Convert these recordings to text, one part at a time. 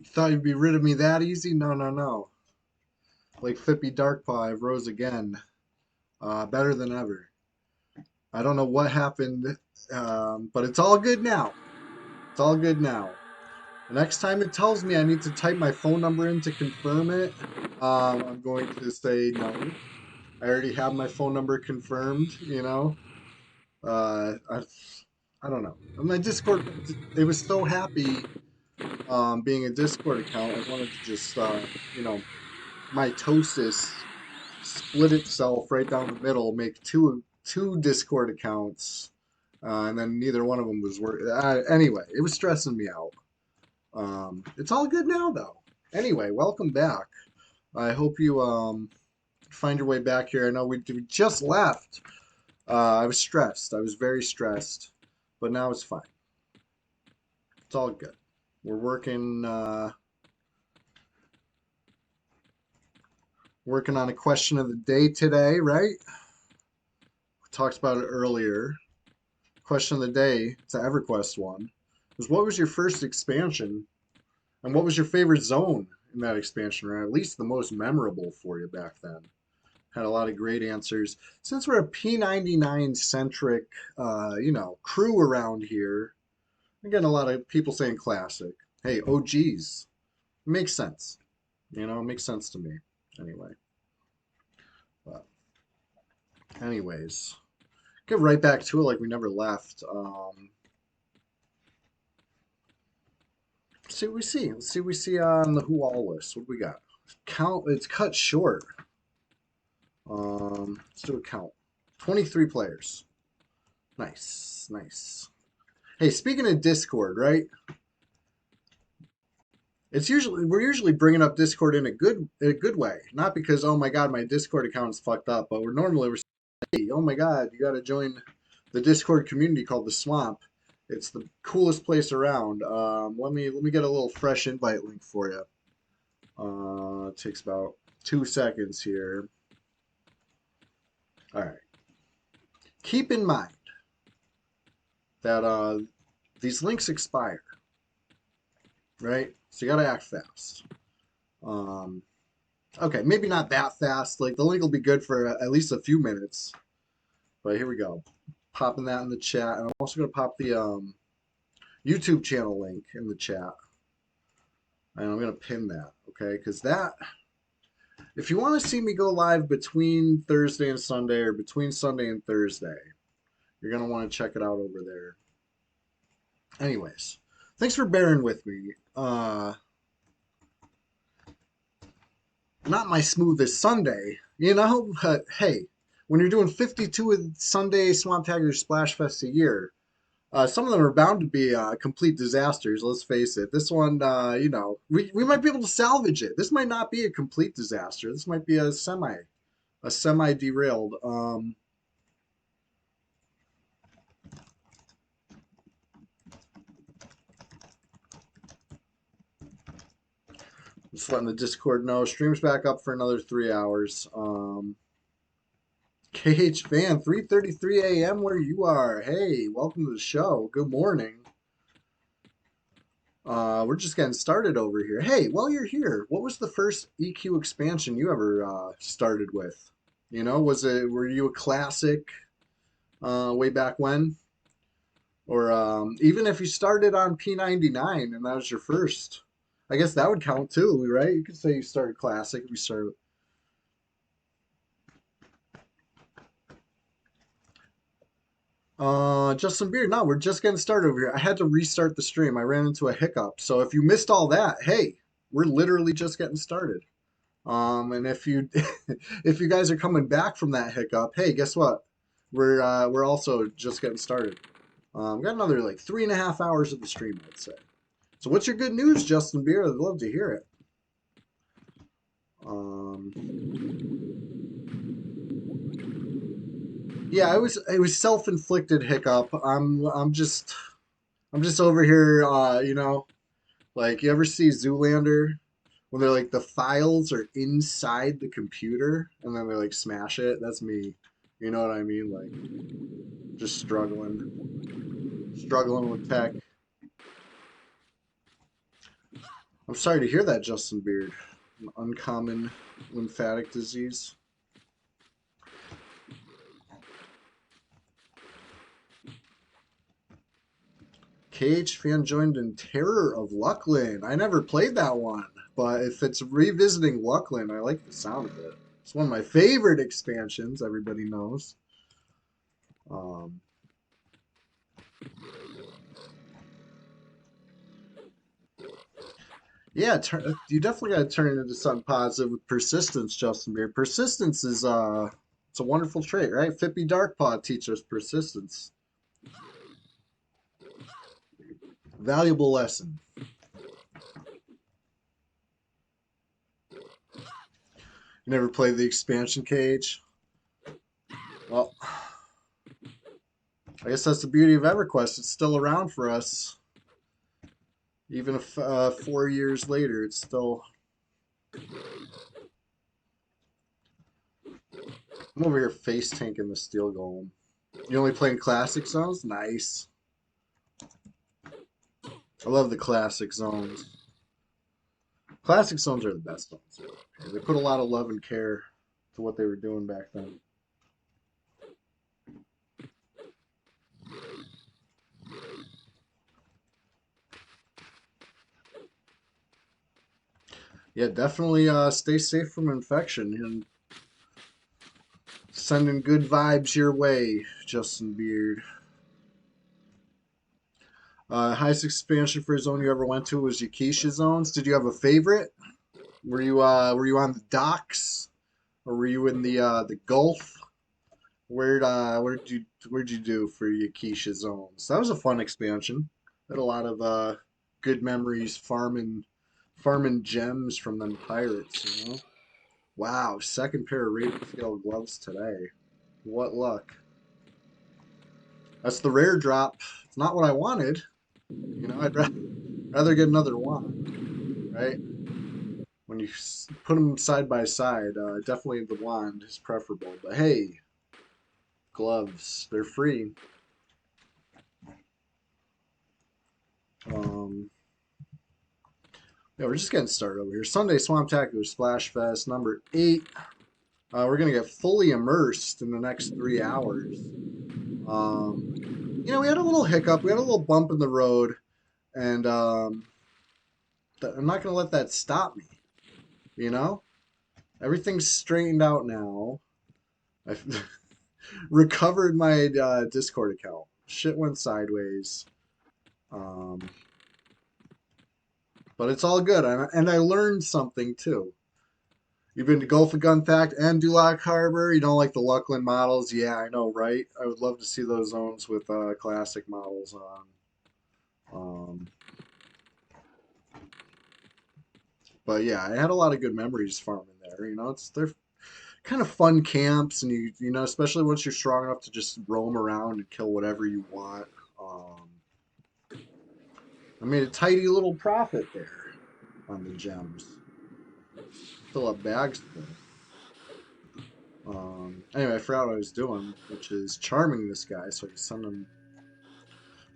You thought you'd be rid of me that easy? No, no, no. Like Fippy Darkpaw, I rose again. Better than ever. I don't know what happened, but it's all good now. It's all good now. The next time it tells me I need to type my phone number in to confirm it, I'm going to say no. I already have my phone number confirmed, you know. I don't know. My Discord, it was so happy being a Discord account. I wanted to just, you know, mitosis split itself right down the middle, make two Discord accounts, and then neither one of them was working. Anyway, it was stressing me out. It's all good now, though. Anyway, welcome back. I hope you find your way back here. I know we just left. I was stressed. I was very stressed, but now it's fine. It's all good. We're working on a question of the day today, right? We talked about it earlier. Question of the day, it's an EverQuest one, is what was your first expansion and what was your favorite zone in that expansion, or at least the most memorable for you back then? Had a lot of great answers. Since we're a P99 centric, you know, crew around here, I'm getting a lot of people saying classic. Hey, OGs. It makes sense. You know, it makes sense to me. Anyway. But anyways, get right back to it like we never left. Let's see what we see. Let's see what we see on the Who All list. What do we got? Count. It's cut short. Let's do a count. 23 players. Nice, nice. Hey, speaking of Discord, right? We're usually bringing up Discord in a good way, not because oh my god my Discord account is fucked up, but we're saying, hey, oh my god you got to join the Discord community called the Swamp. It's the coolest place around. Let me get a little fresh invite link for you. It takes about 2 seconds here. All right. Keep in mind that these links expire, right? So you got to act fast. Okay, maybe not that fast. Like the link will be good for at least a few minutes. But here we go. Popping that in the chat. And I'm also going to pop the YouTube channel link in the chat. And I'm going to pin that, okay? Because if you want to see me go live between Thursday and Sunday or between Sunday and Thursday, you're going to want to check it out over there. Anyways, thanks for bearing with me. Not my smoothest Sunday, you know, but hey, when you're doing 52 Sunday SWAMPTACULAR SPLASHFests a year, some of them are bound to be complete disasters. Let's face it. This one, you know, we might be able to salvage it. This might not be a complete disaster. This might be a semi derailed. Just letting the Discord know. Stream's back up for another 3 hours. KH Fan, 3:33 a.m. where you are. Hey, welcome to the show. Good morning. We're just getting started over here. Hey, while you're here, what was the first EQ expansion you ever started with? You know, were you a classic way back when? Or even if you started on P99 and that was your first, I guess that would count too, right? You could say you started classic. We started. Justin Beard, no, we're just getting started over here. I had to restart the stream. I ran into a hiccup. So if you missed all that, hey, we're literally just getting started. And if you if you guys are coming back from that hiccup, hey, guess what? We're also just getting started. Got another like 3.5 hours of the stream, I'd say. So what's your good news, Justin Beard? I'd love to hear it. Yeah, it was self-inflicted hiccup. I'm just over here, you know, like you ever see Zoolander when they're like the files are inside the computer and then they like smash it? That's me. You know what I mean? Like just struggling with tech. I'm sorry to hear that, Justin Beard. An uncommon lymphatic disease. KH fan joined in Terror of Luckland. I never played that one, but if it's revisiting Luckland, I like the sound of it. It's one of my favorite expansions, everybody knows. Um, yeah, you definitely got to turn it into something positive with persistence, Justin Beard. Persistence is it's a wonderful trait, right? Fippy Darkpaw teaches us persistence. Valuable lesson. You never played the expansion cage? Well, I guess that's the beauty of EverQuest. It's still around for us. Even if 4 years later, it's still. I'm over here face tanking the steel golem. You only playing classic zones? Nice. I love the classic zones. Classic zones are the best zones. They put a lot of love and care to what they were doing back then. Yeah, definitely stay safe from infection and sending good vibes your way, Justin Beard. Highest expansion for a zone you ever went to was Yakisha zones. Did you have a favorite? Were you on the docks or were you in the Gulf? Where'd you do for Yakisha zones? That was a fun expansion. Had a lot of good memories farming gems from them pirates, you know? Wow, second pair of Raven Scale gloves today. What luck. That's the rare drop. It's not what I wanted. You know, I'd rather get another wand, right? When you put them side by side, definitely the wand is preferable. But hey, gloves, they're free. Um, yeah, we're just getting started over here. Sunday Swamptacular Splash Fest number 8. We're gonna get fully immersed in the next 3 hours. We had a little hiccup. We had a little bump in the road, and I'm not gonna let that stop me. You know, everything's straightened out now. I've recovered my Discord account. Shit went sideways, um, but it's all good, and I learned something too. You've been to Gulf of Gunfact and Duloc Harbor. You don't like the Luckland models? Yeah, I know, right? I would love to see those zones with classic models on. Um, but yeah, I had a lot of good memories farming there. They're kind of fun camps, and especially once you're strong enough to just roam around and kill whatever you want. Um, I made a tidy little profit there on the gems. Fill up bags full. Anyway, I forgot what I was doing, which is charming this guy so I can send him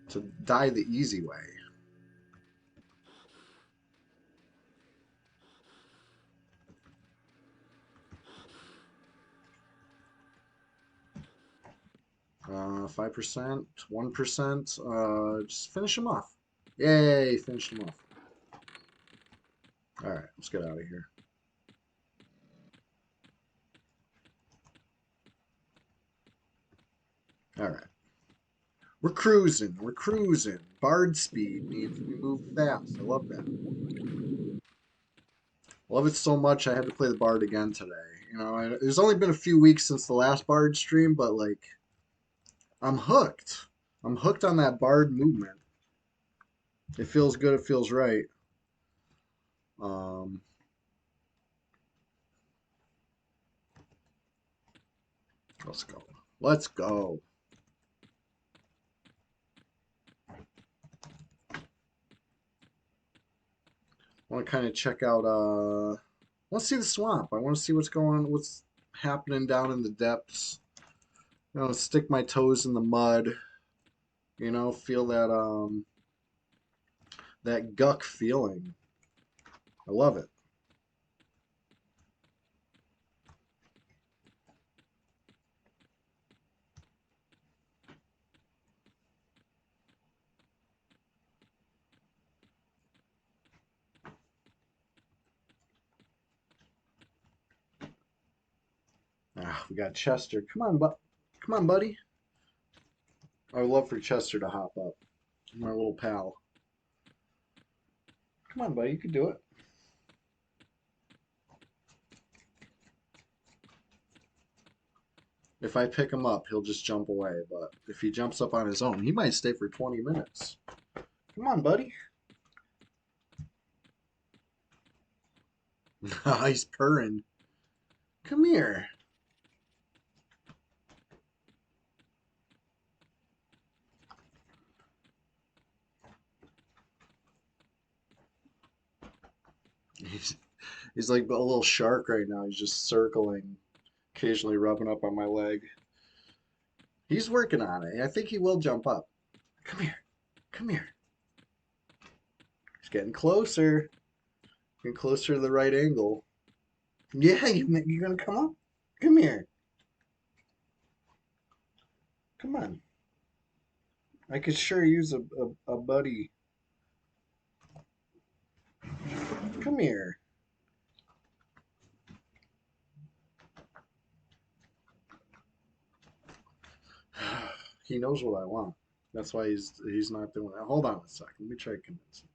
to die the easy way. Uh, 5%, 1%. Just finish him off. Yay, finish him off. All right, let's get out of here. All right. We're cruising. We're cruising. Bard speed means we move fast. I love that. I love it so much I had to play the Bard again today. There's only been a few weeks since the last Bard stream, but like, I'm hooked. I'm hooked on that Bard movement. It feels good. It feels right. Um, let's go. Let's go. I want to kind of check out. I want to see the swamp. I want to see what's happening down in the depths. Stick my toes in the mud. Feel that guck feeling. I love it. Ah, we got Chester. Come on, buddy. I would love for Chester to hop up. My little pal. Come on, buddy. You can do it. If I pick him up, he'll just jump away. But if he jumps up on his own, he might stay for 20 minutes. Come on, buddy. He's purring. Come here. He's like a little shark right now. He's just circling, occasionally rubbing up on my leg. He's working on it. I think he will jump up. Come here. Come here. He's getting closer. Getting closer to the right angle. Yeah, you gonna come up? Come here. Come on. I could sure use a buddy. Come here. He knows what I want. That's why he's not doing it. Hold on a second. Let me try to convince him.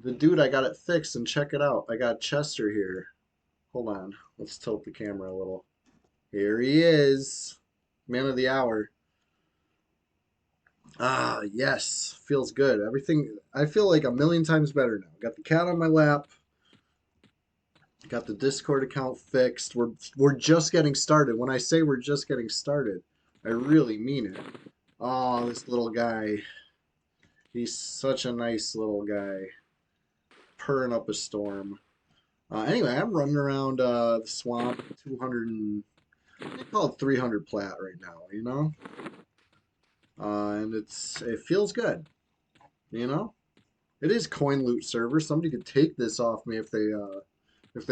The dude, I got it fixed, and check it out. I got Chester here. Hold on. Let's tilt the camera a little. Here he is. Man of the hour. Ah, yes. Feels good. Everything, I feel like a million times better now. Got the cat on my lap. Got the Discord account fixed. We're just getting started. When I say we're just getting started, I really mean it. Oh, this little guy. He's such a nice little guy. Purring up a storm. Anyway, I'm running around the swamp, 200 and I call it 300 plat right now, you know? And it feels good, you know? It is coin loot server. Somebody could take this off me if they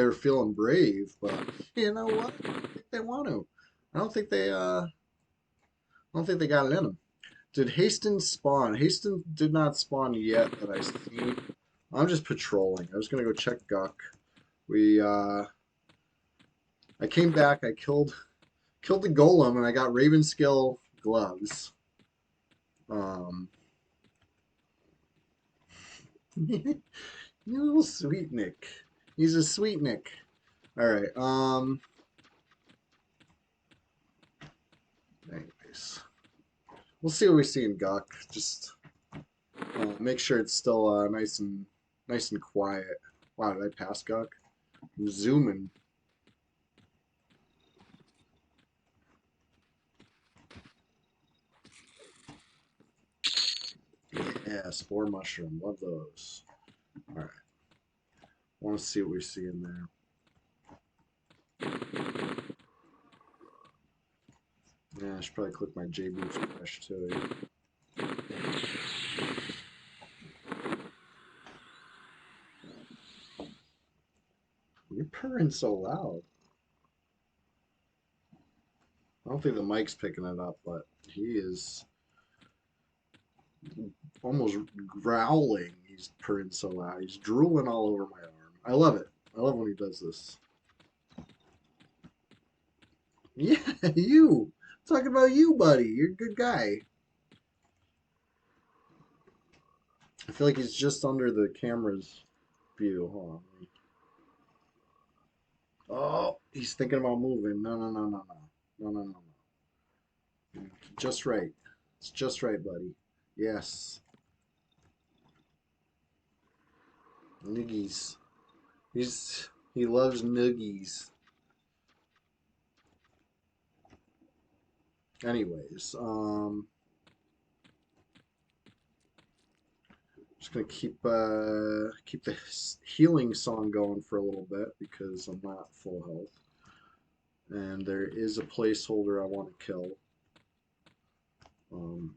were feeling brave, but you know what? I don't think they want to. I don't think they got it in them. Did Hastings spawn? Hastings did not spawn yet that I see. I'm just patrolling. I was gonna go check Guck. I came back, I killed the golem, and I got Raven Skill gloves. You little sweet Nick. He's a sweet Nick. Alright, anyways. We'll see what we see in Guck. Just make sure it's still nice and quiet. Wow, did I pass Guck? I'm zooming. Yeah, spore mushroom. Love those. Alright. Want to see what we see in there. Yeah, I should probably click my JB flash too. You're purring so loud. I don't think the mic's picking it up, but he is almost growling. He's purring so loud. He's drooling all over my arm. I love it. I love when he does this. Yeah, you. Talking about you, buddy. You're a good guy. I feel like he's just under the camera's view. Hold on. Oh, he's thinking about moving. No, no, no, no, no. No, no, no, no. Just right. It's just right, buddy. Yes. Nuggies. He loves nuggies. Anyways, just gonna keep the healing song going for a little bit because I'm not full health, and there is a placeholder I want to kill. Um,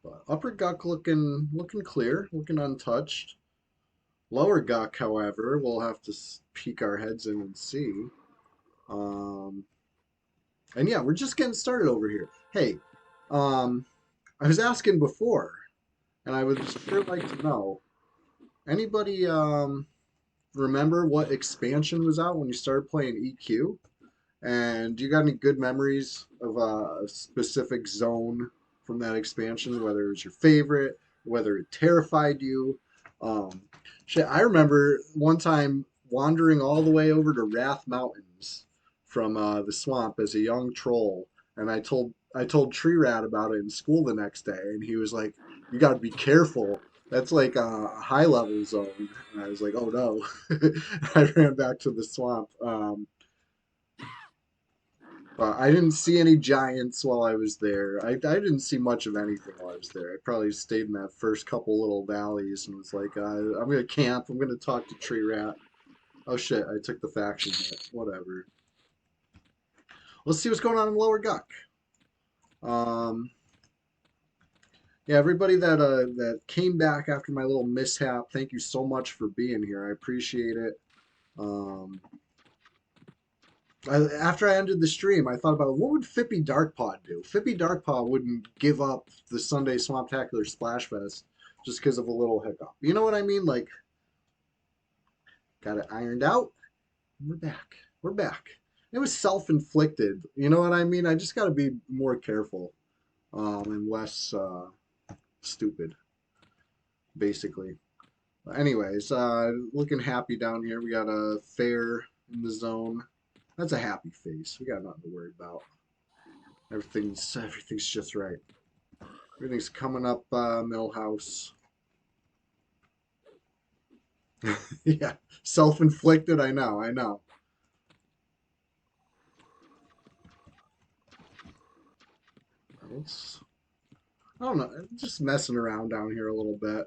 but upper guck looking clear, looking untouched. Lower guck, however, we'll have to peek our heads in and see. Um, and yeah, we're just getting started over here. Hey, um, I was asking before, and I would sure like to know. Anybody remember what expansion was out when you started playing EQ? And do you got any good memories of a specific zone from that expansion, whether it was your favorite, whether it terrified you? Um, Shit, I remember one time wandering all the way over to Wrath Mountains from the swamp as a young troll, and I told Tree Rat about it in school the next day, and he was like, "You got to be careful. That's like a high level zone." And I was like, "Oh no!" I ran back to the swamp. I didn't see any giants while I was there. I didn't see much of anything while I was there. I probably stayed in that first couple little valleys and was like, I'm gonna camp. I'm gonna talk to Tree Rat. Oh shit! I took the faction hit. Whatever. Let's see what's going on in Lower Guck. Um, yeah, everybody that came back after my little mishap, thank you so much for being here. I appreciate it. Um, after I ended the stream, I thought about what would Fippy Darkpaw do? Fippy Darkpaw wouldn't give up the Sunday Swamptacular Splashfest just because of a little hiccup. You know what I mean? Like, got it ironed out. We're back. We're back. It was self-inflicted. You know what I mean? I just got to be more careful and less stupid, basically. Anyways, looking happy down here. We got a fair in the zone. That's a happy face. We got nothing to worry about. Everything's just right. Everything's coming up, Millhouse. Yeah, self-inflicted. I know. I know. It's, I don't know. Just messing around down here a little bit.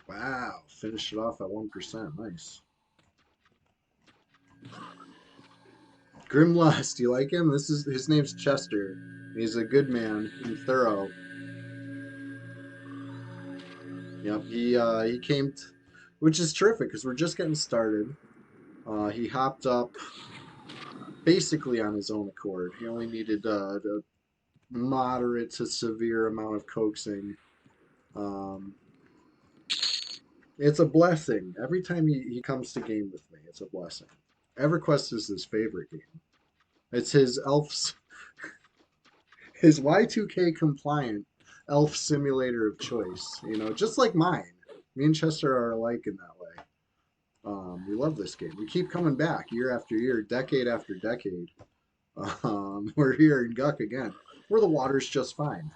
Wow, finished it off at 1%. Nice. Grimlust, you like him? This is his name's Chester. He's a good man and thorough. Yep, he came, which is terrific because we're just getting started. He hopped up basically on his own accord. He only needed a moderate to severe amount of coaxing. Um, it's a blessing. Every time he comes to game with me, it's a blessing. EverQuest is his favorite game. It's his elf's his Y2K compliant elf simulator of choice. You know, just like mine. Me and Chester are alike in that way. We love this game. We keep coming back year after year, decade after decade. We're here in Guck again, where the water's just fine.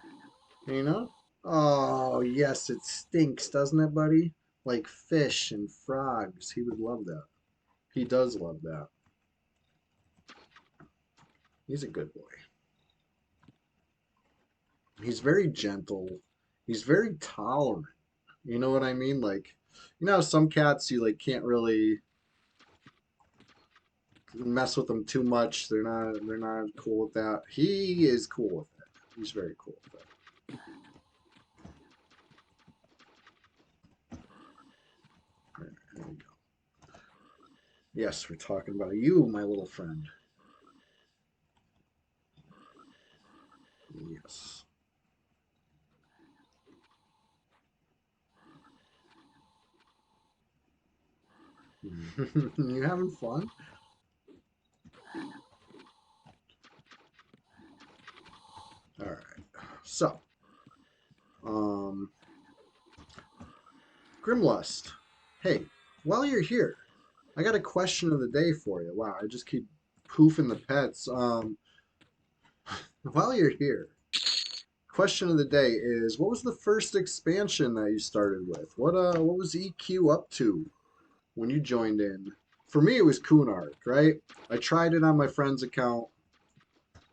You know? Oh, yes, it stinks, doesn't it, buddy? Like fish and frogs. He would love that. He does love that. He's a good boy. He's very gentle. He's very tolerant. You know what I mean? Like, you know, some cats you like can't really mess with them too much. They're not cool with that. He is cool with it. He's very cool with it. There we go. Yes, we're talking about you, my little friend. Yes. You having fun? All right. So, um, Grimlust. Hey, while you're here, I got a question of the day for you. Wow, I just keep poofing the pets. While you're here, question of the day is, what was the first expansion that you started with? What was EQ up to when you joined in? For me, it was Kunark, right? I tried it on my friend's account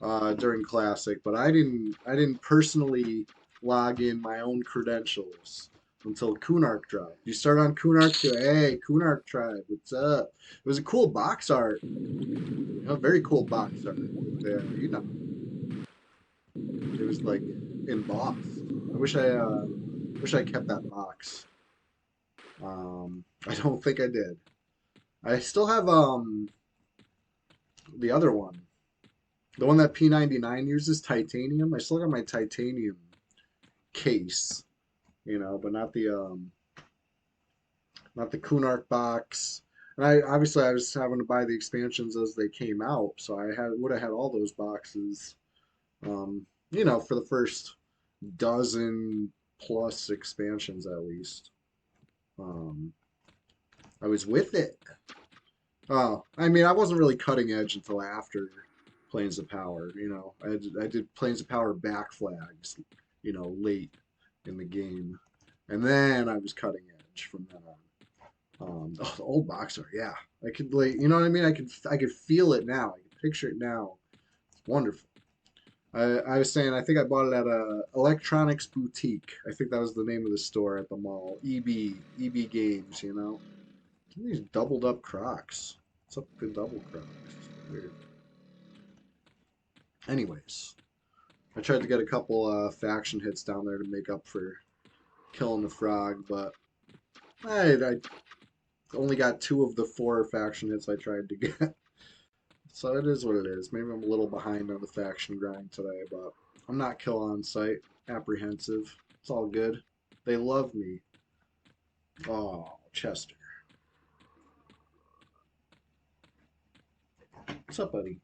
during Classic, but I didn't personally log in my own credentials until Kunark dropped. You start on Kunark to, hey, Kunark tribe, what's up? It was a cool box art, very cool box art with it was like embossed. I wish I kept that box. I don't think I did. I still have the other one, the one that P99 uses, titanium. I still got my titanium case, but not the Kunark box. And I was having to buy the expansions as they came out, so I had would have had all those boxes, for the first dozen plus expansions at least. Um, I was with it. Oh, I mean, I wasn't really cutting edge until after Planes of Power. I did Planes of Power back flags, late in the game, and then I was cutting edge from then on. Oh, the old box art, yeah. I could like, you know what I mean? I could feel it now. I can picture it now. It's wonderful. I was saying, I think I bought it at a Electronics Boutique. I think that was the name of the store at the mall. EB Games. These doubled up Crocs. What's up with the double Crocs? Weird. Anyways, I tried to get a couple faction hits down there to make up for killing the frog, but I only got two of the four faction hits I tried to get. So it is what it is. Maybe I'm a little behind on the faction grind today, but I'm not kill on sight. Apprehensive. It's all good. They love me. Oh, Chester. What's up, buddy?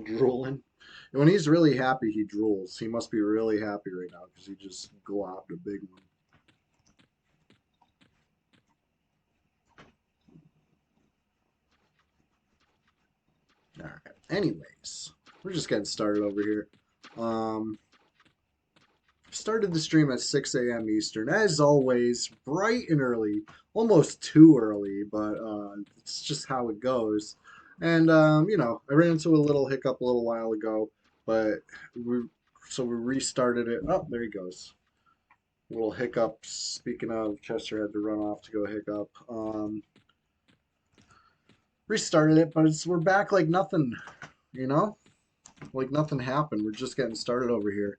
Drooling. And when he's really happy, he drools. He must be really happy right now because he just globbed a big one. All right. Anyways, we're just getting started over here. Um, Started the stream at 6 a.m. Eastern, as always, bright and early, almost too early, but it's just how it goes. And I ran into a little hiccup a little while ago, but we we restarted it. Oh, there he goes. Little hiccup. Speaking of, Chester had to run off to go hiccup. Restarted it, but we're back like nothing, you know, like nothing happened. We're just getting started over here.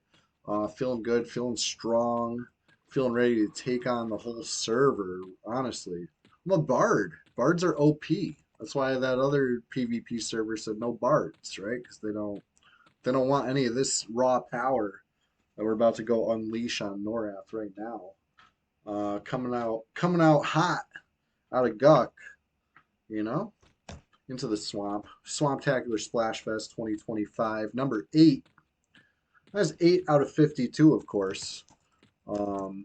Feeling good, feeling strong, feeling ready to take on the whole server. Honestly, I'm a bard. Bards are OP. That's why that other PvP server said no bards, right? Because they don't want any of this raw power that we're about to go unleash on Norath right now. Coming out hot out of Guck, you know, into the swamp. Swamptacular Splashfest 2025, number 8. That's 8 out of 52, of course. Um,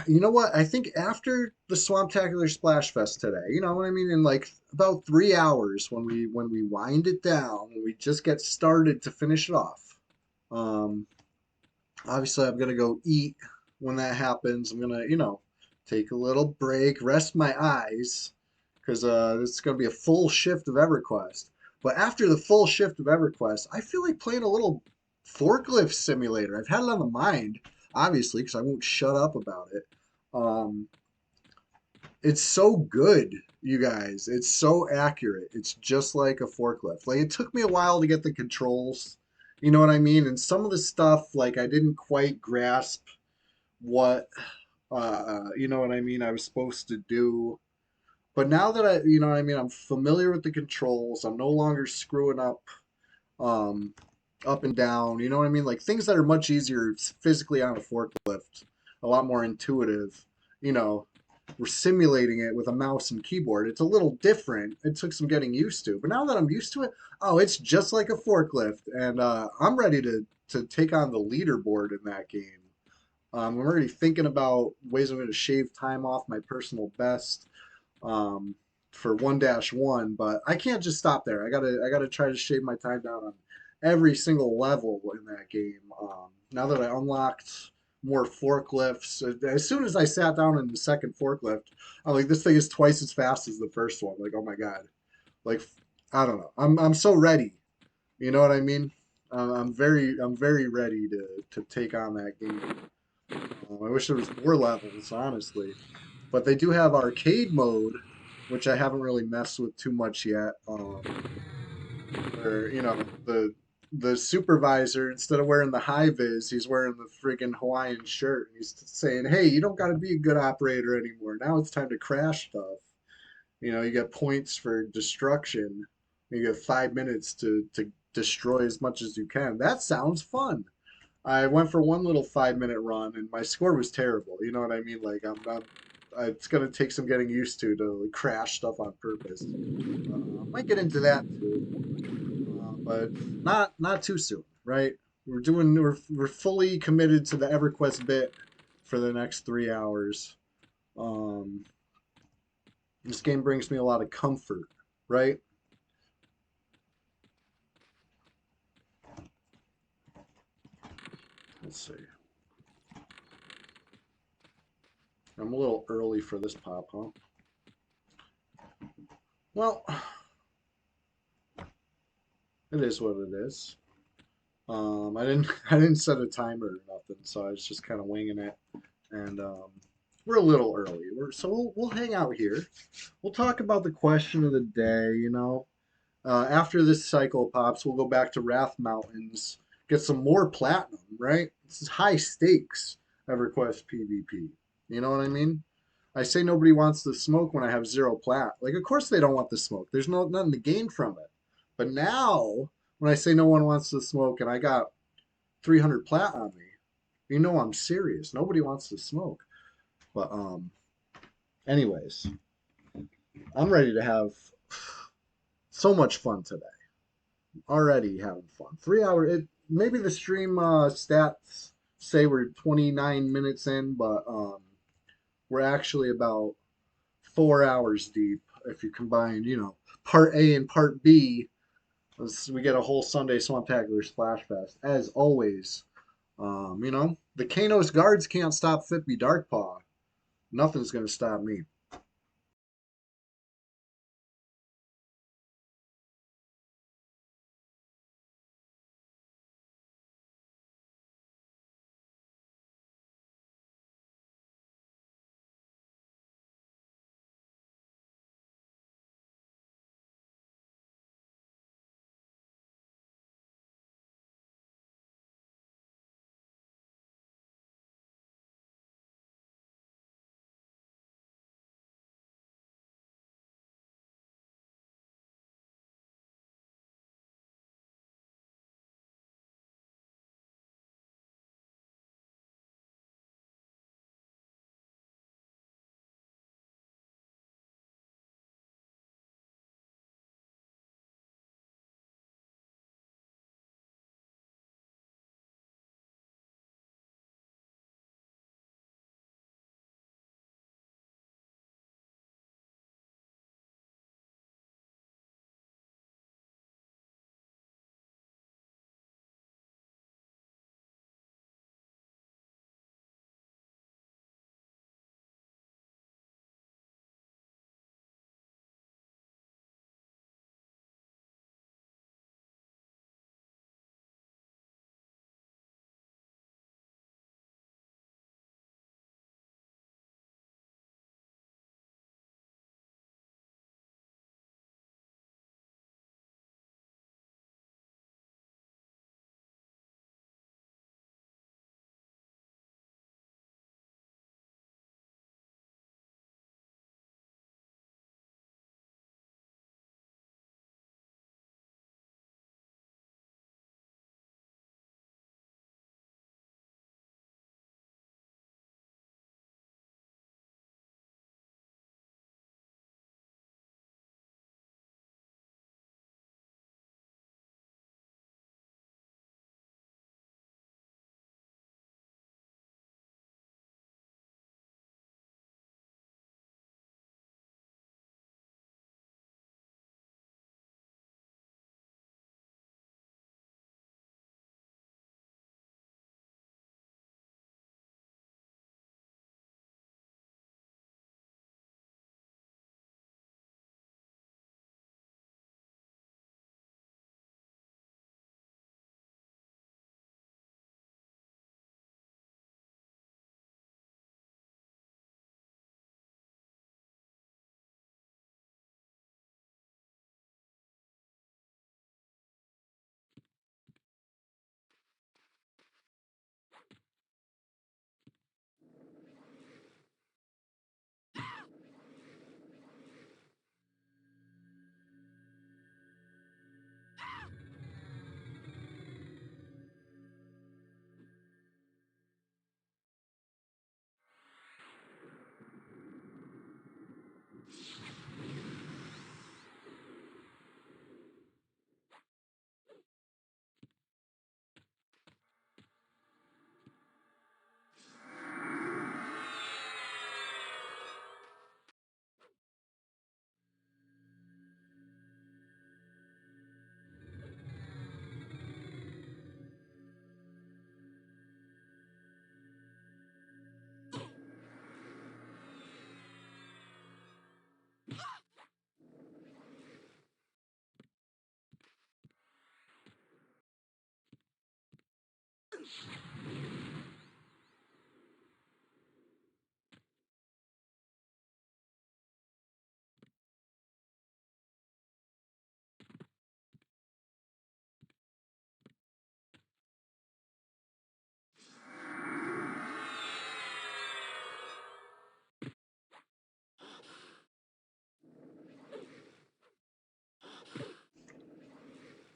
you know what? I think after the Swamptacular Splashfest today, you know what I mean? In like about 3 hours when we wind it down, when we just get started to finish it off. Um, Obviously, I'm gonna go eat when that happens. I'm gonna, take a little break, rest my eyes, because this is gonna be a full shift of EverQuest. But after the full shift of EverQuest, I feel like playing a little forklift simulator. I've had it on the mind, obviously, because I won't shut up about it. Um, it's so good, you guys. It's so accurate. It's just like a forklift. Like it took me a while to get the controls. You know what I mean? And some of the stuff, like I didn't quite grasp what, you know what I mean, I was supposed to do. But now that I, you know what I mean, I'm familiar with the controls. I'm no longer screwing um, up and down. You know what I mean? Like things that are much easier physically on a forklift, a lot more intuitive. You know, we're simulating it with a mouse and keyboard. It's a little different. It took some getting used to, but now that I'm used to it, oh, it's just like a forklift, and I'm ready to take on the leaderboard in that game. I'm already thinking about ways I'm going to shave time off my personal best um, for 1-1, but I can't just stop there. I gotta try to shave my time down on every single level in that game. Now that I unlocked more forklifts, as soon as I sat down in the second forklift, I'm like, this thing is twice as fast as the first one. Like, oh my god! Like, I don't know. I'm so ready. You know what I mean? I'm very ready to take on that game. I wish there was more levels, honestly. But they do have arcade mode, which I haven't really messed with too much yet. Where the supervisor, instead of wearing the high vis, he's wearing the friggin' Hawaiian shirt, and he's saying, "Hey, you don't got to be a good operator anymore. Now it's time to crash stuff. You know, you get points for destruction. You get 5 minutes to destroy as much as you can. That sounds fun." I went for one little 5 minute run and my score was terrible. You know what I mean? Like I'm not. It's gonna take some getting used to like, crash stuff on purpose. Might get into that too, but not too soon, right? We're fully committed to the EverQuest bit for the next 3 hours. Um, this game brings me a lot of comfort, right? Let's see. I'm a little early for this pop, huh? Well, it is what it is. I didn't I didn't set a timer or nothing, so I was just kind of winging it. And we're a little early. So we'll hang out here. We'll talk about the question of the day. After this cycle pops, we'll go back to Wrath Mountains, get some more platinum. Right? This is high stakes EverQuest PvP. You know what I mean? I say nobody wants the smoke when I have zero plat. Like, of course they don't want the smoke. There's nothing to gain from it. But now, when I say no one wants the smoke and I got 300 plat on me, you know I'm serious. Nobody wants to smoke. But anyways, I'm ready to have so much fun today. Already having fun. 3 hour. Maybe the stream stats say we're 29 minutes in, but we're actually about 4 hours deep if you combine, part A and part B. We get a whole Sunday Swamptacular Splashfest as always. The Kanos guards can't stop Fippy Darkpaw. Nothing's gonna stop me.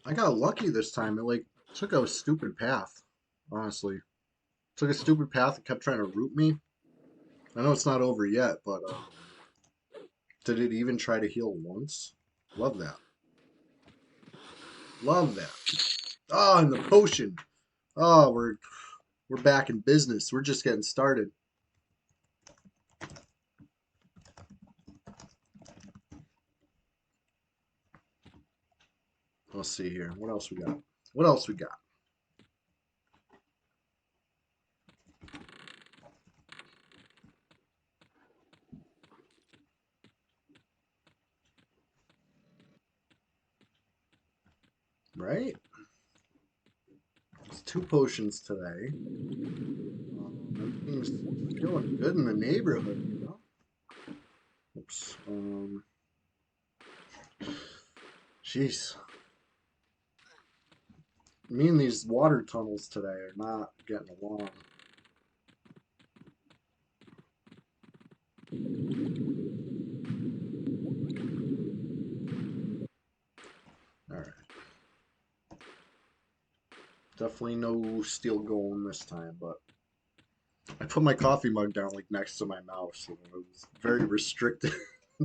I got lucky this time. It like took a stupid path, honestly. Took a stupid path and kept trying to root me. I know it's not over yet, but did it even try to heal once? Love that. Love that. Oh, and the potion. Oh, we're back in business. We're just getting started. Let's see here. What else we got? What else we got? Right? It's 2 potions today. Everything's feeling good in the neighborhood, you know? Oops. Jeez. Me and these water tunnels today are not getting along. All right. Definitely no steel golem this time, but I put my coffee mug down like next to my mouth, so it was very restricted.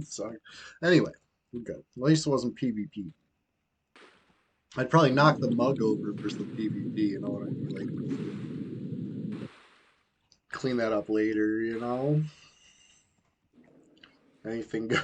So anyway, we're good. At least it wasn't PvP. I'd probably knock the mug over for some PvP, you know what I mean? Like clean that up later, you know? Anything goes.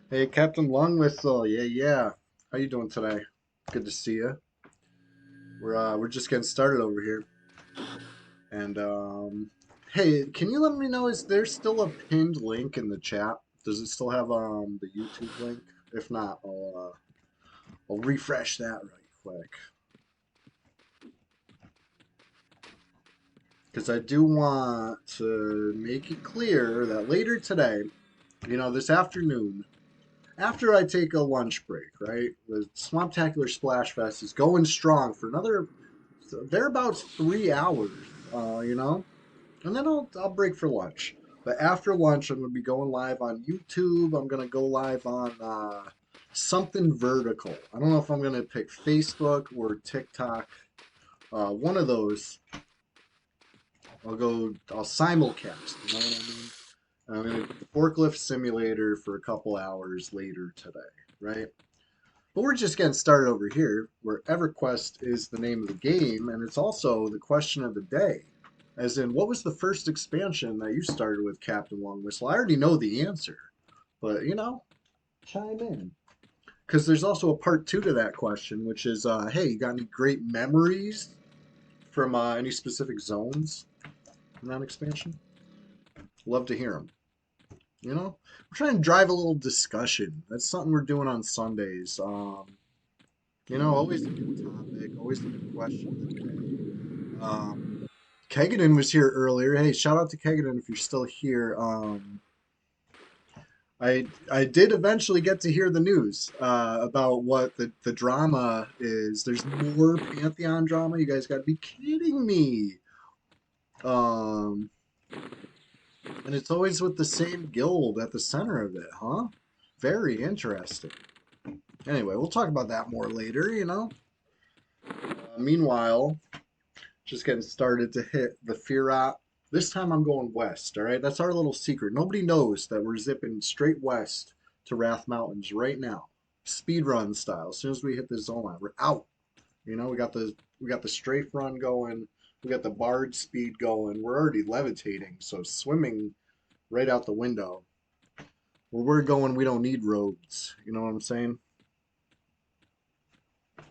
Hey, Captain Long Whistle. Yeah, yeah. How you doing today? Good to see you. We're just getting started over here. And hey, can you let me know, is there still a pinned link in the chat? Does it still have the YouTube link? If not, I'll refresh that right quick. Because I do want to make it clear that later today, you know, this afternoon, after I take a lunch break, right? The Swamptacular Splash Fest is going strong for another, thereabouts 3 hours, you know? And then I'll break for lunch. But after lunch, I'm gonna be going live on YouTube. I'm gonna go live on something vertical. I don't know if I'm gonna pick Facebook or TikTok. One of those. I'll simulcast. You know what I mean? I'm gonna forklift simulator for a couple hours later today, right? But we're just getting started over here, where EverQuest is the name of the game, and it's also the question of the day. As in, what was the first expansion that you started with, Captain Long Whistle? I already know the answer, but you know, chime in. Because there's also a part two to that question, which is, hey, you got any great memories from any specific zones in that expansion? Love to hear them. You know, we're trying to drive a little discussion. That's something we're doing on Sundays. You know, always a good topic, always a good question of the day. Kegaden was here earlier. Hey, shout out to Kegaden if you're still here. I did eventually get to hear the news about what the drama is. There's more Pantheon drama. You guys got to be kidding me. Um, and it's always with the same guild at the center of it, huh? Very interesting. Anyway, we'll talk about that more later, you know. Meanwhile, just getting started to hit the Firat. This time I'm going west, all right? That's our little secret. Nobody knows that we're zipping straight west to Wrath Mountains right now. Speed run style. As soon as we hit the zone line, we're out. You know, we got the strafe run going. We got the barge speed going. We're already levitating, so swimming right out the window. Where we're going, we don't need roads. You know what I'm saying? I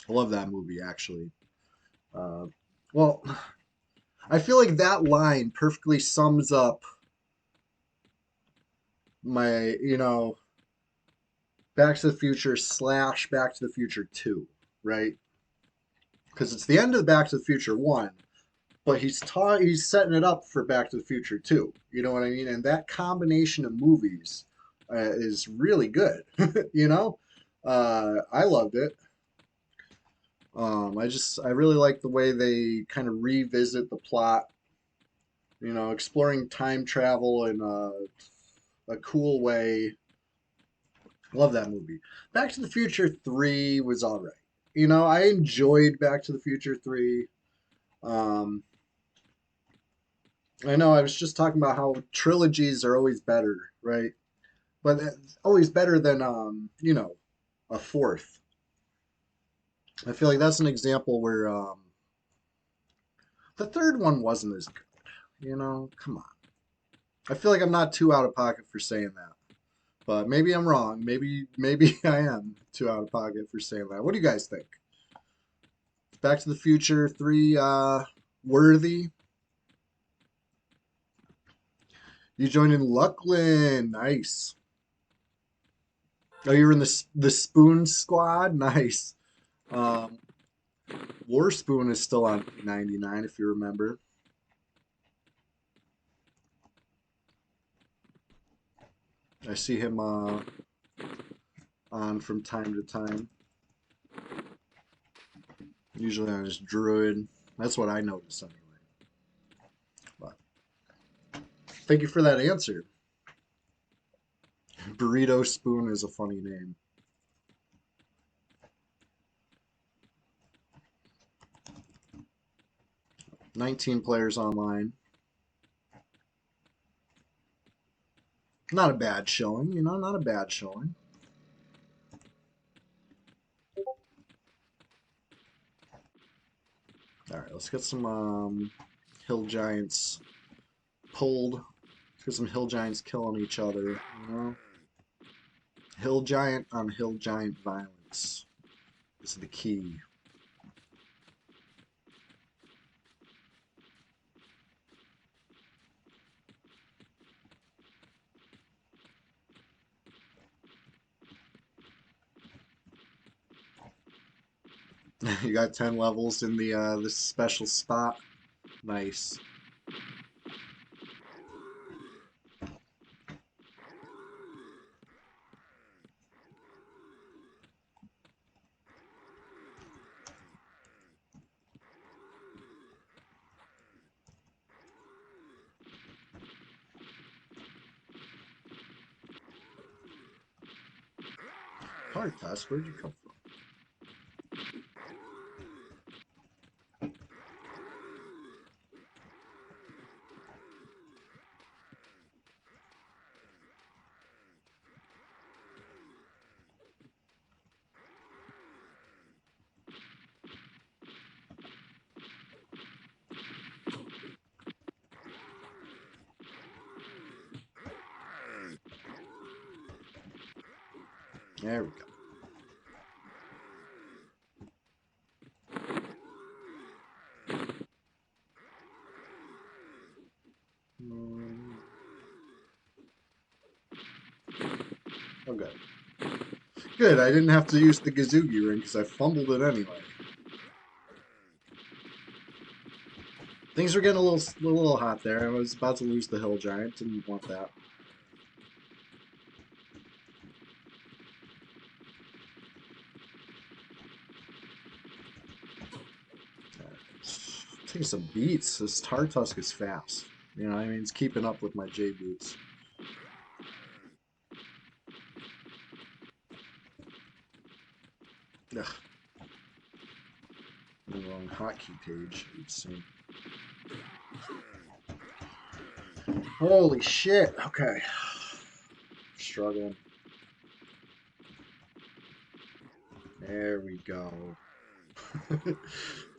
love that movie, actually. Uh, Well, I feel like that line perfectly sums up my, Back to the Future slash Back to the Future 2, right? Because it's the end of Back to the Future 1, but he's setting it up for Back to the Future 2. You know what I mean? And that combination of movies is really good. you know, I loved it. I really like the way they kind of revisit the plot. Exploring time travel in a cool way. Love that movie. Back to the Future 3 was all right. I enjoyed Back to the Future 3. Um, I know I was just talking about how trilogies are always better, right? But it's always better than a fourth. I feel like that's an example where the third one wasn't as good. Come on. I feel like I'm not too out of pocket for saying that. But maybe I'm wrong. Maybe I am too out of pocket for saying that. What do you guys think? Back to the Future 3 worthy? You joined in Luckland. Nice. Oh, you're in the Spoon Squad? Nice. Um, War Spoon is still on 99 if you remember. I see him on from time to time. Usually on his druid. That's what I notice anyway. But thank you for that answer. Burrito Spoon is a funny name. 19 players online. Not a bad showing, not a bad showing. All right, let's get some hill giants pulled. Let's get some hill giants killing each other. Hill giant on hill giant violence is the key. You got 10 levels in the this special spot. Nice. Partas, where'd you come from? There we go. Oh, good. Good, I didn't have to use the Gazoogie ring because I fumbled it anyway. Things were getting a little hot there. I was about to lose the hill giant. Didn't want that. Taking some beats. This Tartusk is fast. I mean, it's keeping up with my J boots. Ugh. The wrong hotkey page. You'd see. Holy shit. Okay. Struggling. There we go.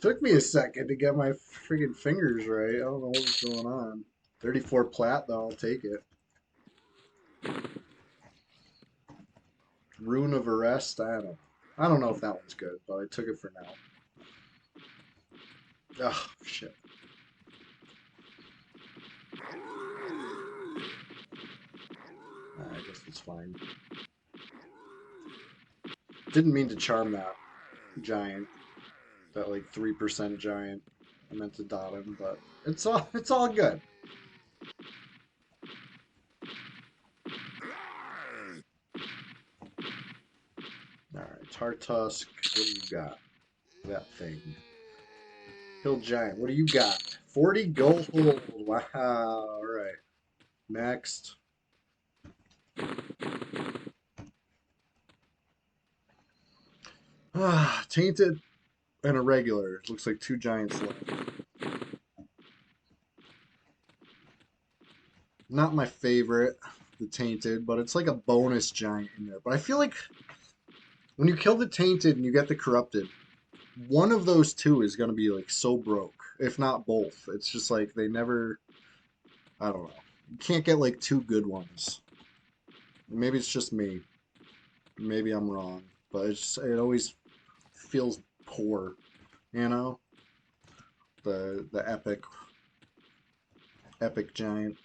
Took me a second to get my friggin' fingers right. I don't know what's going on. 34 plat though, I'll take it. Rune of Arrest, I don't know if that one's good, but I took it for now. Oh, shit. I guess it's fine. Didn't mean to charm that giant, that like 3% giant. I meant to dot him, but it's all good. All right, Tartusk, what do you got? That thing. Hill Giant, what do you got? 40 gold. Wow. All right. Next. Tainted and a regular. Looks like two giants left. Not my favorite, the Tainted, but it's like a bonus giant in there. But I feel like when you kill the Tainted and you get the Corrupted, one of those two is going to be like so broke, if not both. It's just like they never, I don't know. You can't get like two good ones. Maybe it's just me. Maybe I'm wrong, but it always feels poor, you know? The epic giant.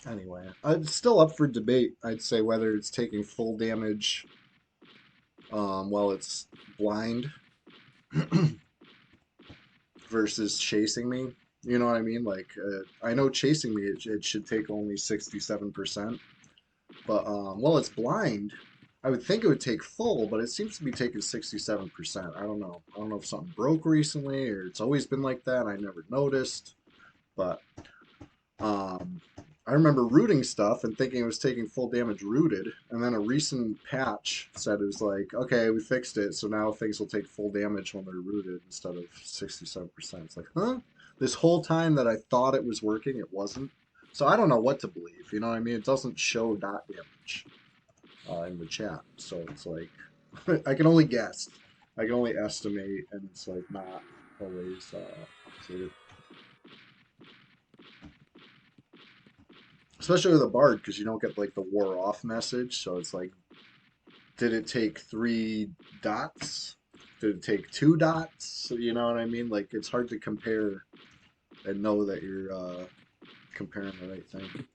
Anyway, it's still up for debate. I'd say whether it's taking full damage while it's blind versus chasing me. You know what I mean? Like, I know chasing me, it should take only 67%. But while it's blind, I would think it would take full, but it seems to be taking 67%. I don't know. I don't know if something broke recently or it's always been like that. I never noticed. But um, I remember rooting stuff and thinking it was taking full damage rooted, and then a recent patch said it was like, okay, we fixed it, so now things will take full damage when they're rooted instead of 67%. It's like, huh? This whole time that I thought it was working, it wasn't. So I don't know what to believe. You know what I mean? It doesn't show dot damage in the chat, so it's like I can only guess. I can only estimate, and it's like not always clear. Especially with a bard, because you don't get like the war off message. So it's like, did it take 3 dots? Did it take 2 dots? You know what I mean? Like it's hard to compare and know that you're comparing the right thing.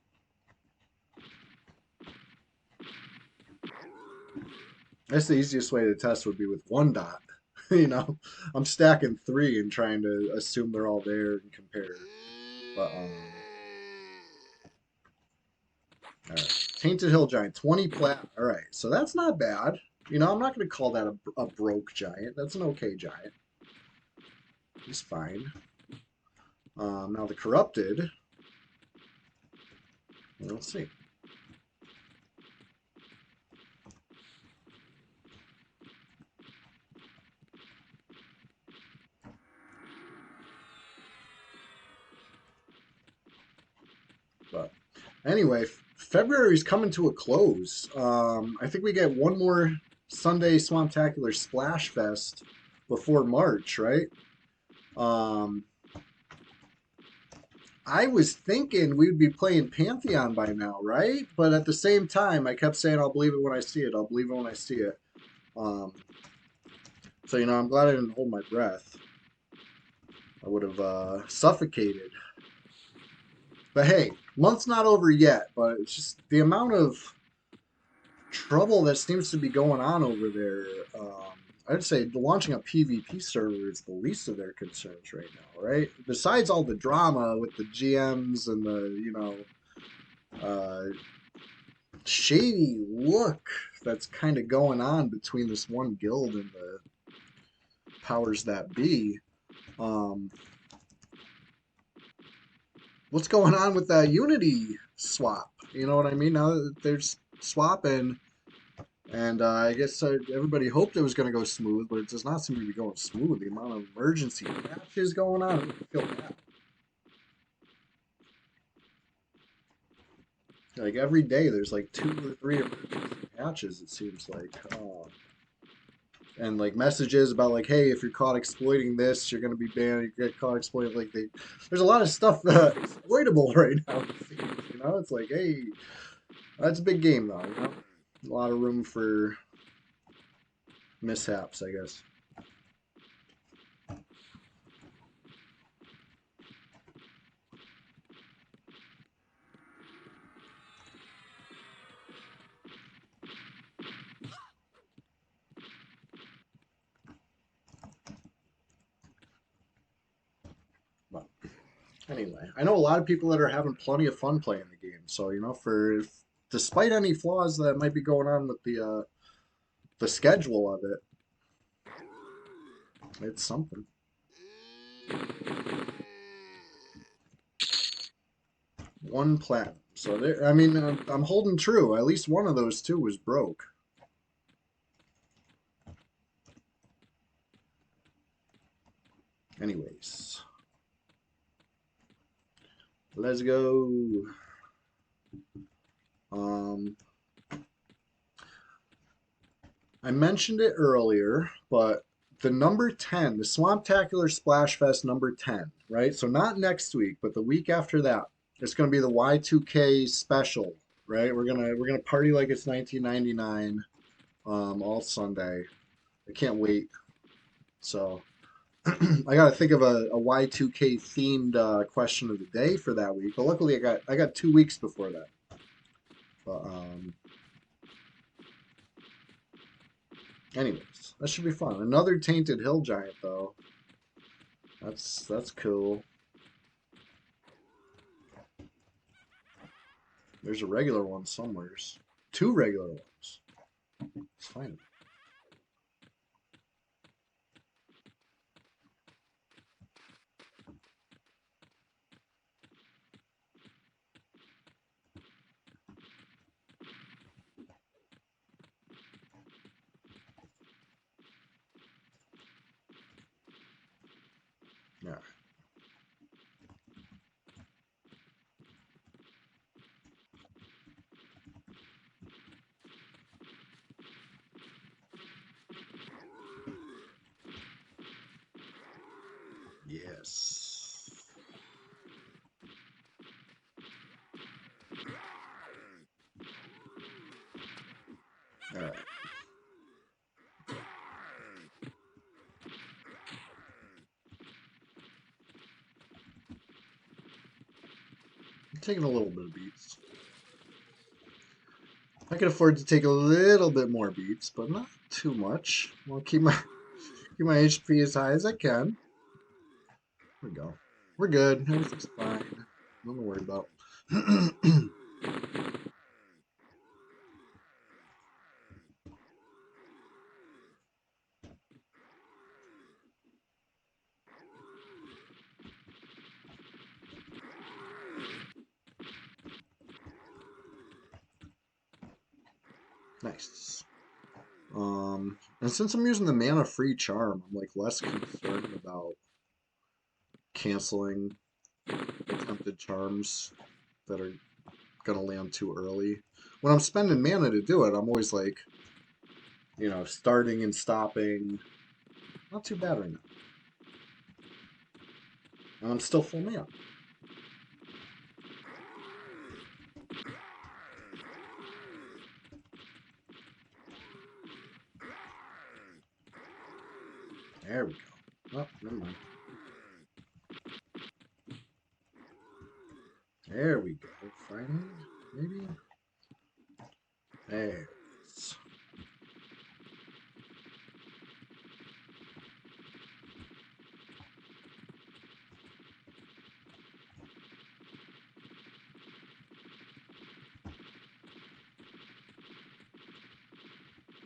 That's the easiest way to test would be with 1 dot. You know, I'm stacking 3 and trying to assume they're all there and compare. But all right. Tainted Hill Giant, 20 plat. All right, so that's not bad. You know, I'm not going to call that a broke giant. That's an okay giant. He's fine. Now the Corrupted. Let's see. But anyway, February's coming to a close. I think we get one more Sunday Swamptacular Splash Fest before March, right? Um, I was thinking we'd be playing Pantheon by now, right? But at the same time, I kept saying I'll believe it when I see it. I'll believe it when I see it. Um, so you know, I'm glad I didn't hold my breath. I would have suffocated. But hey, month's not over yet. But it's just the amount of trouble that seems to be going on over there. I'd say launching a PvP server is the least of their concerns right now, right? Besides all the drama with the GMs and the, shady look that's kind of going on between this one guild and the powers that be. Um, what's going on with that Unity swap? You know what I mean? Now that there's swapping. And I guess everybody hoped it was going to go smooth, but it does not seem to be going smooth. The amount of emergency patches going on, I feel bad. Like every day, there's like 2 or 3 emergency patches. It seems like. and like messages about like, hey, if you're caught exploiting this, you're gonna be banned. You get caught exploiting like there's a lot of stuff exploitable right now. It seems, you know, it's like, hey, that's a big game though. You know, a lot of room for mishaps, I guess. But anyway, I know a lot of people that are having plenty of fun playing the game. So you know, despite any flaws that might be going on with the schedule of it, it's something. One platinum. So there, I mean, I'm holding true. At least one of those two was broke. Anyways, let's go. Um, I mentioned it earlier, but the number 10, the Swamptacular Splashfest number 10, right? So not next week, but the week after that, it's going to be the Y2K special, right? We're gonna party like it's 1999, all Sunday. I can't wait. So I got to think of a Y2K themed question of the day for that week. But luckily, I got 2 weeks before that. But anyways, that should be fun. Another Tainted Hill Giant though. That's cool. There's a regular one somewheres. Two regular ones. It's fine. Yeah. Yes. All right. I'm taking a little bit of beats. I can afford to take a little bit more beats, but not too much. I'll keep my HP as high as I can. There we go. We're good. Everything's fine. Nothing to worry about. Nice. And since I'm using the mana free charm, I'm like less concerned about canceling attempted charms that are gonna land too early. When I'm spending mana to do it, I'm always like, you know, starting and stopping. Not too bad right now. And I'm still full mana. There we go. Oh, never mind. There we go. Finally, maybe. There it is.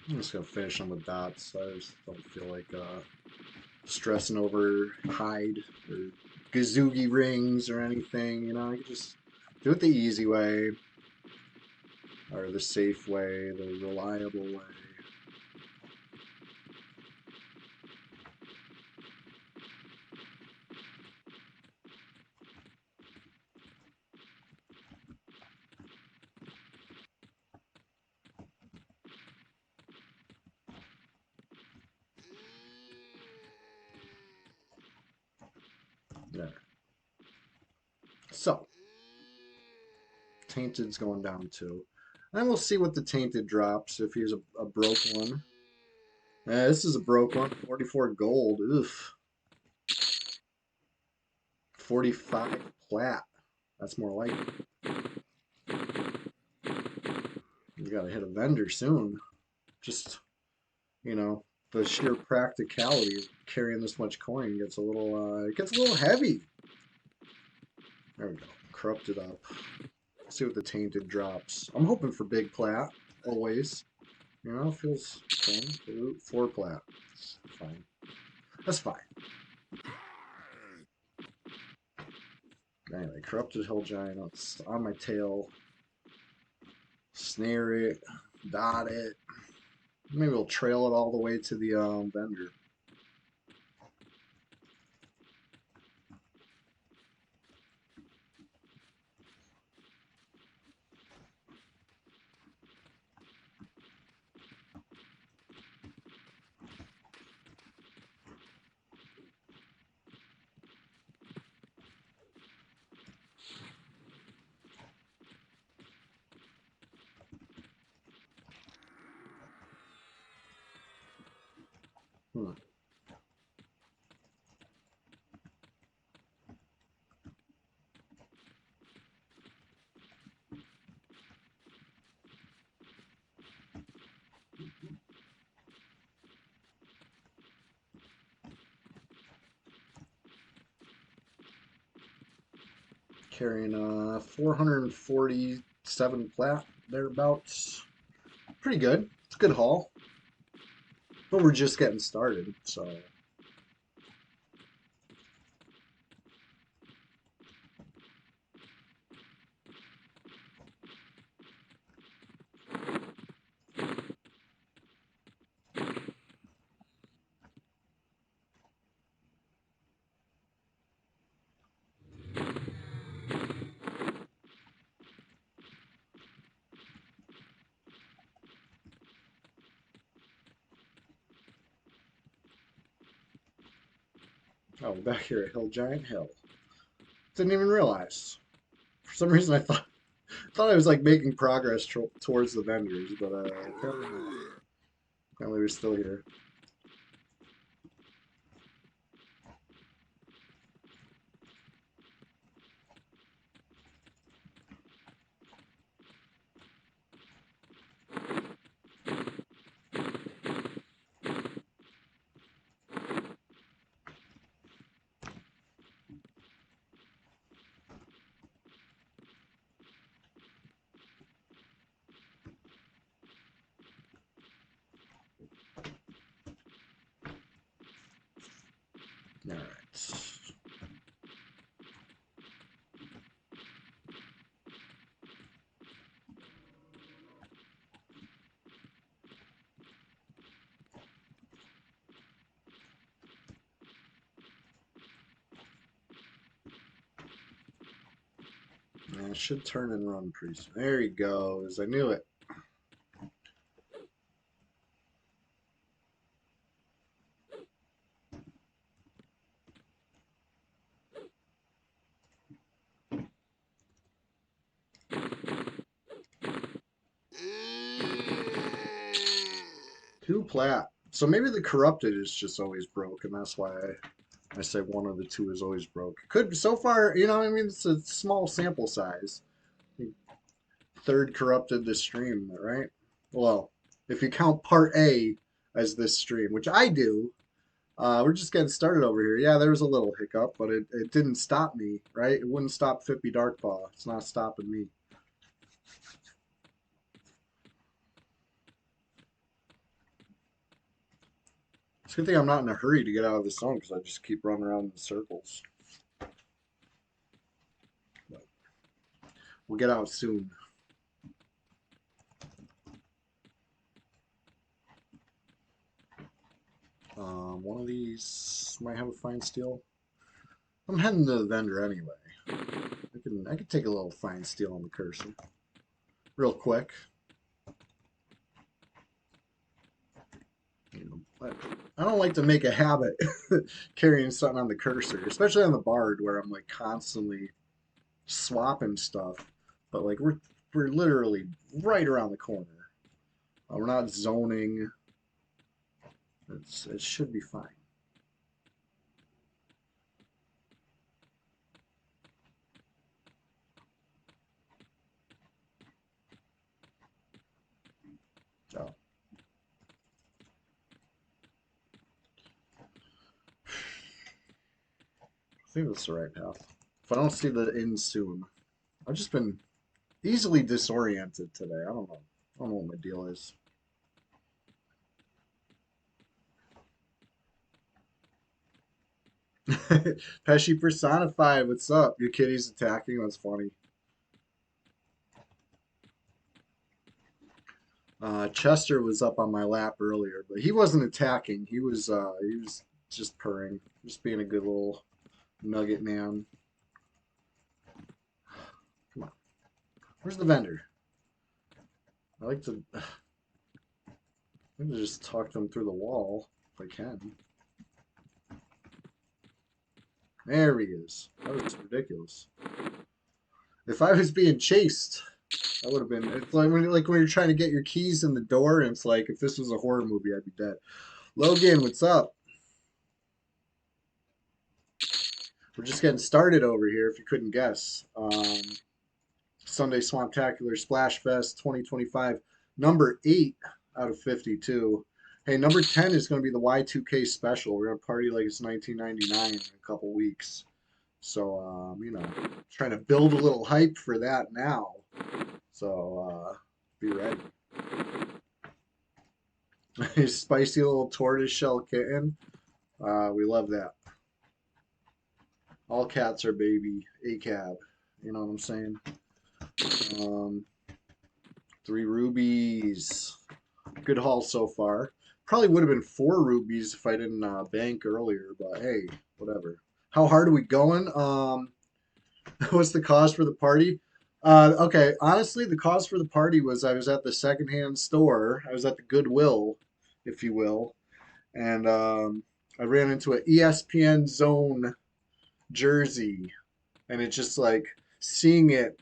I'm just gonna finish on the dots. I just don't feel like stressing over hide or Gazoogie rings or anything. You know, I could just do it the easy way or the safe way, the reliable way. There. So, Tainted's going down too. And we'll see what the Tainted drops if he's a broke one. Yeah, this is a broke one. 44 gold. Oof. 45 plat. That's more like it. We gotta hit a vendor soon. Just, you know, the sheer practicality of carrying this much coin gets a little, it gets a little heavy. There we go. Corrupted up. Let's see what the Tainted drops. I'm hoping for big plat, always. You know, feels fun. Ooh, 4 plat. Fine. That's fine. Anyway, Corrupted Hill Giant on my tail. Snare it. Dot it. Maybe we'll trail it all the way to the vendor. Hmm. Carrying 447 plat, thereabouts. Pretty good. It's a good haul. But we're just getting started, so. Oh, back here at Hill Giant Hill. Didn't even realize. For some reason, I thought I was like making progress towards the vendors, but apparently not. Apparently we're still here. All right. Yeah, it should turn and run pretty soon. There he goes. I knew it. Two plat. So maybe the corrupted is just always broke, and that's why I say one of the two is always broke. Could so far, you know, I mean, it's a small sample size. Third corrupted this stream, right? Well, if you count part A as this stream, which I do, we're just getting started over here. Yeah, there was a little hiccup, but it didn't stop me, right? It wouldn't stop Fippy Darkpaw. It's not stopping me. It's a good thing I'm not in a hurry to get out of the zone because I just keep running around in circles. But we'll get out soon. One of these might have a fine steel. I'm heading to the vendor anyway. I can take a little fine steel on the cursor. Real quick. You know, I don't like to make a habit carrying something on the cursor, especially on the Bard where I'm like constantly swapping stuff. But like we're literally right around the corner. We're not zoning. It should be fine. Oh. I think that's the right path. If I don't see the inn soon, I've just been easily disoriented today. I don't know. I don't know what my deal is. Pesci personified. What's up? Your kitty's attacking. That's funny. Chester was up on my lap earlier, but he wasn't attacking. He was just purring, just being a good little nugget man. Come on. Where's the vendor? I like to just talk them through the wall if I can. There he is. That was ridiculous. If I was being chased, that would have been. It's like when you're trying to get your keys in the door, and it's like if this was a horror movie, I'd be dead. Logan, what's up? We're just getting started over here. If you couldn't guess, Sunday Swamptacular Splash Fest 2025, number 8 out of 52. Hey, number 10 is going to be the Y2K special. We're going to party like it's 1999 in a couple weeks. So, trying to build a little hype for that now. So, be ready. Spicy little tortoiseshell kitten. We love that. All cats are baby. A cab. You know what I'm saying? 3 rubies. Good haul so far. Probably would have been 4 rubies if I didn't bank earlier, but hey, whatever. How hard are we going? What's the cause for the party? Okay, honestly, the cause for the party was I was at the secondhand store. I was at the Goodwill, if you will, and I ran into an ESPN Zone jersey, and it just like seeing it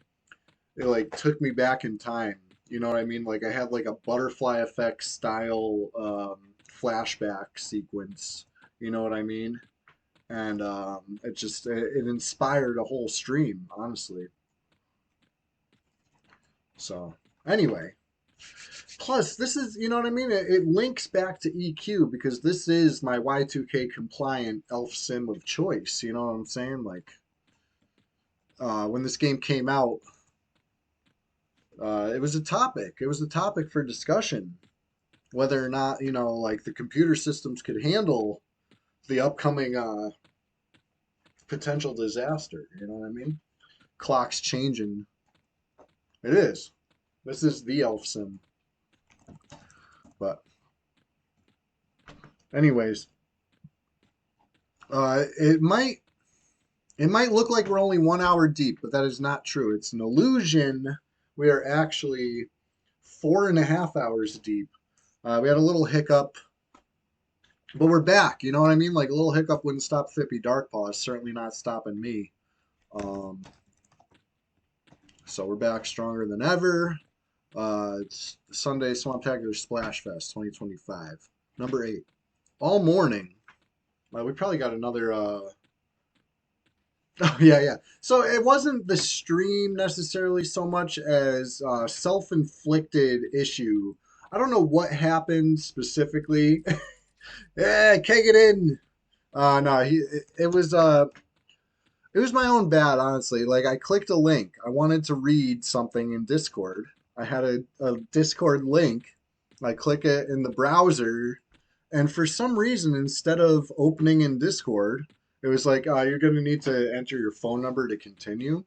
like took me back in time. You know what I mean? Like I had like a butterfly effect style flashback sequence. You know what I mean? And it inspired a whole stream, honestly. So anyway, plus this is you know what I mean. It links back to EQ because this is my Y2K compliant elf sim of choice. You know what I'm saying? Like when this game came out, it was a topic. It was a topic for discussion whether or not like the computer systems could handle the upcoming potential disaster. You know what I mean? Clock's changing. It is. This is the elf sim. But anyways, it might look like we're only 1 hour deep, but that is not true. It's an illusion. We are actually 4.5 hours deep. We had a little hiccup, but we're back. You know what I mean? Like a little hiccup wouldn't stop Fippy Darkpaw. It's certainly not stopping me. So we're back stronger than ever. It's Sunday Swamptacular Splash Fest 2025, number 8. All morning. We probably got another. Oh yeah, yeah. So it wasn't the stream necessarily so much as self-inflicted issue. I don't know what happened specifically. Yeah, keg it in. No, it was my own bad, honestly. Like I clicked a link. I wanted to read something in Discord. I had a Discord link. I click it in the browser, and for some reason, instead of opening in Discord, it was like, you're going to need to enter your phone number to continue.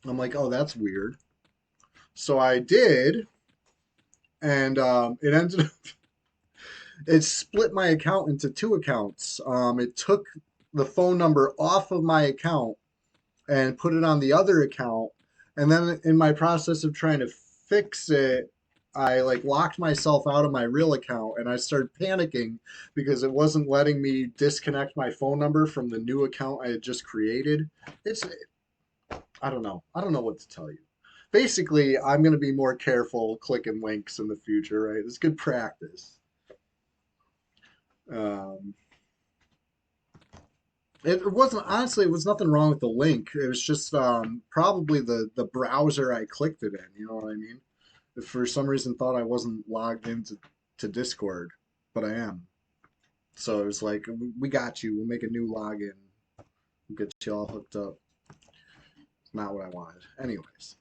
I'm like, oh, that's weird. So I did, and it ended up, it split my account into 2 accounts. It took the phone number off of my account and put it on the other account. And then in my process of trying to fix it, I like locked myself out of my real account and I started panicking because it wasn't letting me disconnect my phone number from the new account I had just created. It's I don't know. I don't know what to tell you. Basically, I'm going to be more careful clicking links in the future, right? It's good practice. Um, it wasn't honestly. It was nothing wrong with the link. It was just probably the browser I clicked it in. You know what I mean? If for some reason thought I wasn't logged into to Discord, but I am. So it was like, we got you. We'll make a new login. We'll get you all hooked up. Not what I wanted. Anyways,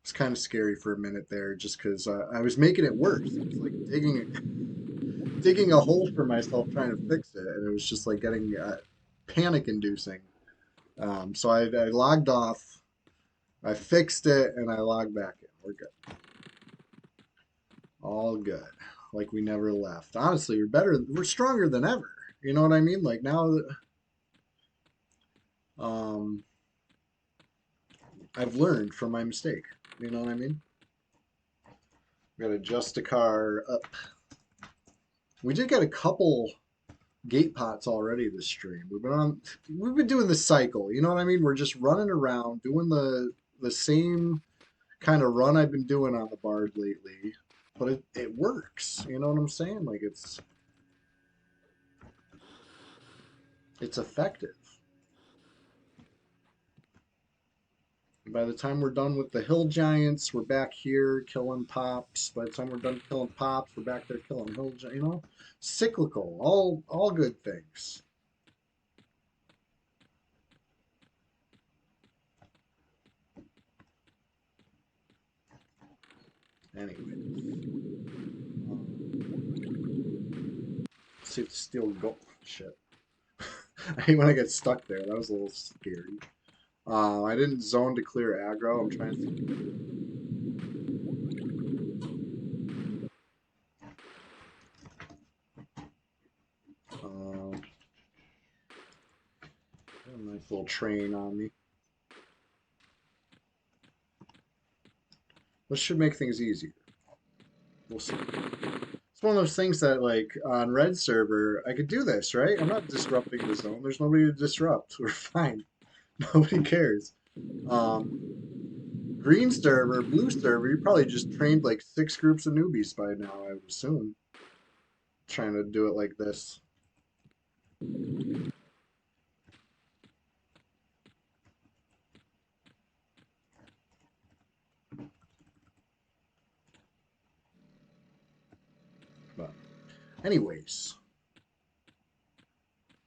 it's kind of scary for a minute there, just because I was making it worse. It was like digging a hole for myself trying to fix it, and it was just like getting panic inducing. So I logged off, I fixed it, and I logged back in. We're good. All good. Like we never left. Honestly, we're stronger than ever. You know what I mean? Like now that um, I've learned from my mistake. You know what I mean? We got to adjust the car up. We did get a couple gate pots already this stream. We've been doing the cycle, you know what I mean? We're just running around doing the same kind of run I've been doing on the Bard lately, but it works. You know what I'm saying? Like it's effective. And by the time we're done with the hill giants, we're back here killing pops. By the time we're done killing pops, we're back there killing hill giants. You know, cyclical, all good things. Anyway, let's see if the steel go. Shit. I hate when I get stuck there. That was a little scary. I didn't zone to clear aggro. I'm trying to. Got a nice little train on me. This should make things easier. We'll see. It's one of those things that, like, on Red server, I could do this, right? I'm not disrupting the zone. There's nobody to disrupt. We're fine. Nobody cares. Green server, blue server, you probably just trained like 6 groups of newbies by now, I would assume. Trying to do it like this. But anyways,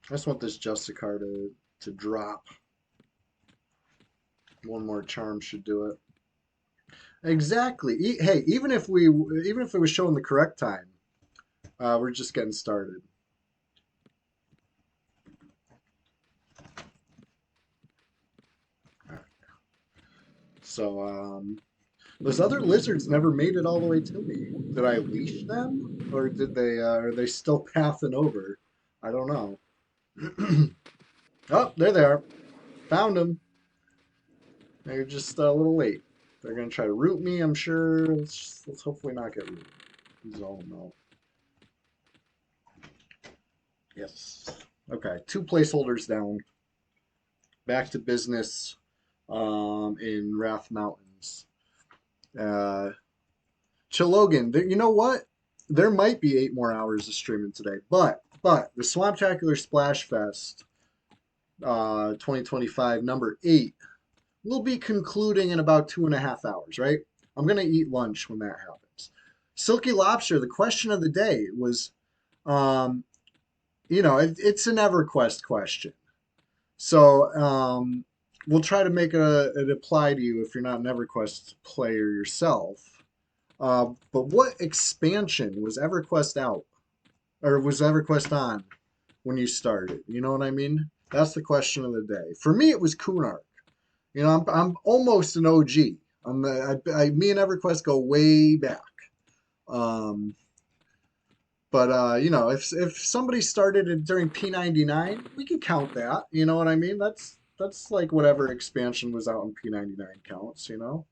I just want this Justicar to drop. One more charm should do it. Exactly. Hey, even if it was showing the correct time, we're just getting started. All right. So those other lizards never made it all the way to me. Did I leash them, or did they? Are they still pathing over? I don't know. Oh, there they are. Found them. They're just a little late. They're gonna try to root me, I'm sure. Let's hopefully not get rooted. Oh no. Yes. Okay, 2 placeholders down. Back to business in Wrath Mountains. Uh, Chilogan, you know what? There might be 8 more hours of streaming today, but the Swamptacular Splash Fest 2025 number 8 will be concluding in about 2.5 hours, right? I'm gonna eat lunch when that happens. Silky Lobster, the question of the day was, um, it's an EverQuest question. So we'll try to make it apply to you if you're not an EverQuest player yourself. But what expansion was EverQuest out, or was EverQuest on when you started? You know what I mean? That's the question of the day. For me, it was Kunark. You know, I'm almost an OG. Me and EverQuest go way back. Um, but if somebody started it during P99, we can count that. You know what I mean? That's like whatever expansion was out in P99 counts. You know.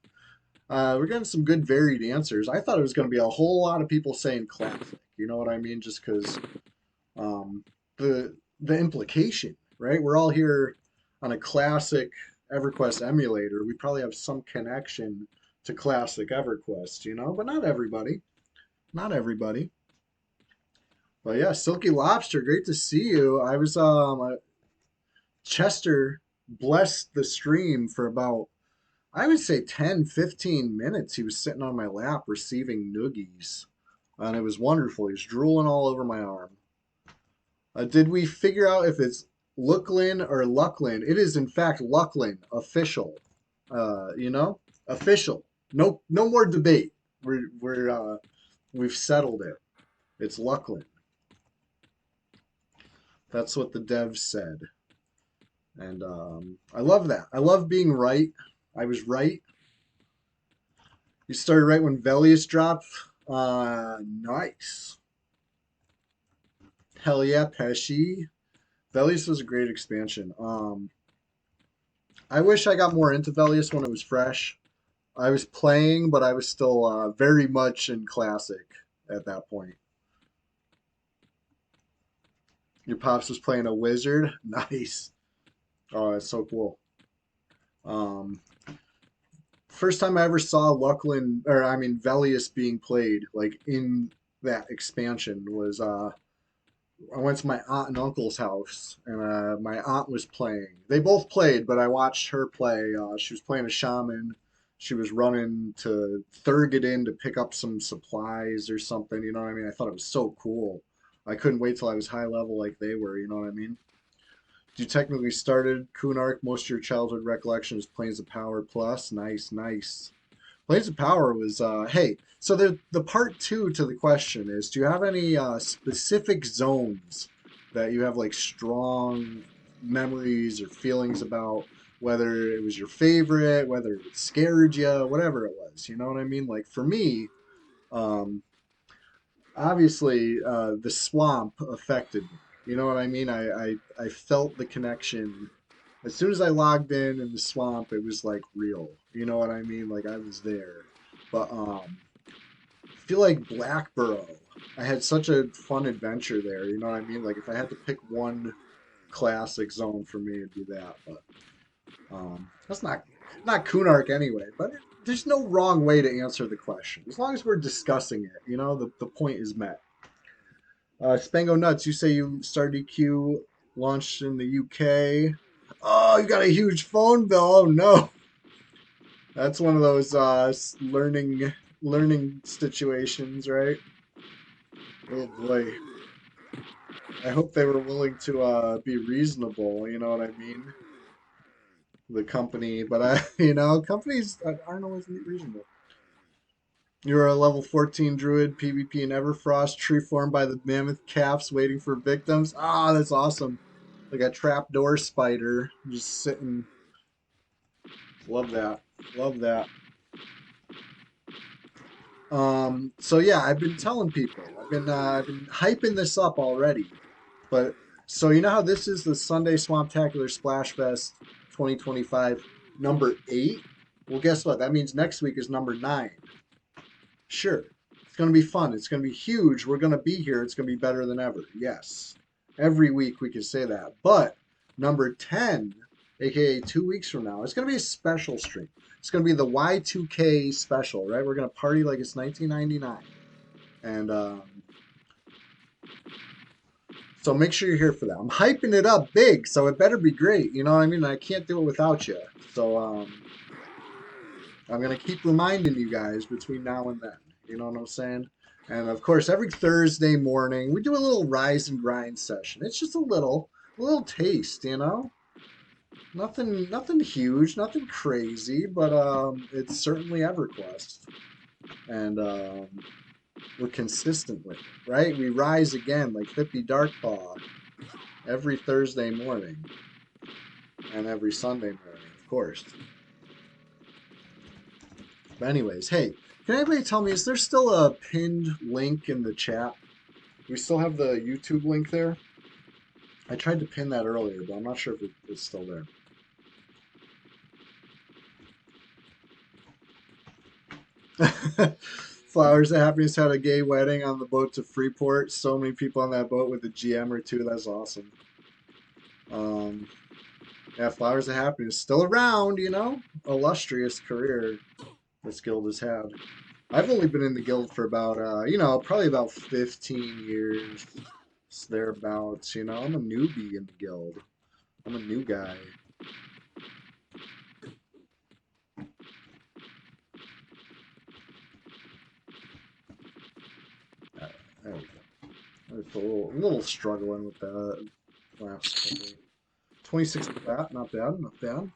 We're getting some good varied answers. I thought it was going to be a whole lot of people saying classic. You know what I mean? Just because um, the implication, right? We're all here on a classic EverQuest emulator. We probably have some connection to classic EverQuest, you know, but not everybody. Not everybody. But yeah, Silky Lobster, great to see you. I was Chester blessed the stream for about, I would say, 10, 15 minutes. He was sitting on my lap receiving noogies. And it was wonderful. He was drooling all over my arm. Did we figure out if it's Looklin or Lucklin? It is in fact Lucklin, official. You know, official. No, no more debate. We've settled it. It's Lucklin. That's what the devs said, and I love that. I love being right. I was right. You started right when Velius dropped. Nice. Hell yeah, Pesci. Velius was a great expansion. I wish I got more into Velius when it was fresh. I was playing, but I was still very much in classic at that point. Your pops was playing a wizard. Nice. Oh, that's so cool. Um, First time I ever saw Lucklin, or I mean Velius being played like in that expansion was I went to my aunt and uncle's house, and my aunt was playing. They both played, but I watched her play. She was playing a shaman. She was running to Thurg it in to pick up some supplies or something. You know what I mean? I thought it was so cool. I couldn't wait till I was high level like they were. You know what I mean? You technically started Kunark. Most of your childhood recollection is Planes of Power Plus. Nice, nice. Planes of Power was hey. So the part two to the question is: do you have any specific zones that you have like strong memories or feelings about? Whether it was your favorite, whether it scared you, whatever it was. You know what I mean? Like for me, um, obviously the swamp affected me. You know what I mean? I felt the connection as soon as I logged in the swamp. It was like real. You know what I mean? Like I was there. But I feel like Blackborough. I had such a fun adventure there. You know what I mean? Like if I had to pick one classic zone for me, it'd be that. But that's not Kunark anyway. But there's no wrong way to answer the question as long as we're discussing it. You know, the point is met. Spango Nuts, you say you started EQ, launched in the UK. Oh, you got a huge phone bill. Oh no, that's one of those learning situations, right? Oh boy. I hope they were willing to be reasonable. You know what I mean? The company, but companies aren't always reasonable. You're a level 14 druid, PvP in Everfrost, tree formed by the mammoth calves waiting for victims. Ah, that's awesome. Like a trapdoor spider just sitting. Love that. Love that. So yeah, I've been telling people. I've been hyping this up already. But so you know how this is the Sunday Swamptacular Splash Fest 2025 number 8? Well, guess what? That means next week is number 9. Sure. It's going to be fun. It's going to be huge. We're going to be here. It's going to be better than ever. Yes. Every week we can say that. But number 10, aka 2 weeks from now, it's going to be a special stream. It's going to be the Y2K special, right? We're going to party like it's 1999. And so make sure you're here for that. I'm hyping it up big, so it better be great. You know what I mean? I can't do it without you. So I'm going to keep reminding you guys between now and then. You know what I'm saying? And of course, every Thursday morning, we do a little rise and grind session. It's just a little taste, you know? Nothing huge, nothing crazy, but it's certainly EverQuest. And we're consistent with it, right? We rise again like Hippie Darkpaw every Thursday morning and every Sunday morning, of course. But anyways, hey, can anybody tell me, is there still a pinned link in the chat? We still have the YouTube link there? I tried to pin that earlier, but I'm not sure if it's still there. Flowers of Happiness had a gay wedding on the boat to Freeport. So many people on that boat with a GM or two. That's awesome. Um, yeah, Flowers of Happiness still around, you know? Illustrious career this guild has had. I've only been in the guild for about, probably about 15 years, thereabouts. You know, I'm a newbie in the guild. I'm a new guy. There we go. It's a little struggling with that last couple. 26 with that, not bad, not bad.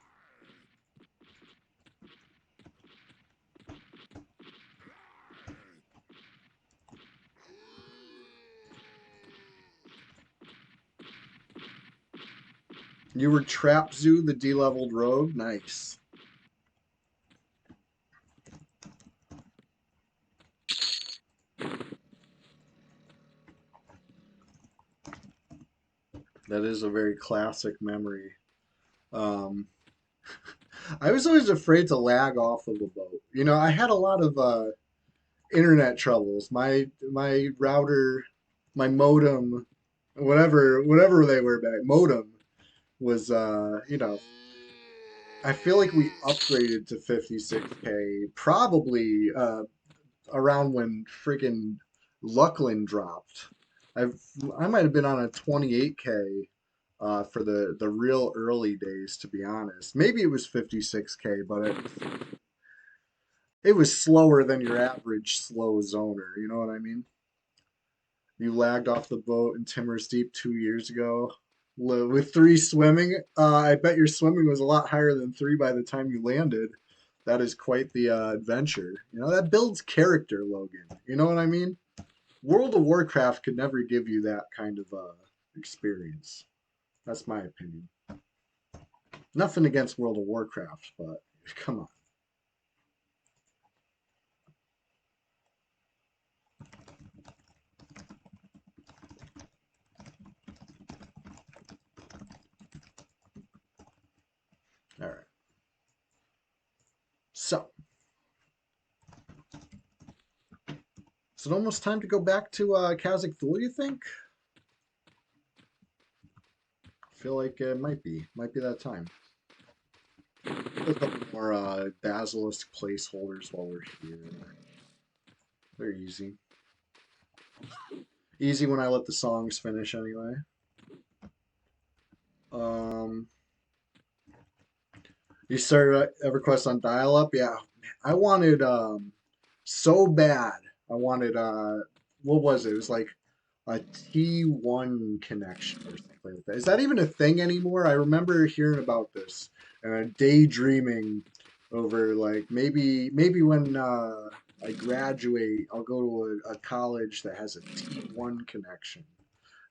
You were Trap Zoo, the D-leveled rogue. Nice. That is a very classic memory. Um, I was always afraid to lag off of a boat. You know, I had a lot of internet troubles. My router, my modem, whatever they were back, modem was I feel like we upgraded to 56K probably around when freaking Luckland dropped. I've I might have been on a 28K for the real early days, to be honest. Maybe it was 56K, but it was slower than your average slow zoner. You know what I mean? You lagged off the boat in Timor's Deep 2 years ago. With three swimming, I bet your swimming was a lot higher than three by the time you landed. That is quite the adventure. You know, that builds character, Logan. You know what I mean? World of Warcraft could never give you that kind of experience. That's my opinion. Nothing against World of Warcraft, but come on. All right. So, is it almost time to go back to Kazakh Thule, you think? I feel like it might be that time. A couple more Basilisk placeholders while we're here. They're easy. Easy when I let the songs finish anyway. Um, you started EverQuest on dial-up? Yeah. I wanted so bad. I wanted what was it? It was like a T1 connection or something like that. Is that even a thing anymore? I remember hearing about this and daydreaming over like maybe when I graduate, I'll go to a college that has a T1 connection,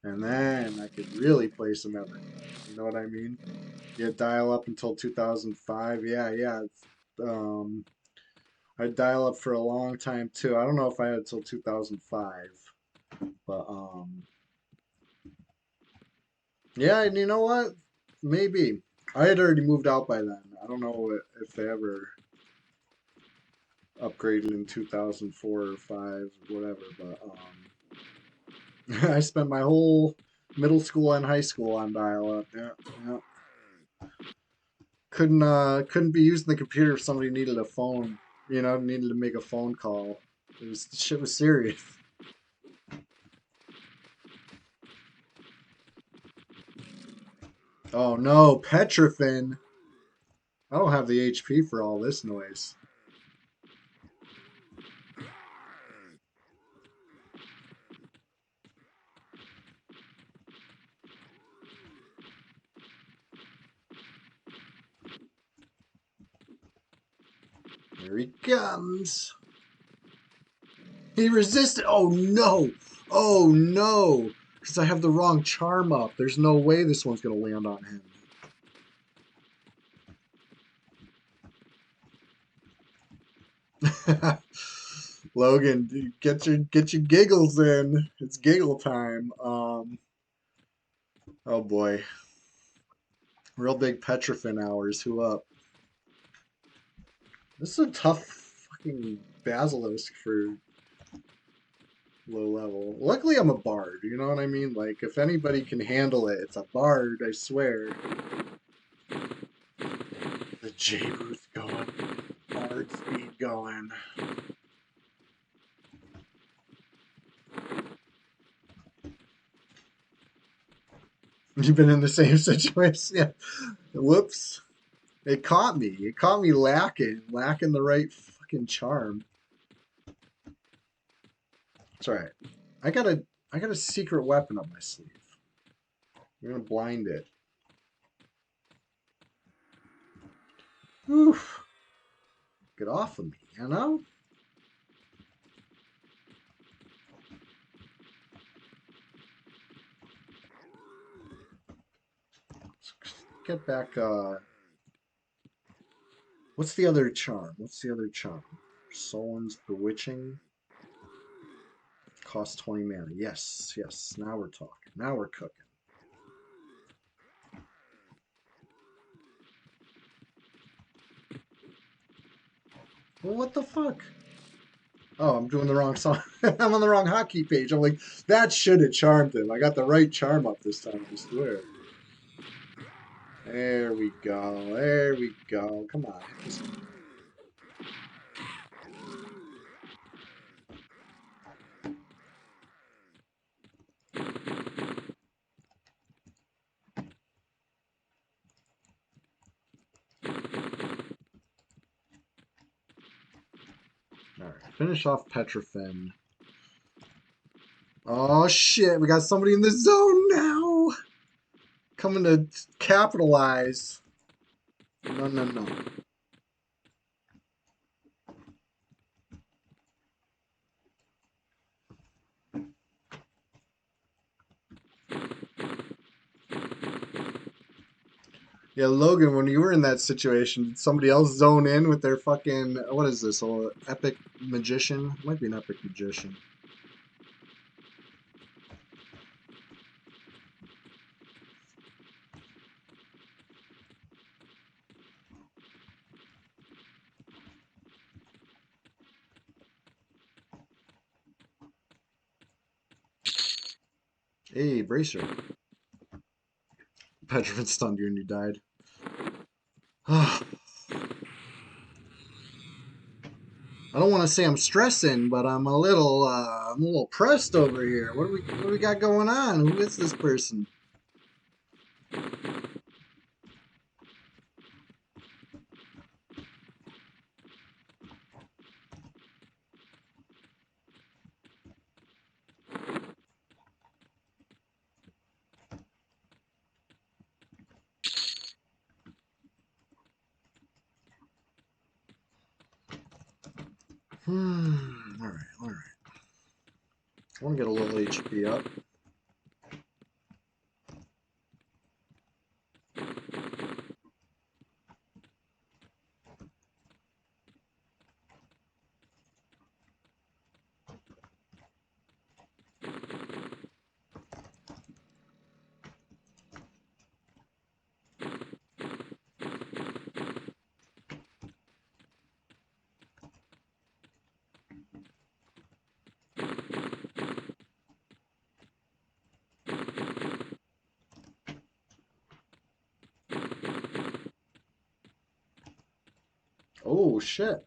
and then I could really play some Evergreen. You know what I mean? Yeah, dial up until 2005. Yeah, yeah. Um, I dial up for a long time too. I don't know if I had until 2005, but yeah, and you know what? Maybe. I had already moved out by then. I don't know if they ever upgraded in 2004 or 5, whatever, but I spent my whole middle school and high school on dial-up. Yeah, yeah. Couldn't be using the computer if somebody needed a phone, needed to make a phone call. Shit was serious. Oh no, Petrofin. I don't have the HP for all this noise. Here he comes. He resisted. Oh no. Oh no. Because I have the wrong charm up. There's no way this one's going to land on him. Logan, dude, get your giggles in. It's giggle time. Oh boy. Real big Petrofin hours. Who up? This is a tough fucking basilisk for low level. Luckily, I'm a bard. You know what I mean? Like, if anybody can handle it, it's a bard. I swear. The J booth going. Bard speed going. You've been in the same situation. Yeah. Whoops. It caught me. It caught me lacking the right fucking charm. It's alright. I got a secret weapon up my sleeve. I'm gonna blind it. Oof. Get off of me, you know? Let's get back, what's the other charm? What's the other charm? Solon's Bewitching. Cost 20 mana. Yes, yes. Now we're talking. Now we're cooking. Well, what the fuck? Oh, I'm doing the wrong song. I'm on the wrong hotkey page. I'm like, that should have charmed him. I got the right charm up this time, I swear. There we go. There we go. Come on. Alright, finish off Petrofin. Oh shit, we got somebody in the zone now! Coming to capitalize. No, no, no. Yeah, Logan, when you were in that situation, did somebody else zone in with their fucking, what is this, a epic magician? Might be an epic magician. Hey, Bracer. Petrofin stunned you and you died. I don't want to say I'm stressing, but I'm a little pressed over here. What do we got going on? Who is this person? All right, all right. I want to get a little HP up. Oh, shit.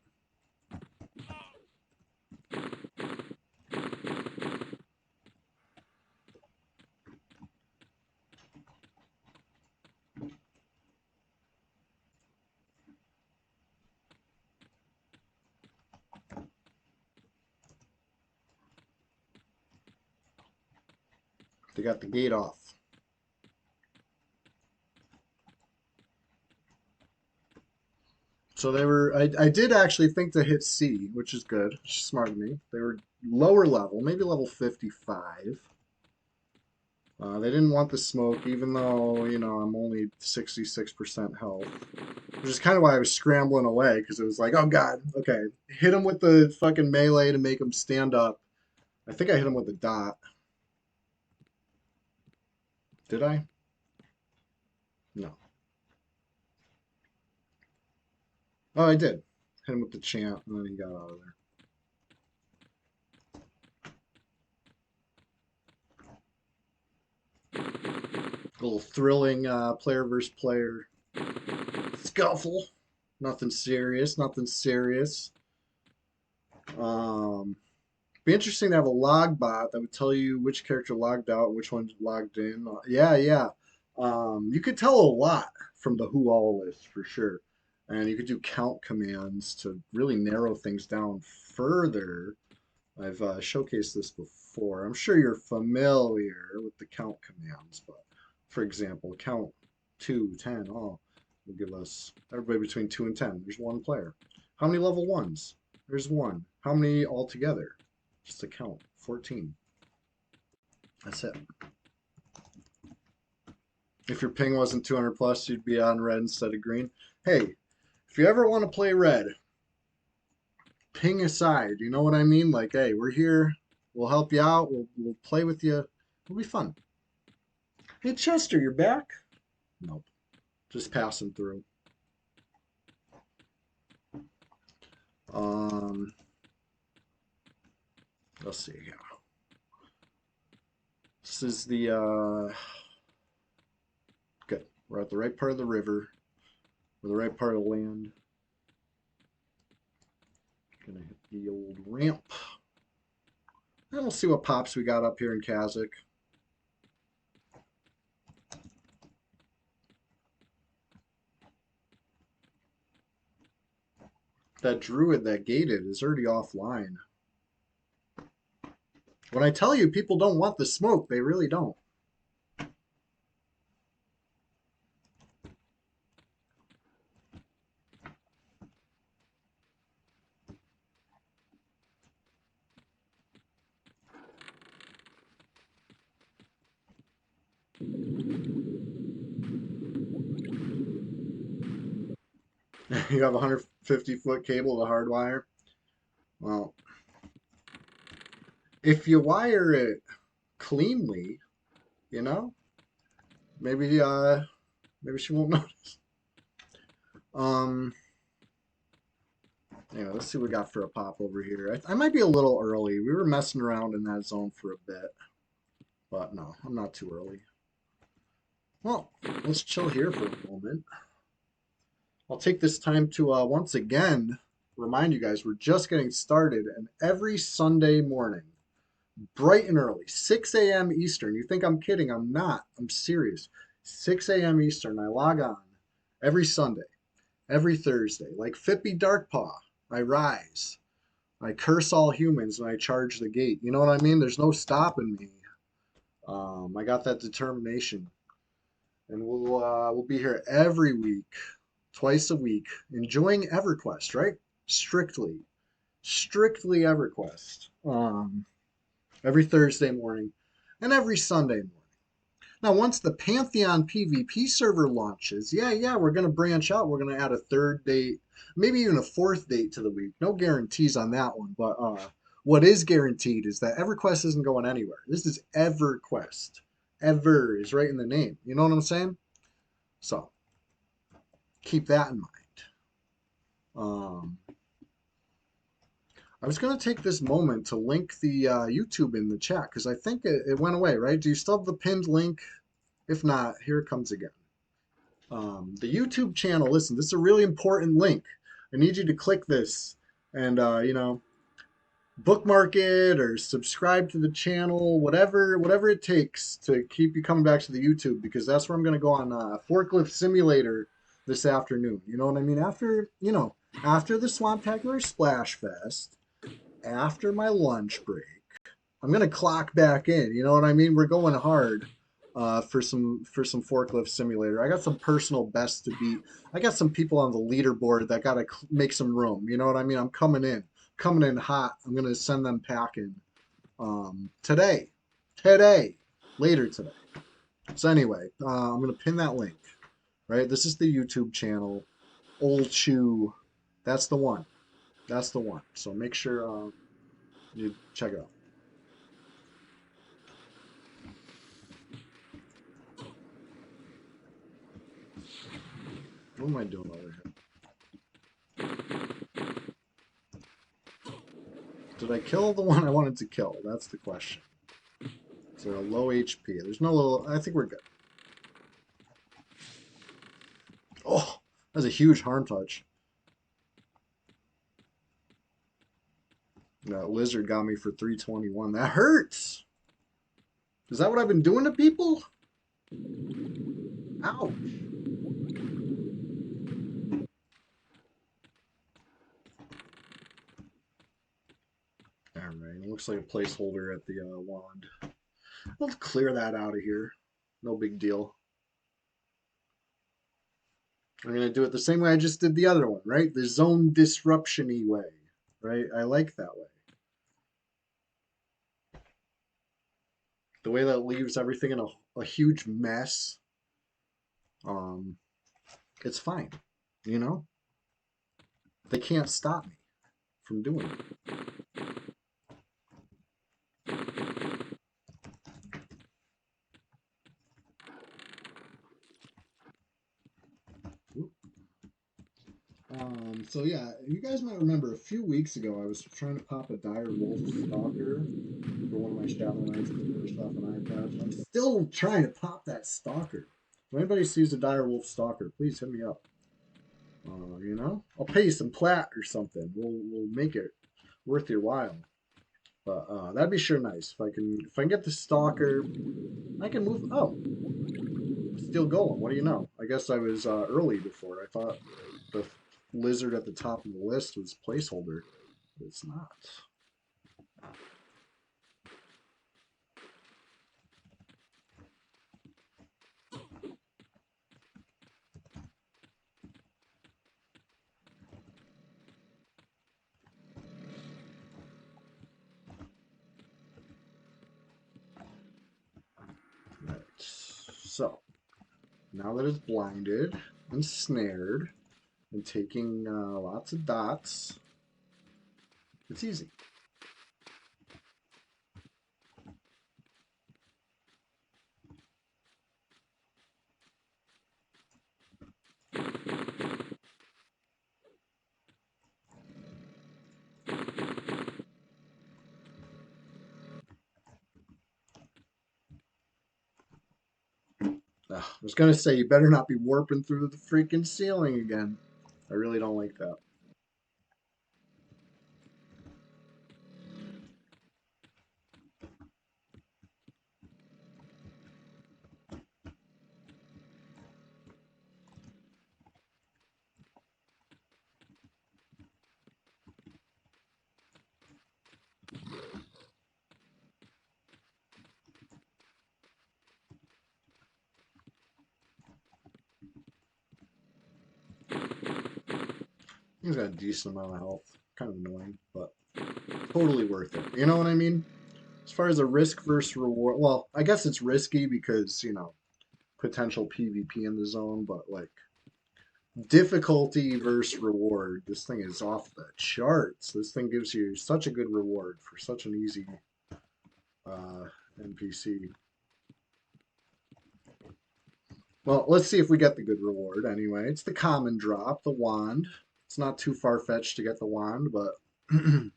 They got the gate off. So they were, I did actually think to hit C, which is good, which is smart of me. They were lower level, maybe level 55. They didn't want the smoke, even though, you know, I'm only 66% health. Which is kind of why I was scrambling away, because it was like, oh god, okay. Hit him with the fucking melee to make him stand up. I think I hit him with the dot. Did I? No. Oh, I did. Hit him with the chant, and then he got out of there. A little thrilling player versus player scuffle. Nothing serious. Nothing serious. Be interesting to have a log bot that would tell you which character logged out and which one logged in. Yeah. You could tell a lot from the who all list for sure. And you could do count commands to really narrow things down further. I've showcased this before. I'm sure you're familiar with the count commands, but for example, count 2, 10, will give us everybody between 2 and 10. There's one player. How many level 1s? There's one. How many altogether? Just a count, 14. That's it. If your ping wasn't 200 plus, you'd be on red instead of green. Hey, if you ever want to play red, ping aside, you know what I mean? Like, hey, we're here. We'll help you out. We'll play with you. It'll be fun. Hey, Chester, you're back? Nope. Just passing through. Let's see here. This is the good. We're at the right part of the river. We're the right part of the land. Gonna hit the old ramp. And we'll see what pops we got up here in Kazakh. That druid that gated is already offline. When I tell you people don't want the smoke, they really don't. You have a 150-foot cable to hardwire. Well, if you wire it cleanly, you know, maybe she won't notice. Yeah, let's see what we got for a pop over here. I might be a little early. We were messing around in that zone for a bit, but no, I'm not too early. Well, let's chill here for a moment. I'll take this time to once again remind you guys we're just getting started, and every Sunday morning, bright and early, 6 a.m. Eastern. You think I'm kidding? I'm not. I'm serious. 6 a.m. Eastern, I log on every Sunday, every Thursday. Like Fippy Darkpaw, I rise. I curse all humans and I charge the gate. You know what I mean? There's no stopping me. I got that determination. And we'll be here every week, twice a week, enjoying EverQuest, right? Strictly EverQuest. Every Thursday morning and every Sunday morning. Now, once the Pantheon PvP server launches, yeah, we're going to branch out. We're going to add a third date, maybe even a fourth date to the week. No guarantees on that one, but what is guaranteed is that EverQuest isn't going anywhere. This is EverQuest. Ever is right in the name. You know what I'm saying? So, keep that in mind. I was going to take this moment to link the YouTube in the chat because I think it went away, right? Do you still have the pinned link? If not, here it comes again. The YouTube channel, listen, this is a really important link. I need you to click this and, bookmark it or subscribe to the channel, whatever it takes to keep you coming back to the YouTube, because that's where I'm going to go on Forklift Simulator this afternoon. You know what I mean? After the Swamptacular Splash Fest, after my lunch break, I'm gonna clock back in. You know what I mean? We're going hard for some Forklift Simulator. I got some personal bests to beat. I got some people on the leaderboard that gotta make some room. You know what I mean? I'm coming in hot. I'm gonna send them packing today, later today. So anyway, I'm gonna pin that link. Right, this is the YouTube channel. Old Chew, that's the one. That's the one. So make sure you check it out. What am I doing over here? Did I kill the one I wanted to kill? That's the question. Is there a low HP? There's no low. I think we're good. Oh, that's a huge harm touch. That lizard got me for 321. That hurts. Is that what I've been doing to people? Ouch. Alright, it looks like a placeholder at the wand. Let's clear that out of here. No big deal. I'm going to do it the same way I just did the other one, right? The zone disruption-y way, right? I like that way. The way that leaves everything in a huge mess. It's fine, you know? They can't stop me from doing it. So yeah, you guys might remember a few weeks ago I was trying to pop a dire wolf stalker for one of my Shadow Knights that finished off an eye patch. I'm still trying to pop that stalker. If anybody sees a dire wolf stalker, please hit me up. You know, I'll pay you some plat or something. We'll make it worth your while. But that'd be sure nice if I can get the stalker. I can move. Oh, still going. What do you know? I guess I was early before. I thought the lizard at the top of the list was placeholder. But it's not. Right. So now that it's blinded and snared and taking lots of dots, it's easy. I was going to say, you better not be warping through the freaking ceiling again. I really don't like that. He's got a decent amount of health. Kind of annoying, but totally worth it. You know what I mean? As far as a risk versus reward, well, I guess it's risky because, you know, potential PvP in the zone, but like difficulty versus reward, this thing is off the charts. This thing gives you such a good reward for such an easy uh, NPC. Well, let's see if we get the good reward anyway. It's the common drop, the wand. It's not too far-fetched to get the wand, but I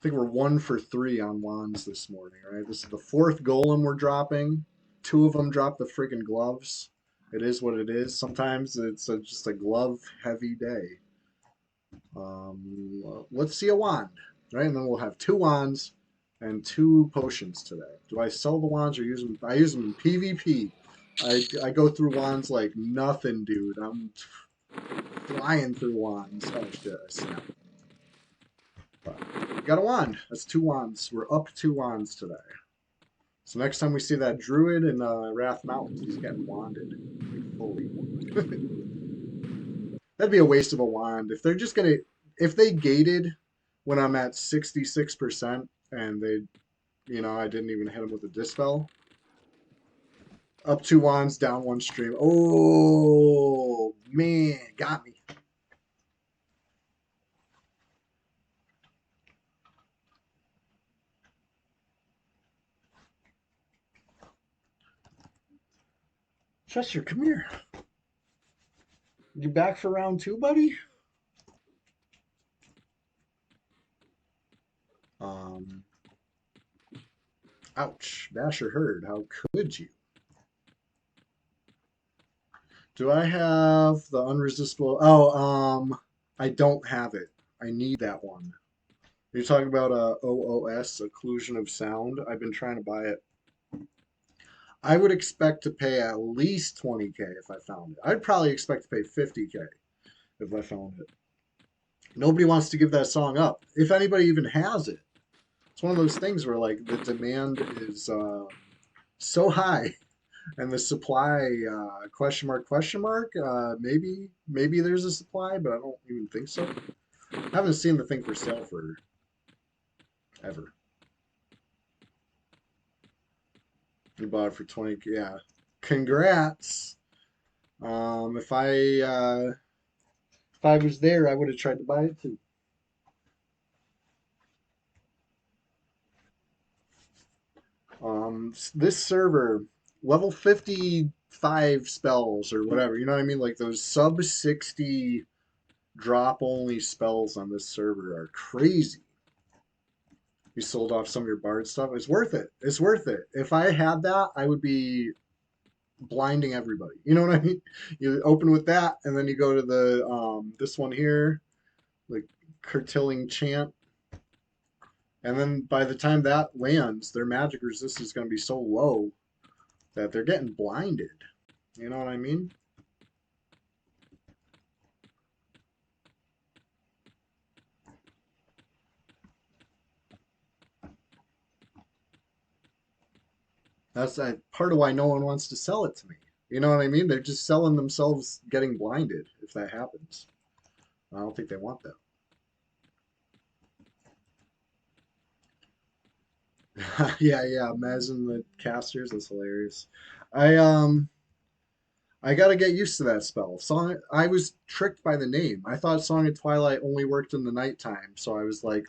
think we're 1 for 3 on wands this morning, right? This is the 4th golem we're dropping. 2 of them drop the friggin' gloves. It is what it is. Sometimes it's just a glove-heavy day. Let's see a wand, right? And then we'll have 2 wands and 2 potions today. Do I sell the wands or use them? I use them in PvP. I go through wands like nothing, dude. I'm flying through wands. Oh shit, I snapped. But we got a wand. That's 2 wands. We're up 2 wands today. So next time we see that druid in Wrath Mountains, he's getting wanded fully. That'd be a waste of a wand. If they're just gonna, if they gated when I'm at 66% and they, you know, I didn't even hit them with a dispel. Up 2 wands, down 1 stream. Oh man, got me. Chester, come here. You back for round 2, buddy? Um, ouch, Basher Herd, how could you? Do I have the unresistible? Oh, I don't have it. I need that one. You're talking about OOS, Occlusion of Sound. I've been trying to buy it. I would expect to pay at least 20K if I found it. I'd probably expect to pay 50K if I found it. Nobody wants to give that song up. If anybody even has it, it's one of those things where like the demand is so high and the supply question mark. Maybe there's a supply, but I don't even think so. I haven't seen the thing for sale for ever. You bought it for 20. Yeah, congrats. If I was there, I would have tried to buy it too. This server, level 55 spells or whatever, you know what I mean? Like those sub 60 drop only spells on this server are crazy. You sold off some of your bard stuff. It's worth it. It's worth it. If I had that, I would be blinding everybody. You know what I mean? You open with that, and then you go to the this one here, like curtailing chant, and then by the time that lands, their magic resistance is going to be so low that they're getting blinded. You know what I mean? That's part of why no one wants to sell it to me. You know what I mean? They're just selling themselves getting blinded if that happens. I don't think they want that. Yeah, yeah, Mez and the casters, that's hilarious. I um I gotta get used to that spell. Song I was tricked by the name. I thought Song of Twilight only worked in the nighttime, so I was like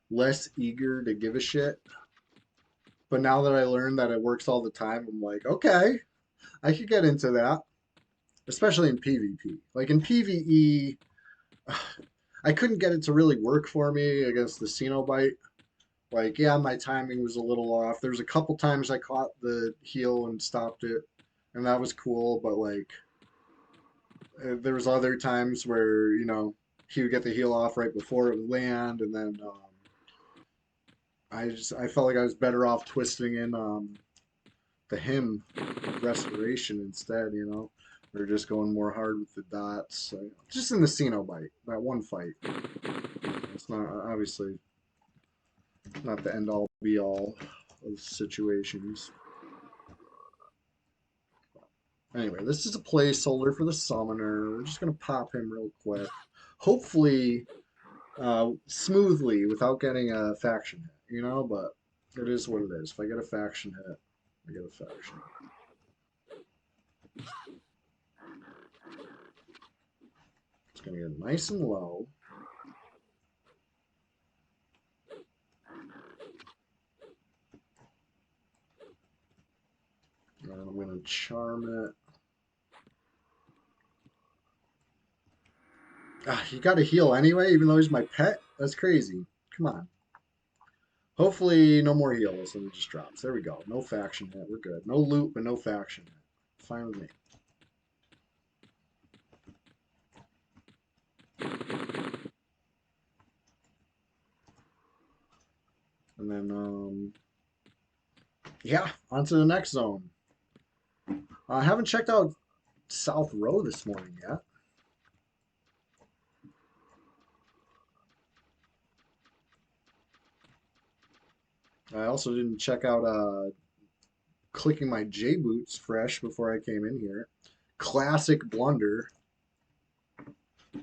less eager to give a shit. But now that I learned that it works all the time, I'm like, okay, I could get into that, especially in PvP. Like in PvE, I couldn't get it to really work for me against the Cenobite. Like, yeah, my timing was a little off. There was a couple times I caught the heal and stopped it, and that was cool. But like, there was other times where he would get the heal off right before it would land, and then I felt like I was better off twisting in the hymn of restoration instead. Or just going more hard with the dots. Just in the Cenobite, that one fight. It's not obviously not the end all be all of situations. Anyway, this is a placeholder for the summoner. We're just gonna pop him real quick. Hopefully, smoothly without getting a faction hit, but it is what it is. If I get a faction hit, I get a faction. It's gonna get nice and low. And I'm gonna charm it. He got a heal anyway, even though he's my pet? That's crazy. Come on. Hopefully, no more heals and it just drops. There we go. No faction hit. We're good. No loot, but no faction hit. Fine with me. And then, yeah, on to the next zone. I haven't checked out South Row this morning yet. I also didn't check out clicking my J boots fresh before I came in here. Classic blunder,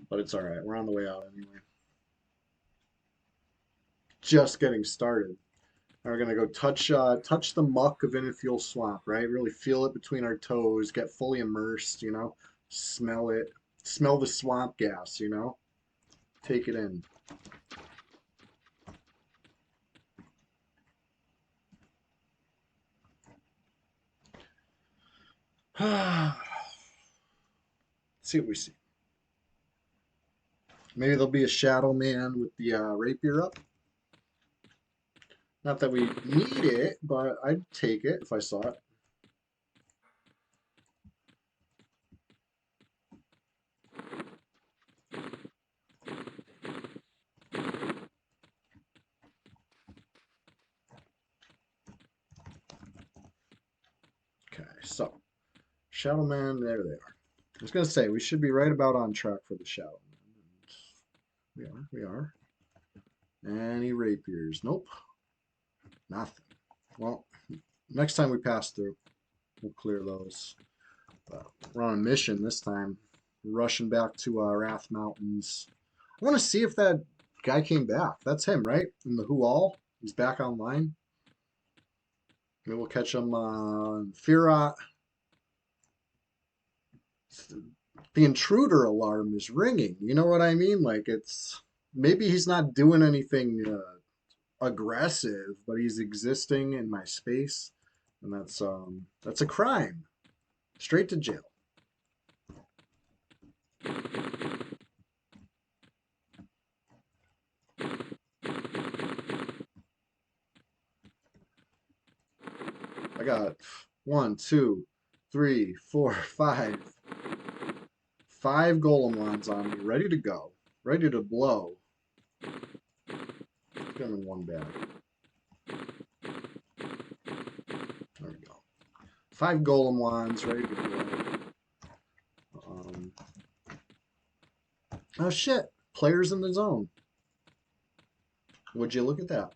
but it's all right. We're on the way out anyway. Just getting started. We're gonna go touch the muck of Innifuel Swamp, right? Really feel it between our toes, get fully immersed, smell it, smell the swamp gas, take it in. Let's see what we see. Maybe there'll be a shadow man with the rapier up. Not that we need it, but I'd take it if I saw it. Okay, so Shadow Man, there they are. I was gonna say we should be right about on track for the Shadow Man. We are. Any rapiers? Nope, nothing. Well, next time we pass through, we'll clear those. But we're on a mission this time. We're rushing back to Wrath Mountains. I want to see if that guy came back. That's him, right? In the Hual. He's back online. Maybe we'll catch him on Firat. The intruder alarm is ringing. You know what I mean? Like it's maybe he's not doing anything aggressive, but he's existing in my space, and that's a crime. Straight to jail. I got one, two, three, four, five. Five golem wands on me, ready to go, ready to blow. Put them in one bag. There we go. Five golem wands, ready to blow. Oh shit! Players in the zone. Would you look at that?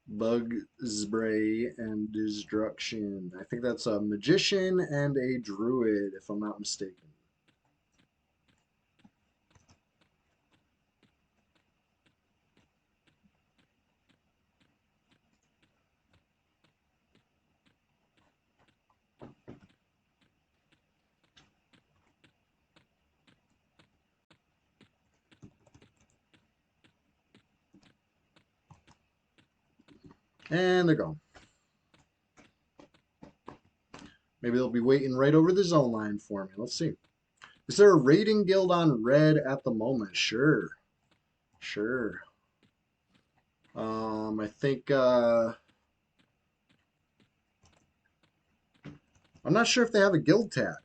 Bug spray and destruction. I think that's a magician and a druid, if I'm not mistaken. And they're gone. Maybe they'll be waiting right over the zone line for me. Let's see. Is there a raiding guild on red at the moment? Sure. Sure. I think I'm not sure if they have a guild tag.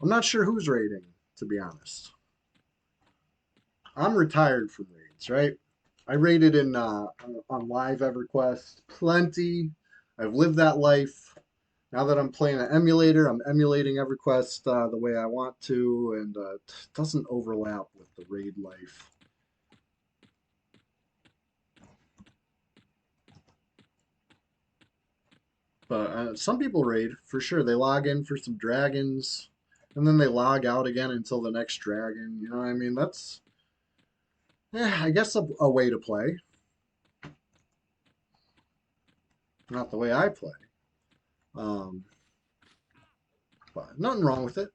I'm not sure who's raiding, to be honest. I'm retired from raids, right? I raided in on live EverQuest plenty. I've lived that life. Now that I'm playing an emulator, I'm emulating EverQuest the way I want to, and it doesn't overlap with the raid life. But some people raid for sure. They log in for some dragons, and then they log out again until the next dragon. You know what I mean? That's, yeah, I guess a way to play. Not the way I play. Um, but nothing wrong with it,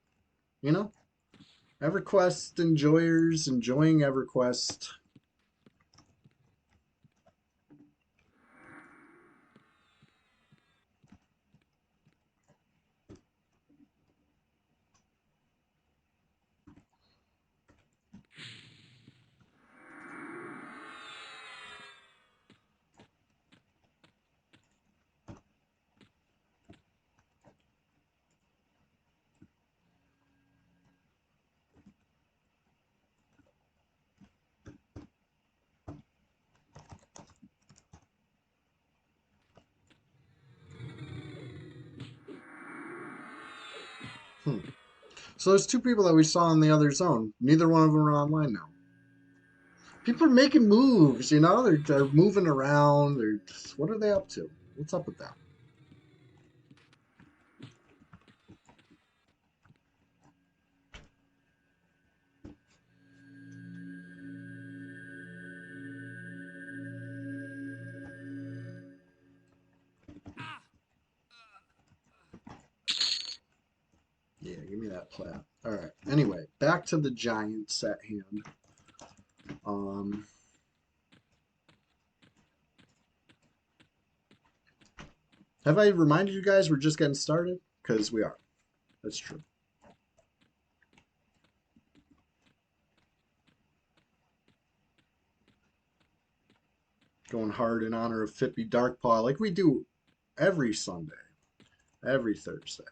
you know? EverQuest enjoyers enjoying EverQuest. So there's two people that we saw in the other zone. Neither one of them are online now. People are making moves, you know? They're moving around. What are they up to? What's up with that? Yeah, give me that plat. All right. Anyway, back to the giants at hand. Um, have I reminded you guys we're just getting started? Because we are. That's true. Going hard in honor of Fippy Darkpaw like we do every Sunday, every Thursday.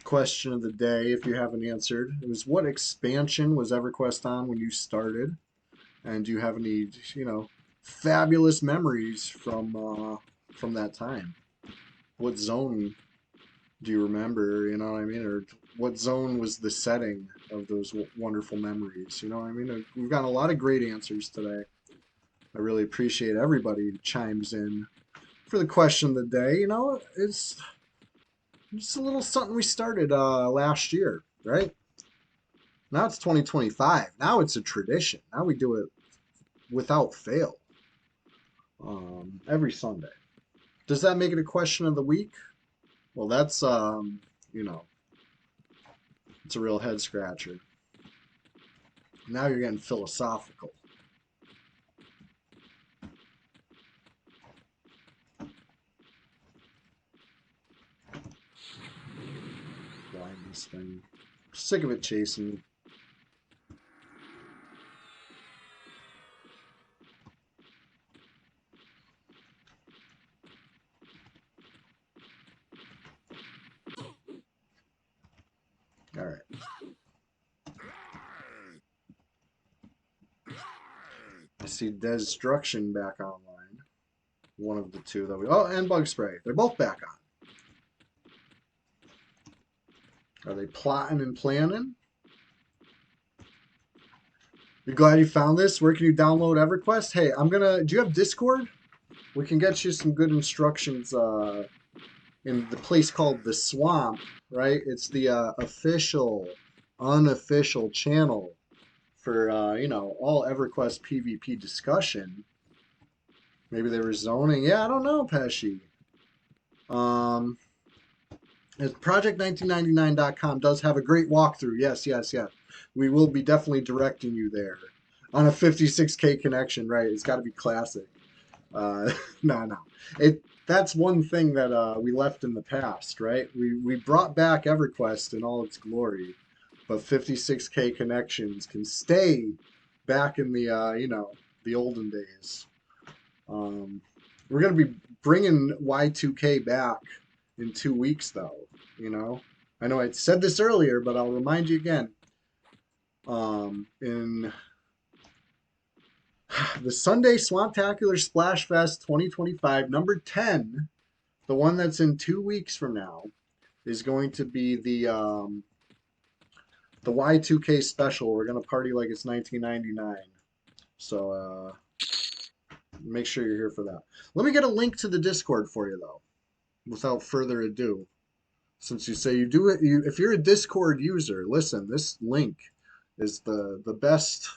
Question of the day, if you haven't answered, it was what expansion was EverQuest on when you started? And do you have any, fabulous memories from that time? What zone do you remember? You know what I mean? Or what zone was the setting of those wonderful memories? You know what I mean? We've got a lot of great answers today. I really appreciate everybody who chimes in for the question of the day. It's just a little something we started last year, right? Now it's 2025. Now it's a tradition. Now we do it without fail every Sunday. Does that make it a question of the week? Well, that's, it's a real head scratcher. Now you're getting philosophical. Blindness thing. Sick of it chasing me. All right. I see Destruction back online. One of the two that we... Oh, and Bug Spray. They're both back on. Are they plotting and planning? You glad you found this? Where can you download EverQuest? Hey, do you have Discord? We can get you some good instructions in the place called the Swamp, right? It's the unofficial channel for, all EverQuest PvP discussion. Maybe they were zoning. Yeah, I don't know, Pesci. Project1999.com does have a great walkthrough. Yes. We will be definitely directing you there on a 56K connection, right? It's got to be classic. No. That's one thing that we left in the past, right? We brought back EverQuest in all its glory, but 56K connections can stay back in the the olden days. We're going to be bringing Y2K back in 2 weeks, though. I know I said this earlier, but I'll remind you again. In the Sunday Swamptacular Splashfest 2025, number 10, the one that's in 2 weeks from now, is going to be the Y2K special. We're going to party like it's 1999. So make sure you're here for that. Let me get a link to the Discord for you, though, without further ado. Since you say you do it, if you're a Discord user, listen, this link is the best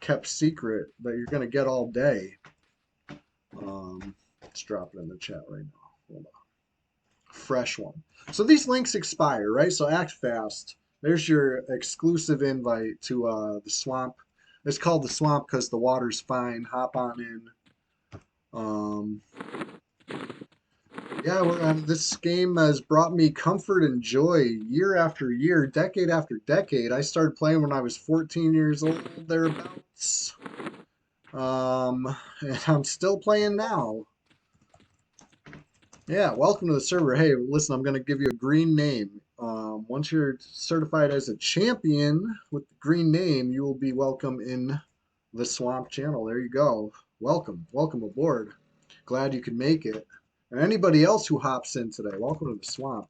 kept secret that you're going to get all day. Let's drop it in the chat right now. Hold on. Fresh one. So these links expire, right? So act fast. There's your exclusive invite to the Swamp. It's called the Swamp because the water's fine. Hop on in. Yeah, this game has brought me comfort and joy year after year, decade after decade. I started playing when I was 14 years old, thereabouts. And I'm still playing now. Yeah, welcome to the server. Hey, listen, I'm going to give you a green name. Once you're certified as a champion with the green name, you will be welcome in the Swamp channel. There you go. Welcome aboard. Glad you could make it. And anybody else who hops in today, welcome to the Swamp.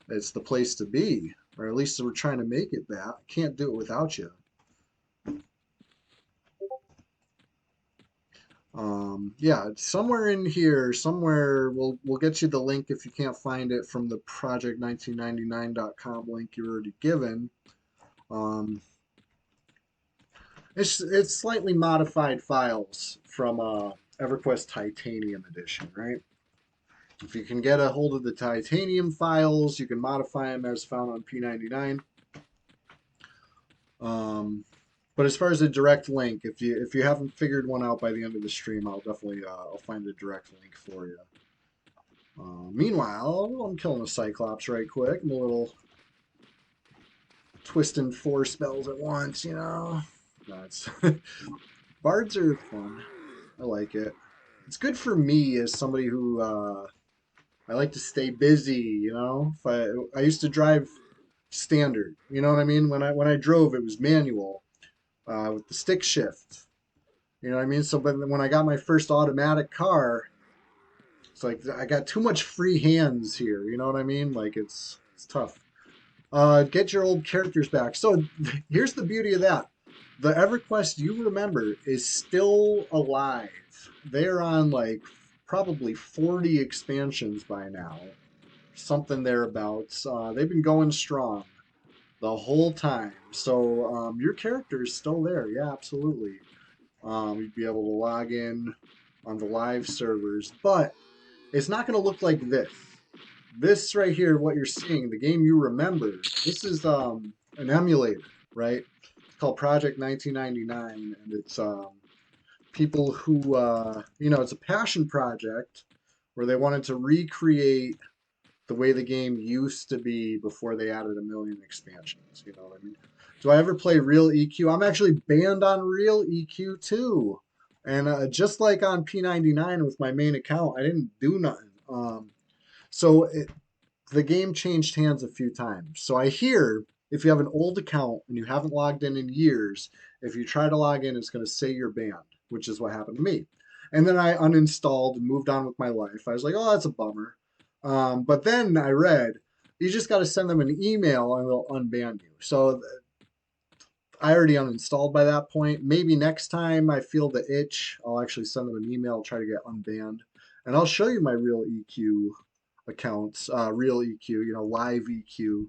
It's the place to be, or at least we're trying to make it that. Can't do it without you. Yeah, somewhere in here, somewhere we'll get you the link if you can't find it from the project1999.com link you're already given. It's slightly modified files from EverQuest Titanium Edition, right? If you can get a hold of the Titanium files, you can modify them as found on P99. But as far as a direct link, if you haven't figured one out by the end of the stream, I'll definitely I'll find a direct link for you. Meanwhile, I'm killing a Cyclops right quick. I'm a little twisting four spells at once, you know. That's bards are fun. I like it. It's good for me as somebody who I like to stay busy, you know. If I used to drive standard, you know what I mean? When I drove, it was manual with the stick shift. You know what I mean? So, but when I got my first automatic car, it's like I got too much free hands here. You know what I mean? Like it's tough. Get your old characters back. So here's the beauty of that. The EverQuest you remember is still alive. They're on like probably 40 expansions by now, something thereabouts. They've been going strong the whole time. So your character is still there. Yeah, absolutely. You'd be able to log in on the live servers, but it's not going to look like this. This right here, what you're seeing, the game you remember, this is an emulator, right? It's called Project 1999, and it's people who, it's a passion project where they wanted to recreate the way the game used to be before they added a million expansions. You know what I mean? Do I ever play Real EQ? I'm actually banned on Real EQ too. And just like on P99 with my main account, I didn't do nothing. So the game changed hands a few times. So I hear if you have an old account and you haven't logged in years, if you try to log in, it's going to say you're banned, which is what happened to me. And then I uninstalled and moved on with my life. I was like, oh, that's a bummer. But then I read, you just got to send them an email and they'll unban you. So I already uninstalled by that point. Maybe next time I feel the itch, I'll actually send them an email, try to get unbanned. And I'll show you my real EQ accounts, real EQ, live EQ.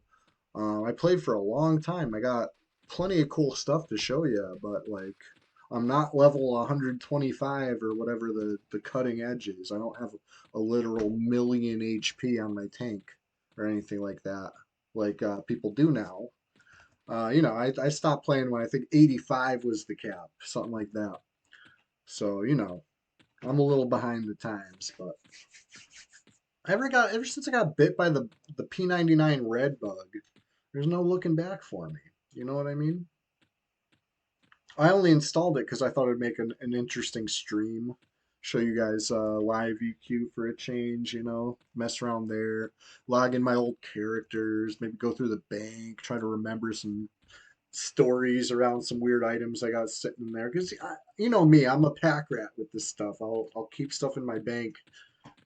I played for a long time. I got plenty of cool stuff to show you, but like I'm not level 125 or whatever the cutting edge is. I don't have a literal million HP on my tank or anything like that, like people do now. I stopped playing when I think 85 was the cap, something like that. So, I'm a little behind the times, but ever since I got bit by the P99 red bug, there's no looking back for me. You know what I mean? I only installed it because I thought it'd make an interesting stream. Show you guys live EQ for a change, mess around there, log in my old characters, maybe go through the bank, try to remember some stories around some weird items I got sitting in there. Because you know me, I'm a pack rat with this stuff. I'll keep stuff in my bank,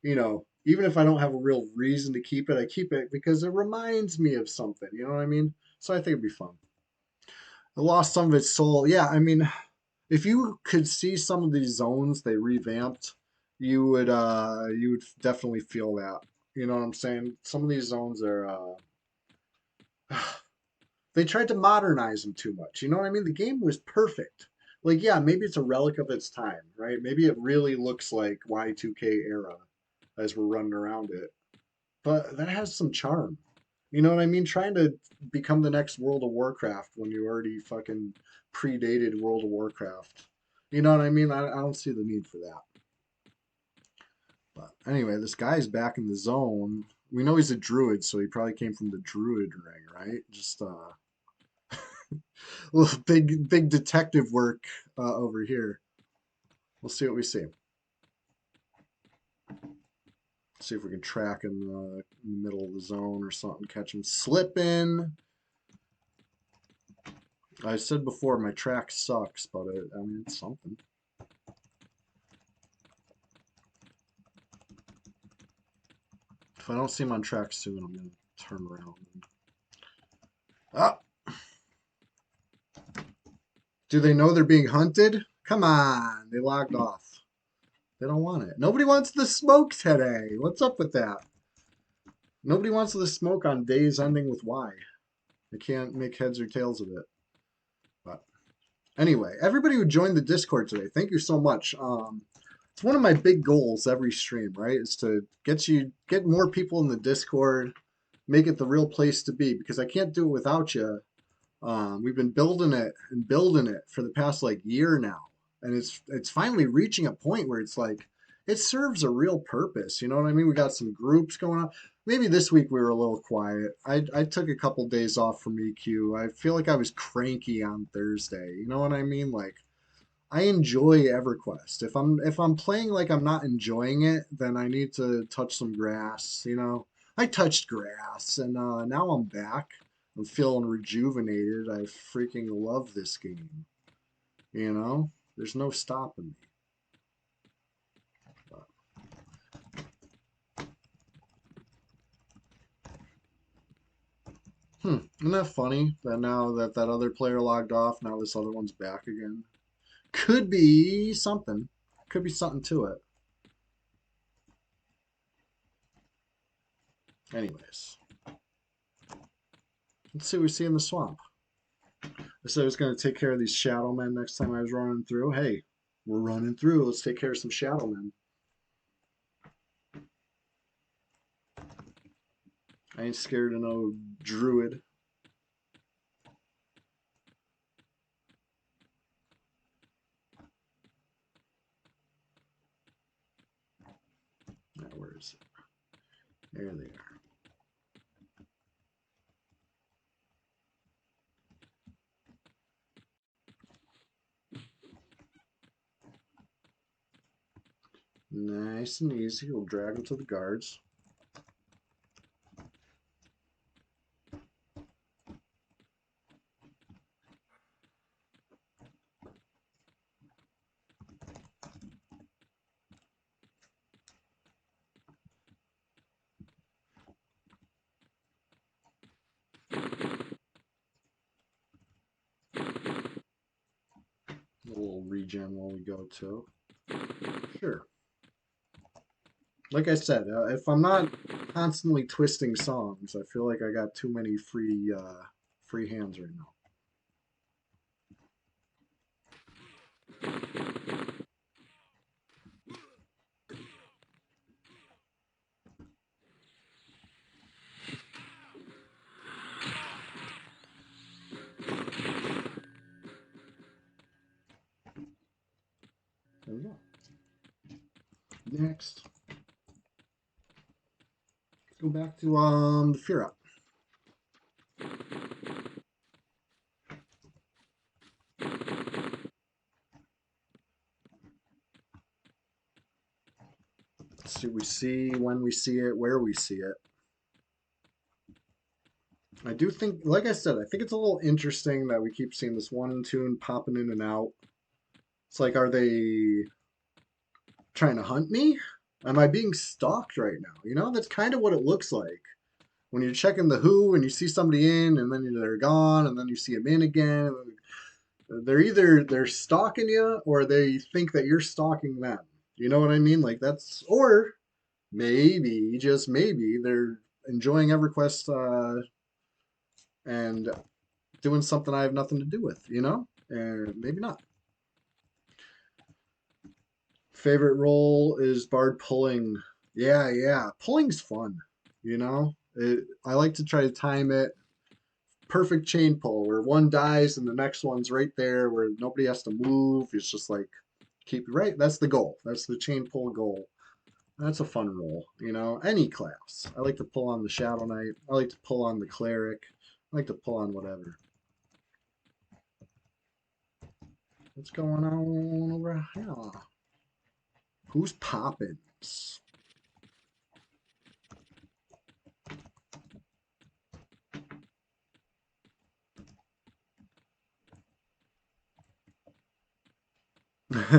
even if I don't have a real reason to keep it, I keep it because it reminds me of something. You know what I mean? So I think it'd be fun. It lost some of its soul. Yeah, I mean, if you could see some of these zones they revamped, you would definitely feel that. You know what I'm saying? Some of these zones are they tried to modernize them too much. You know what I mean? The game was perfect. Like, yeah, maybe it's a relic of its time, right? Maybe it really looks like Y2K era as we're running around it, but that has some charm. You know what I mean? Trying to become the next World of Warcraft when you already fucking predated World of Warcraft. You know what I mean? I don't see the need for that. But anyway, this guy's back in the zone. We know he's a druid, so he probably came from the druid ring, right? Just little big detective work over here. We'll see what we see. See if we can track him in the middle of the zone or something, catch him slipping. I said before my track sucks, but I mean it's something. If I don't see him on track soon, I'm gonna turn around. Ah! Do they know they're being hunted? Come on, they logged off. They don't want it. Nobody wants the smoke today. What's up with that? Nobody wants the smoke on days ending with Y. I can't make heads or tails of it. But anyway, everybody who joined the Discord today, thank you so much. It's one of my big goals every stream, right? Is to get more people in the Discord, make it the real place to be because I can't do it without you. We've been building it and building it for the past like year now, and it's finally reaching a point where it's like it serves a real purpose. You know what I mean? We got some groups going on. Maybe this week we were a little quiet. I took a couple days off from EQ. I feel like I was cranky on Thursday. You know what I mean? Like I enjoy EverQuest. If I'm playing like I'm not enjoying it, then I need to touch some grass, you know. I touched grass and now I'm back. I'm feeling rejuvenated. I freaking love this game. You know? There's no stopping me. But, isn't that funny that now that that other player logged off, now this other one's back again? Could be something. Could be something to it. Anyways, let's see what we see in the swamp. I said I was going to take care of these shadow men next time I was running through. Hey, we're running through. Let's take care of some shadow men. I ain't scared of no druid. Now, where is it? There they are. Nice and easy. We'll drag them to the guards. A little regen while we go too. Sure. Like I said, if I'm not constantly twisting songs, I feel like I got too many free hands right now. There we go. Next, let's go back to the fear up. Let's see what we see, when we see it, where we see it. I do think, like I said, I think it's a little interesting that we keep seeing this one tune popping in and out. It's like, are they trying to hunt me? Am I being stalked right now? You know, that's kind of what it looks like. When you're checking the who and you see somebody in and then they're gone and then you see them in again. They're stalking you or they think that you're stalking them. You know what I mean? Like that's, or maybe, just maybe, they're enjoying EverQuest and doing something I have nothing to do with, you know? And maybe not. Favorite role is Bard pulling. Yeah, yeah. Pulling's fun, you know? I like to try to time it. Perfect chain pull where one dies and the next one's right there where nobody has to move. It's just like keep right. That's the goal. That's the chain pull goal. That's a fun role, you know? Any class. I like to pull on the Shadow Knight. I like to pull on the Cleric. I like to pull on whatever. What's going on over here? Who's poppin'?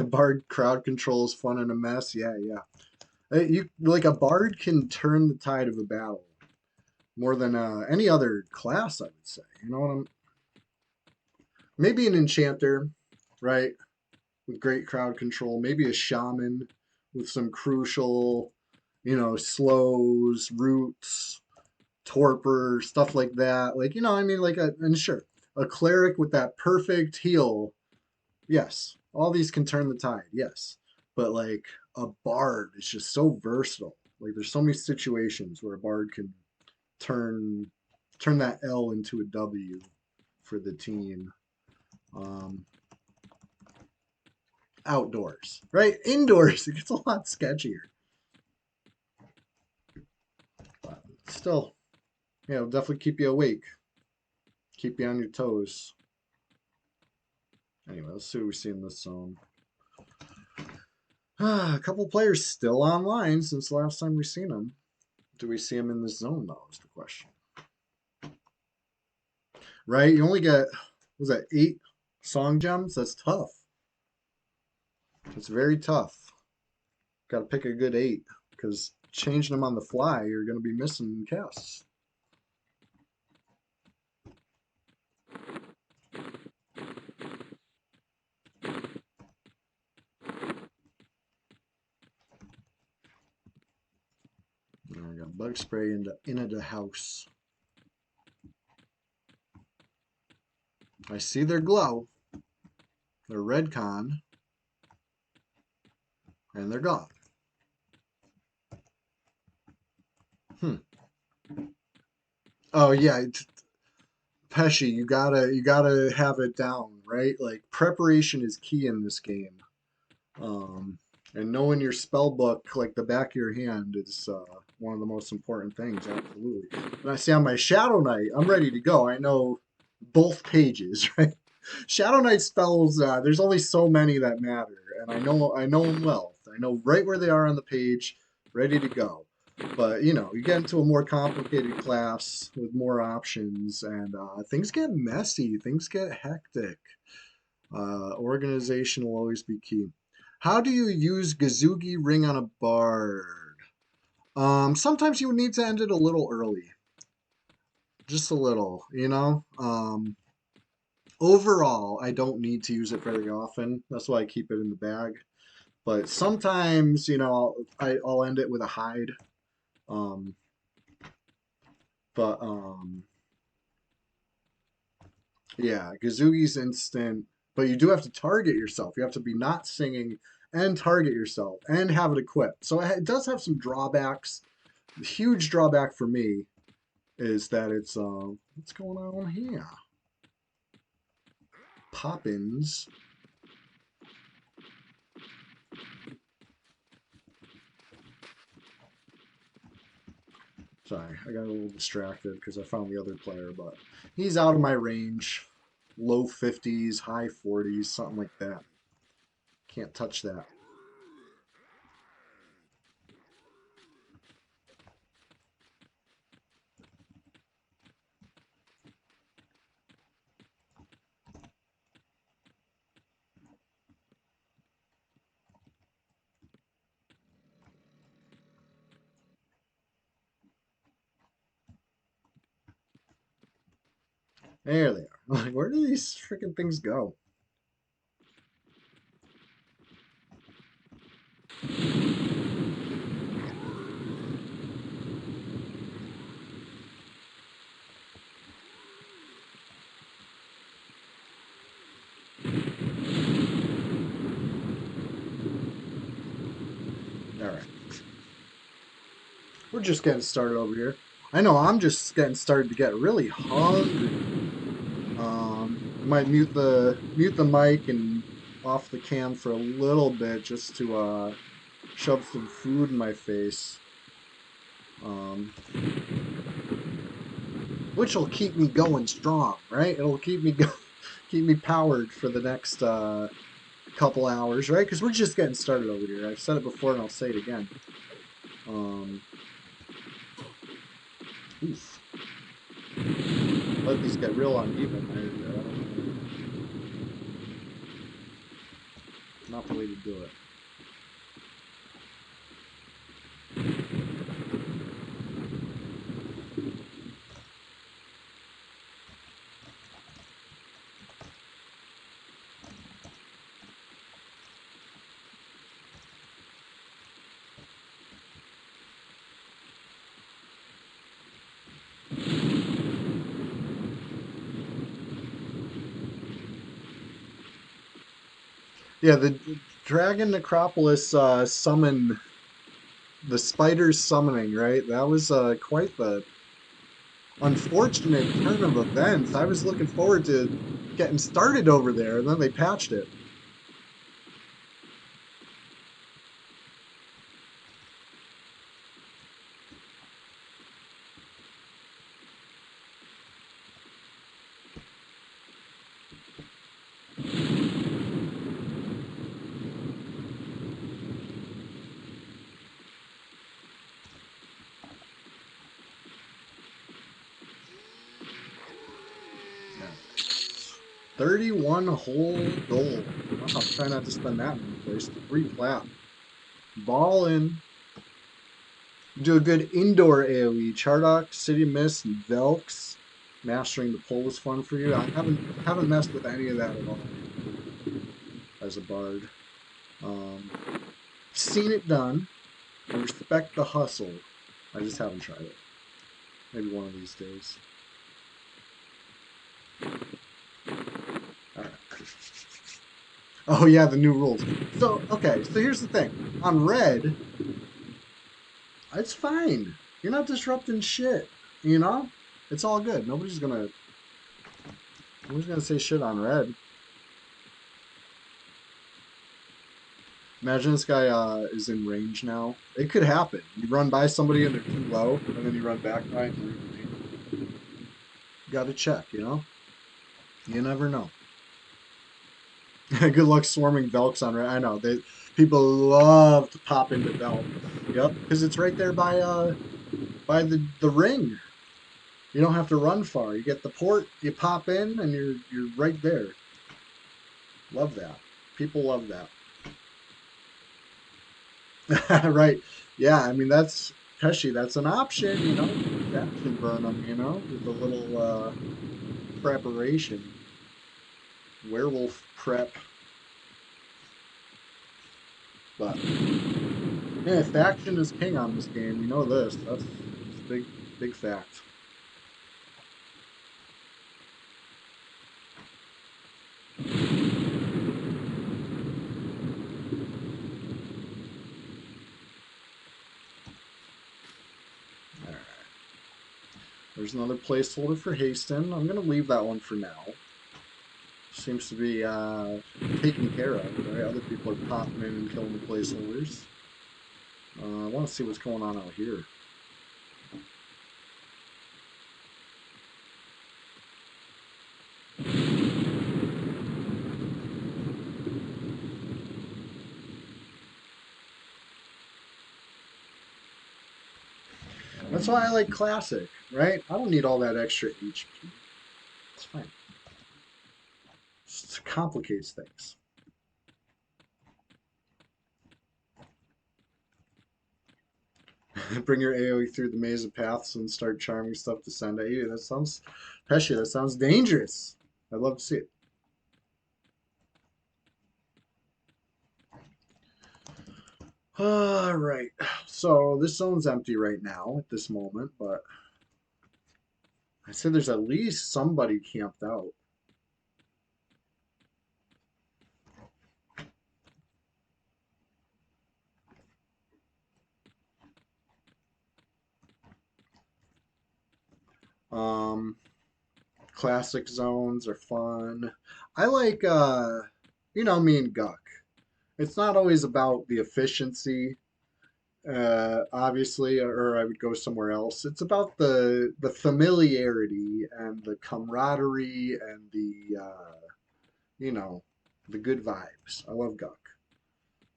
Bard crowd control is fun and a mess. Yeah, yeah. You like a bard can turn the tide of a battle more than any other class, I would say. You know what I'm? Maybe an enchanter, right? With great crowd control. Maybe a shaman with some crucial, you know, slows, roots, torpor, stuff like that. Like, you know, I mean, like and sure, a cleric with that perfect heal. Yes, all these can turn the tide. Yes, but like a bard is just so versatile. Like, there's so many situations where a bard can turn turn that L into a W for the team. Um, outdoors, right? Indoors, it gets a lot sketchier. But still, it'll definitely keep you awake, keep you on your toes. Anyway, let's see what we see in this zone. A couple players still online since the last time we've seen them. Do we see them in this zone, though, is the question. Right? You only get, was that 8 song gems? That's tough. It's very tough. Got to pick a good 8, because changing them on the fly, you're going to be missing casts. I got bug spray into the house. I see their glow. They're red con. And they're gone. Oh yeah, Pesci, you gotta have it down, right? Like preparation is key in this game. And knowing your spell book like the back of your hand is one of the most important things, absolutely. When I say on my Shadow Knight, I'm ready to go. I know both pages, right? Shadow Knight spells, there's only so many that matter, and I know them well. I know right where they are on the page, ready to go. But you know, you get into a more complicated class with more options, and things get messy, things get hectic. Organization will always be key. How do you use Gazugi Ring on a Bard? Sometimes you need to end it a little early. Just a little, you know? Overall, I don't need to use it very often. That's why I keep it in the bag. But sometimes, you know, I'll end it with a hide. Um, but yeah, Gazugi's instant. But you do have to target yourself. You have to be not singing and target yourself and have it equipped. So it does have some drawbacks. The huge drawback for me is that it's what's going on here? Poppins. Sorry, I got a little distracted because I found the other player, but he's out of my range. Low 50s, high 40s, something like that. Can't touch that. There they are. Like, where do these freaking things go? Alright. We're just getting started over here. I know I'm just getting started to get really hungry. I might mute the mic and off the cam for a little bit just to shove some food in my face. Which will keep me going strong, right? It'll keep me keep me powered for the next couple hours, right? Because we're just getting started over here. I've said it before and I'll say it again. Oof. Let these get real uneven. Not the way to do it. Yeah, the Dragon Necropolis summon, the spider's summoning, right? That was quite the unfortunate turn of events. I was looking forward to getting started over there, and then they patched it. 31 whole gold. I'll try not to spend that many places. 3 plat. Ball in. Do a good indoor AoE. Chardock, City Mist, and Velks. Mastering the pole was fun for you. I haven't messed with any of that at all as a bard. Um, Seen it done. I respect the hustle. I just haven't tried it. Maybe one of these days. Alright. Oh yeah, the new rules. So, okay, so here's the thing. On red, it's fine. You're not disrupting shit. You know? It's all good. Nobody's gonna say shit on red. Imagine this guy is in range now. It could happen. You run by somebody and they're too low, and then you run back by and they're in range. Gotta check, you know? You never know. Good luck swarming Velks on red. I know. People love to pop into Velk. Yep, because it's right there by the ring. You don't have to run far. You get the port, you pop in, and you're right there. Love that. People love that. Right. Yeah, I mean that's Pesci, that's an option, you know. That can burn them, you know, with a little preparation. Werewolf prep. But yeah, faction is king on this game. You know this. That's a big fact. Alright. There's another placeholder for Haston. I'm gonna leave that one for now. Seems to be taken care of, right? Other people are popping in and killing the placeholders. I want to see what's going on out here. That's why I like Classic, right? I don't need all that extra HP. It's fine. It just complicates things. Bring your AoE through the maze of paths and start charming stuff to send at you. That sounds, Pesci, that sounds dangerous. I'd love to see it. All right. So this zone's empty right now at this moment, but I said there's at least somebody camped out. Um, Classic zones are fun. I like, you know, me and Guck. It's not always about the efficiency, obviously, or I would go somewhere else. It's about the familiarity and the camaraderie and the, you know, the good vibes. I love Guck.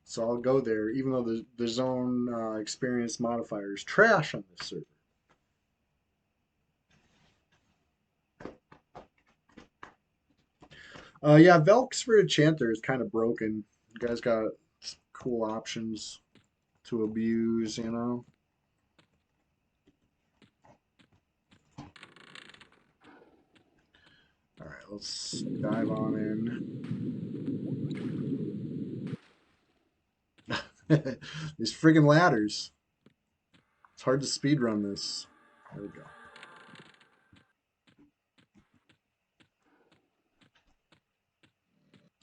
So I'll go there, even though the zone experience modifier is trash on this server. Yeah, Velk's for Enchanter is kind of broken. You guys got cool options to abuse, you know? Alright, let's dive on in. These friggin' ladders. It's hard to speedrun this. There we go.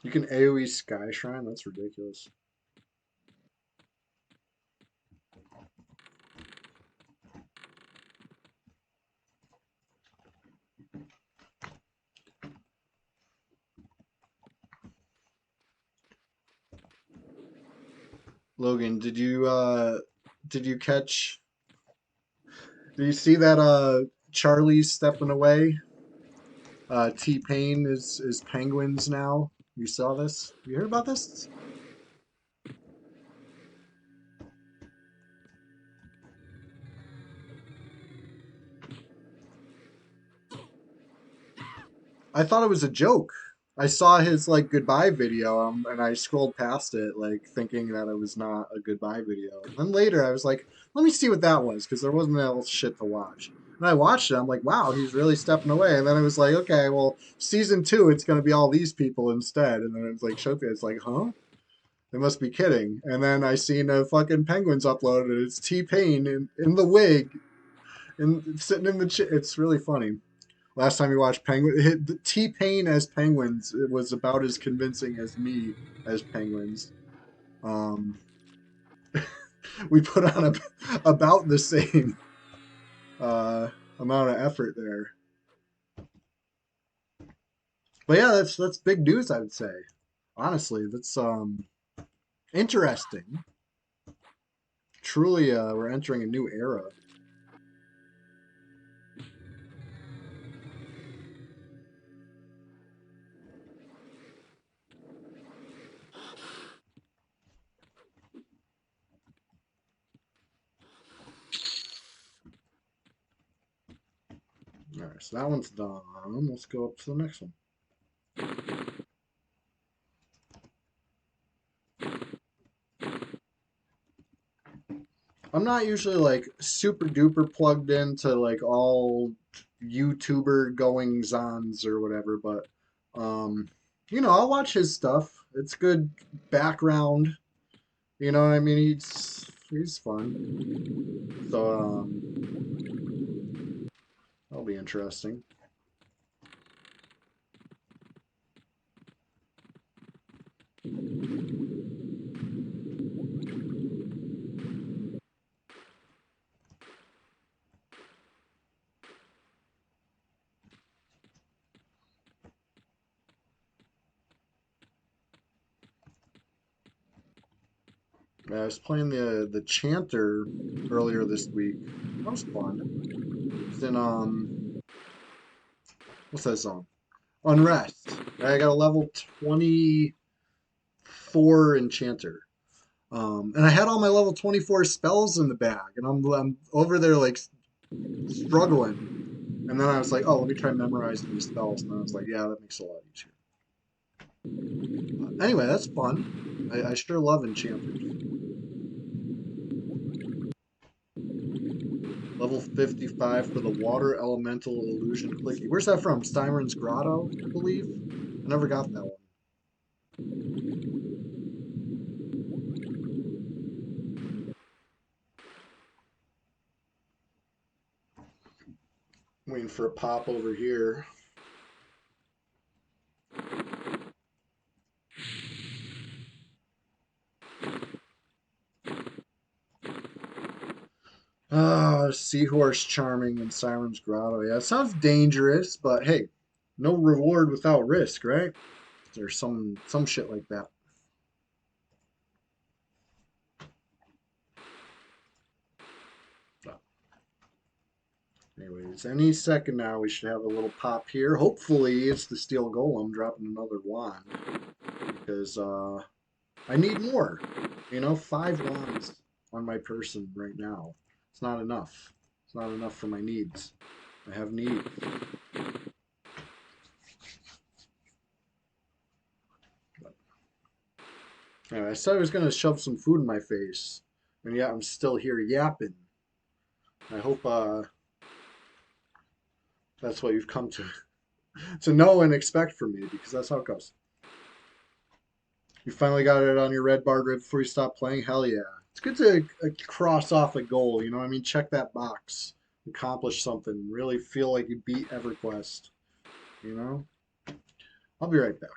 You can AoE Sky Shrine? That's ridiculous. Logan, did you catch do you see that Charlie's stepping away? T-Pain is Penguins now. You saw this? You heard about this? I thought it was a joke. I saw his like goodbye video, and I scrolled past it, like thinking that it was not a goodbye video. And then later, I was like, let me see what that was, because there wasn't else shit to watch. And I watched it. I'm like, wow, he's really stepping away. And then I was like, okay, well, season two, it's going to be all these people instead. And then it was like, Showtime. It's like, huh? They must be kidding. And then I seen a fucking Penguins uploaded. And it's T-Pain in the wig and sitting in the it's really funny. Last time we watched Penguin, T-Pain as Penguins, it was about as convincing as me as Penguins. Um, we put on about the same uh, amount of effort there. But yeah, that's big news, I would say. Honestly, that's interesting. Truly, we're entering a new era. All right, so that one's done. Let's go up to the next one. I'm not usually like super duper plugged into like all YouTuber goings ons or whatever, but um, I'll watch his stuff. It's good background. You know what I mean? He's fun. So that'll be interesting. I was playing the Chanter earlier this week. That was fun. It's in what's that song? Unrest. I got a level 24 Enchanter. And I had all my level 24 spells in the bag, and I'm over there like struggling. And then I was like, oh, let me try memorizing these spells. And then I was like, yeah, that makes it a lot easier. Anyway, that's fun. I sure love enchanters. Level 55 for the water elemental illusion clicky. Where's that from? Siren's Grotto, I believe. I never got that one. Waiting for a pop over here. Seahorse Charming and Siren's Grotto. Yeah, it sounds dangerous, but hey, no reward without risk, right? There's some shit like that. Anyways, any second now we should have a little pop here. Hopefully it's the Steel Golem dropping another wand because I need more. 5 wands on my person right now. It's not enough. It's not enough for my needs. I have needs. Anyway, I said I was gonna shove some food in my face, and yet I'm still here yapping. I hope that's what you've come to know and expect from me, because that's how it goes. You finally got it on your red bar right before you stop playing? Hell yeah. It's good to cross off a goal, you know what I mean? Check that box. Accomplish something. Really feel like you beat EverQuest, you know? I'll be right back.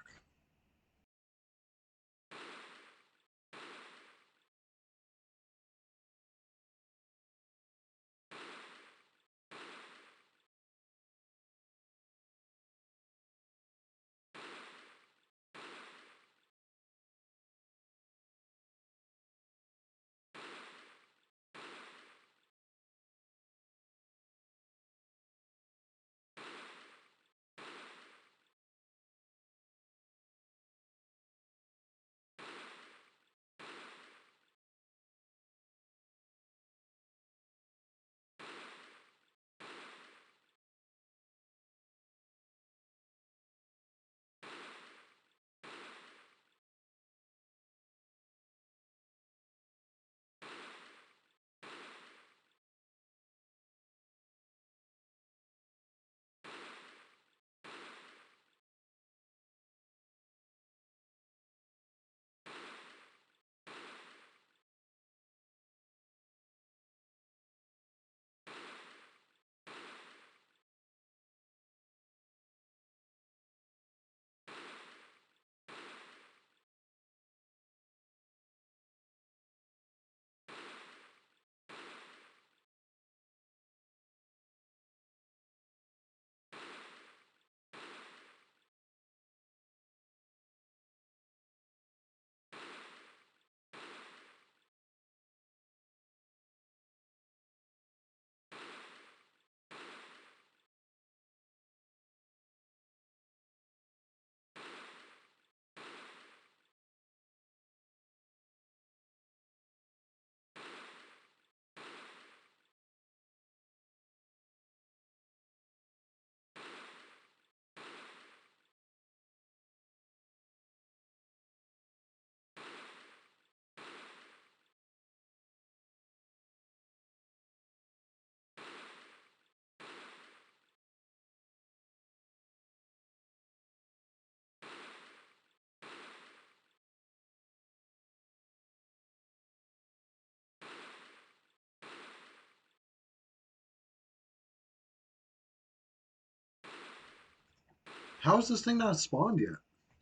How is this thing not spawned yet?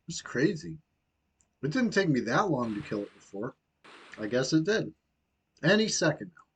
It's crazy. It didn't take me that long to kill it before. I guess it did. Any second now.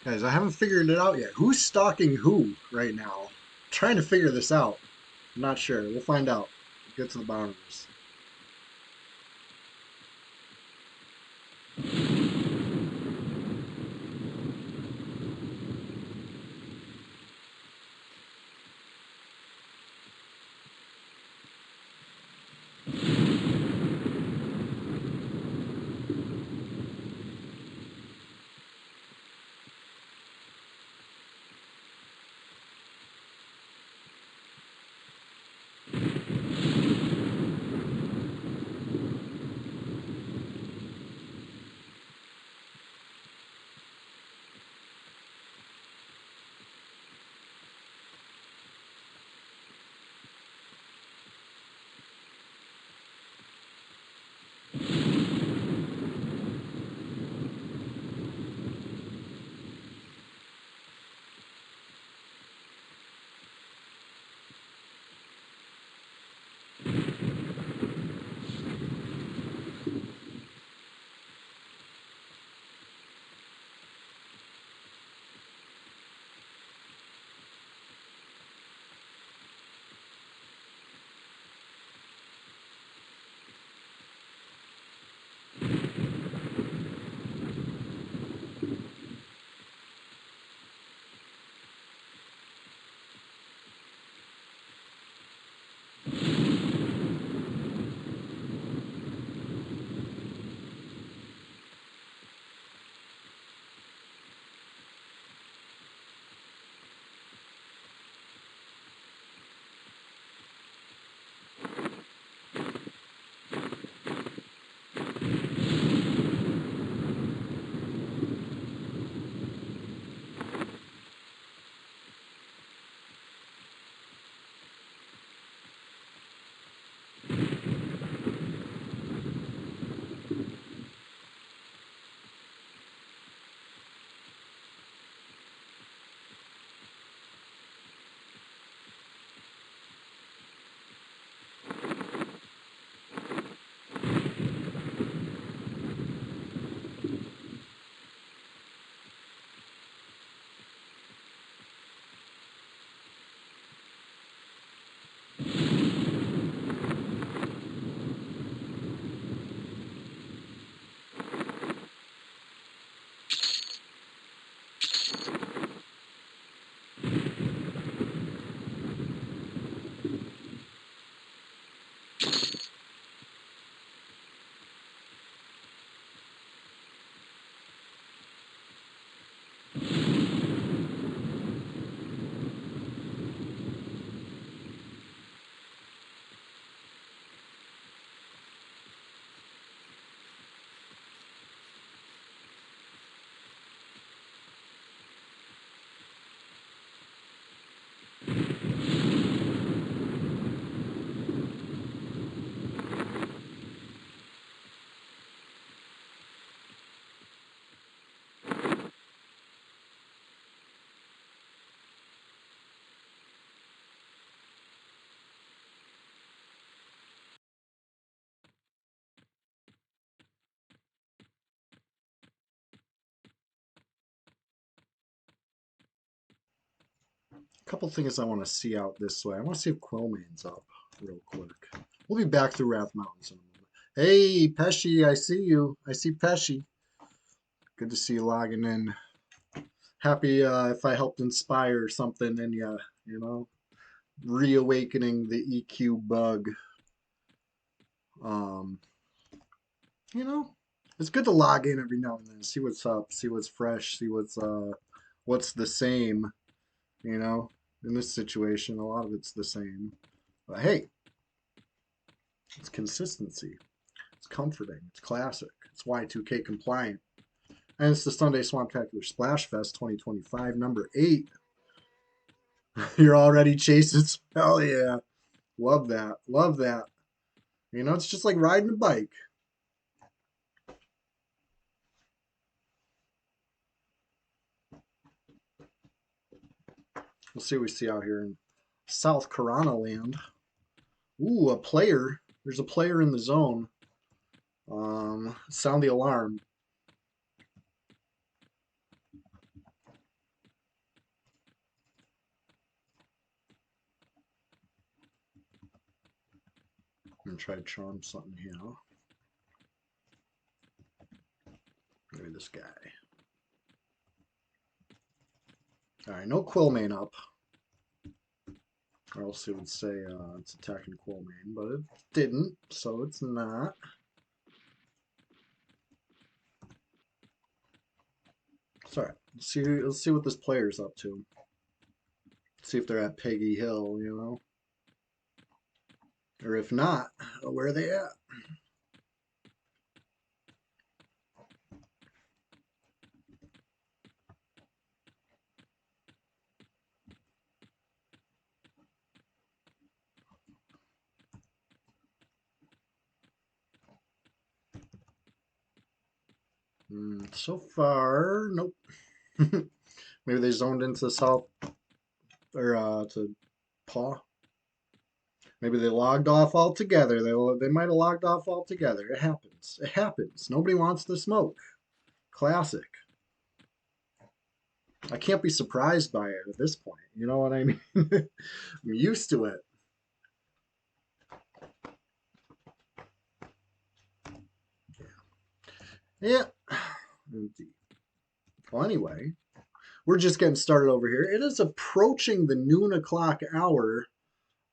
Guys, I haven't figured it out yet. Who's stalking who right now? Trying to figure this out. I'm not sure. We'll find out. We'll get to the bottom of this. A couple things I want to see out this way. I want to see if Quillman's up real quick. We'll be back through Wrath Mountains in a moment. Hey, Pesci, I see you. I see Pesci. Good to see you logging in. Happy if I helped inspire something in you, you know, reawakening the EQ bug. Um, you know, it's good to log in every now and then, see what's up, see what's fresh, see what's the same, you know. In this situation, a lot of it's the same. But hey, it's consistency. It's comforting. It's classic. It's Y2K compliant. And it's the Sunday Swamptacular Splash Fest 2025, number 8. You're already chasing. Hell yeah. Love that. Love that. You know, it's just like riding a bike. We'll see what we see out here in South Corona land. Ooh, a player. There's a player in the zone. Sound the alarm. gonna try to charm something here. Maybe this guy. Alright, no Quillmane up. Or else it would say it's attacking Quillmane, but it didn't, so it's not. It's alright. Let's see what this player's up to. See if they're at Peggy Hill, you know? Or if not, where are they at? So far, nope. Maybe they zoned into South or to Paw. Maybe they logged off altogether. They might have logged off altogether. It happens. It happens. Nobody wants the smoke. Classic. I can't be surprised by it at this point. You know what I mean? I'm used to it. Yeah. Well, anyway, we're just getting started over here. It is approaching the noon o'clock hour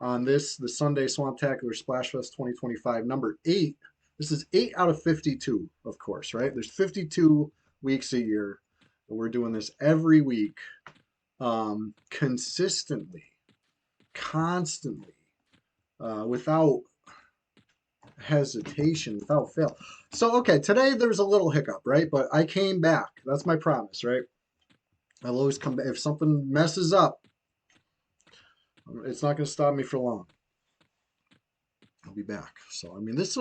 on the Sunday Swamptacular Splashfest 2025, number 8. This is 8 out of 52, of course, right? There's 52 weeks a year. And we're doing this every week, consistently, constantly, without hesitation, without fail. So, okay, today there was a little hiccup, right? But I came back. That's my promise, right? I'll always come back. If something messes up, it's not going to stop me for long. I'll be back. So, I mean, this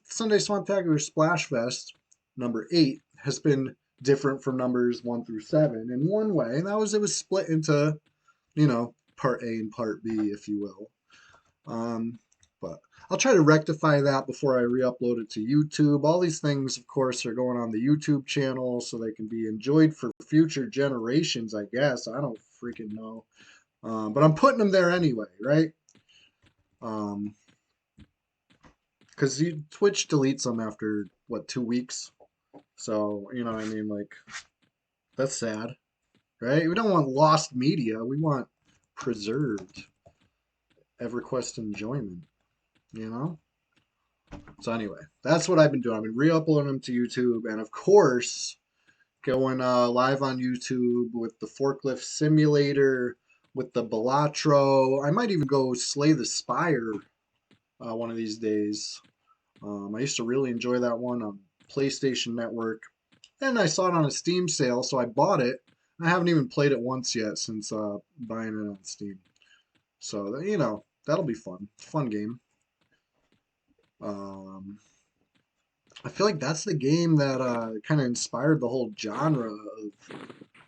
Sunday Swamptacular Splash Fest, number 8, has been different from numbers 1 through 7 in one way. And that was, it was split into, you know, part A and part B, if you will. But I'll try to rectify that before I re-upload it to YouTube. All these things, of course, are going on the YouTube channel so they can be enjoyed for future generations, I guess. I don't freaking know. But I'm putting them there anyway, right? Because Twitch deletes them after, what, 2 weeks? So, you know what I mean? Like, that's sad, right? We don't want lost media. We want preserved EverQuest enjoyment, you know? So anyway, that's what I've been doing. I've been re-uploading them to YouTube, and of course, going live on YouTube with the Forklift Simulator, with the Balatro. I might even go Slay the Spire one of these days. I used to really enjoy that one on PlayStation Network, and I saw it on a Steam sale, so I bought it. I haven't even played it once yet since buying it on Steam. So, you know, that'll be fun. Fun game. I feel like that's the game that kind of inspired the whole genre of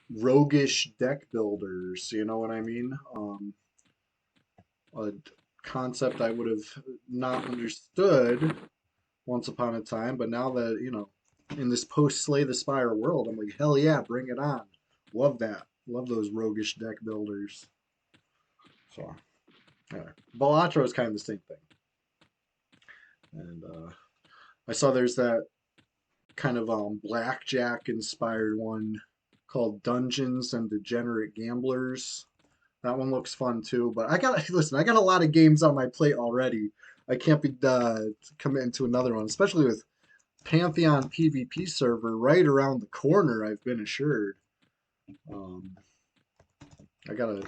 roguish deck builders. You know what I mean? A concept I would have not understood once upon a time, but now that, you know, in this post Slay the Spire world, I'm like, hell yeah, bring it on. Love that. Love those roguish deck builders. So, anyway, Balatro is kind of the same thing. And I saw there's that kind of blackjack inspired one called Dungeons and Degenerate Gamblers. That one looks fun too. But I got listen, I got a lot of games on my plate already. I can't be committing to another one, especially with Pantheon PvP server right around the corner. I've been assured. I gotta,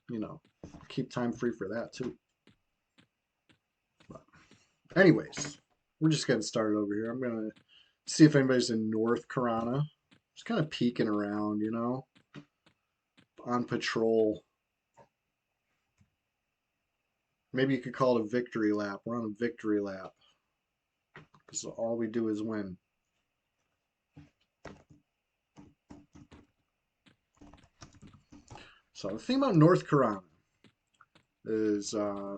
you know, keep time free for that too. But anyways, we're just getting started over here. I'm gonna see if anybody's in North Karana. Just kind of peeking around, you know, on patrol. Maybe you could call it a victory lap. We're on a victory lap. Because all we do is win. So the thing about North Karana is I'm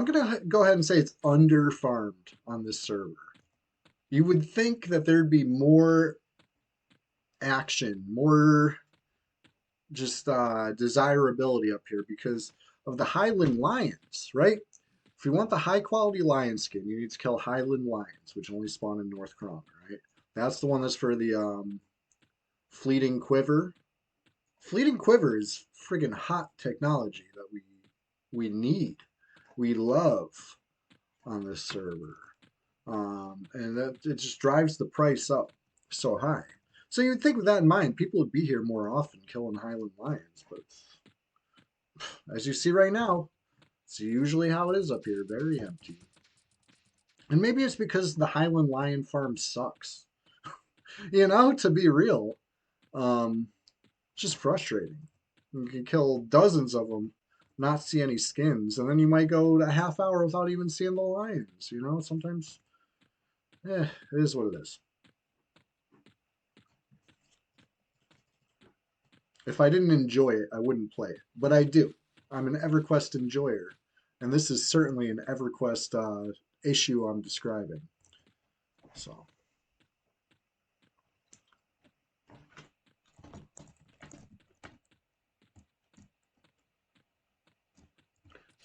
going to go ahead and say it's under-farmed on this server. You would think that there'd be more action, more just desirability up here because of the Highland Lions, right? If you want the high quality lion skin, you need to kill Highland lions, which only spawn in North Crown, right? That's the one that's for the fleeting quiver. Fleeting quiver is friggin' hot technology that we need, we love on this server, and that it just drives the price up so high. So you'd think with that in mind, people would be here more often killing Highland lions, but as you see right now, it's usually how it is up here, very empty. And maybe it's because the Highland lion farm sucks. You know, to be real, it's just frustrating. You can kill dozens of them, not see any skins, and then you might go a half hour without even seeing the lions. You know, sometimes, it is what it is. If I didn't enjoy it, I wouldn't play it, but I do. I'm an EverQuest enjoyer, and this is certainly an EverQuest issue I'm describing. So.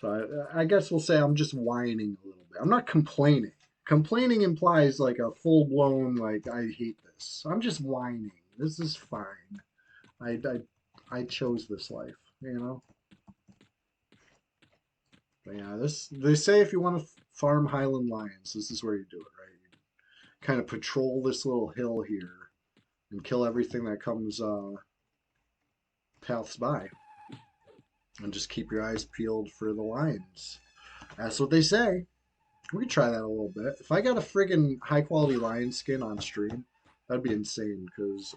So I guess we'll say I'm just whining a little bit. I'm not complaining. Complaining implies like a full blown like I hate this. I'm just whining. This is fine. I I chose this life, you know. But yeah, this they say if you want to farm Highland lions, this is where you do it, right? You kind of patrol this little hill here and kill everything that comes paths by, and just keep your eyes peeled for the lions. That's what they say. We could try that a little bit. If I got a friggin' high quality lion skin on stream, that'd be insane because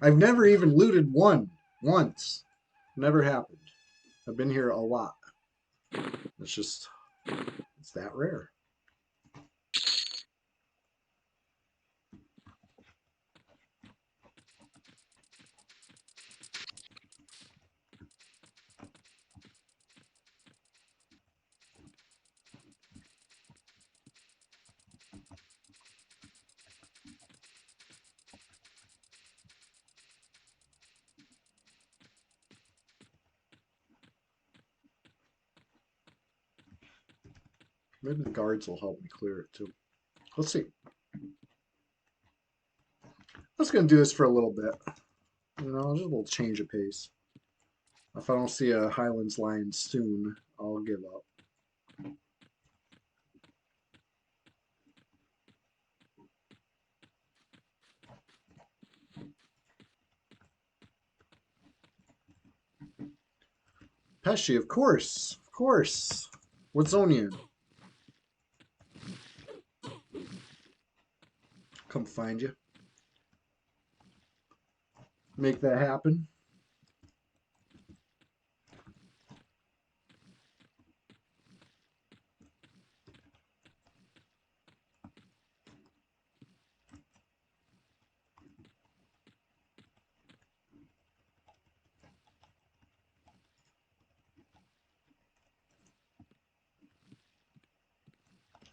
I've never even looted one once. Never happened. I've been here a lot. It's just, it's that rare. Maybe the guards will help me clear it too. Let's see. I'm just gonna do this for a little bit. You know, just a little change of pace. If I don't see a Highlands lion soon, I'll give up. Pesci, of course. Of course. What zone you in? Come find you. Make that happen.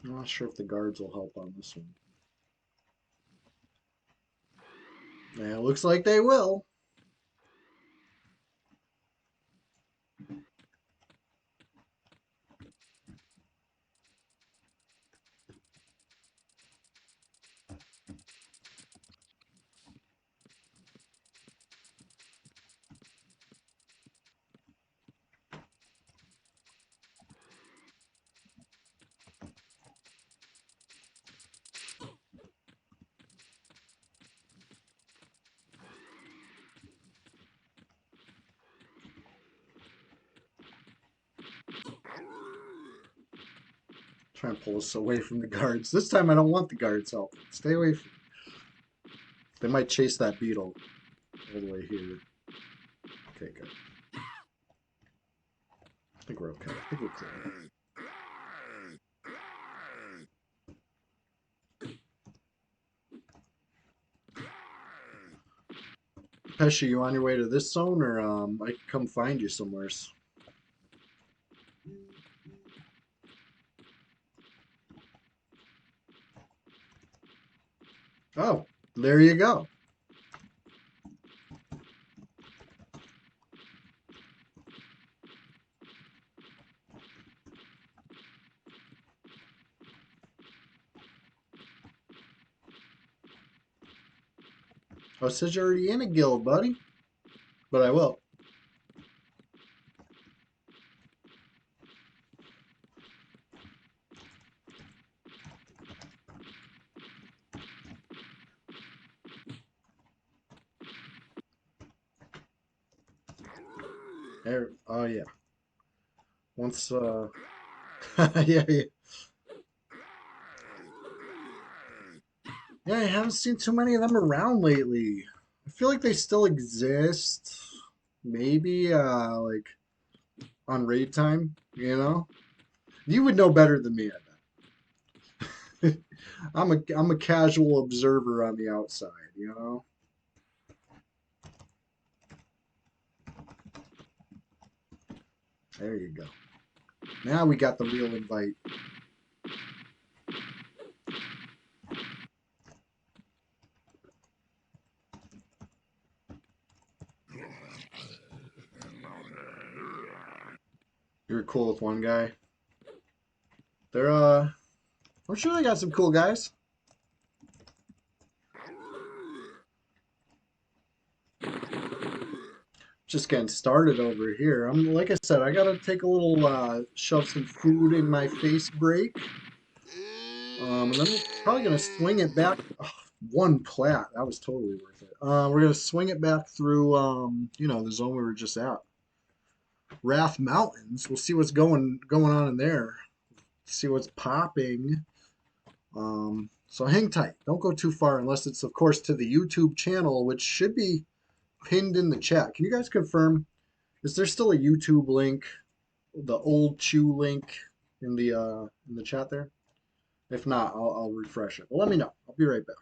I'm not sure if the guards will help on this one. Yeah, it looks like they will. Try and pull us away from the guards. This time I don't want the guards helping. Stay away from. They might chase that beetle all the way here. Okay, good. I think we're okay. I think we're clear. Pesci, you on your way to this zone, or I can come find you somewhere? Oh, there you go. Oh, it says you're already in a guild, buddy. But I will. There, oh yeah. Once yeah, yeah. Yeah, I haven't seen too many of them around lately. I feel like they still exist. Maybe like on raid time, you know? You would know better than me, I bet. I'm a casual observer on the outside, you know? There you go. Now we got the real invite. You're cool with one guy. They're I'm sure they got some cool guys. Just getting started over here. I'm like I said, I gotta take a little shove some food in my face break. And then we're probably gonna swing it back. Oh, one plat, that was totally worth it. We're gonna swing it back through, the zone we were just at, Wrath Mountains. We'll see what's going on in there. See what's popping. So hang tight. Don't go too far unless it's, of course, to the YouTube channel, which should be pinned in the chat. Can you guys confirm? Is there still a YouTube link, the old Chew link in the chat there? If not, I'll refresh it. But let me know. I'll be right back.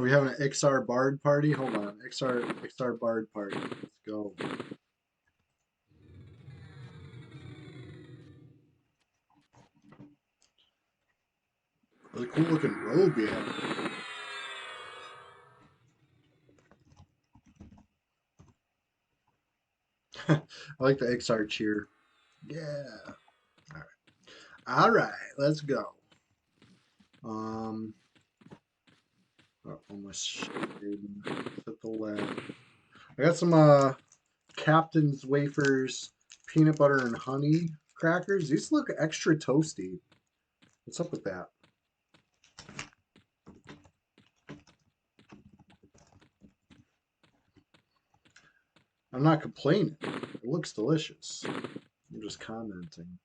Are we having an XR Bard party? Hold on. XR Bard party. Let's go. What a cool looking robe you have. I like the XR cheer. Yeah. All right. All right. Let's go. Um. Almost shading to the left. I got some Captain's wafers, peanut butter and honey crackers. These look extra toasty. What's up with that? I'm not complaining. It looks delicious. I'm just commenting.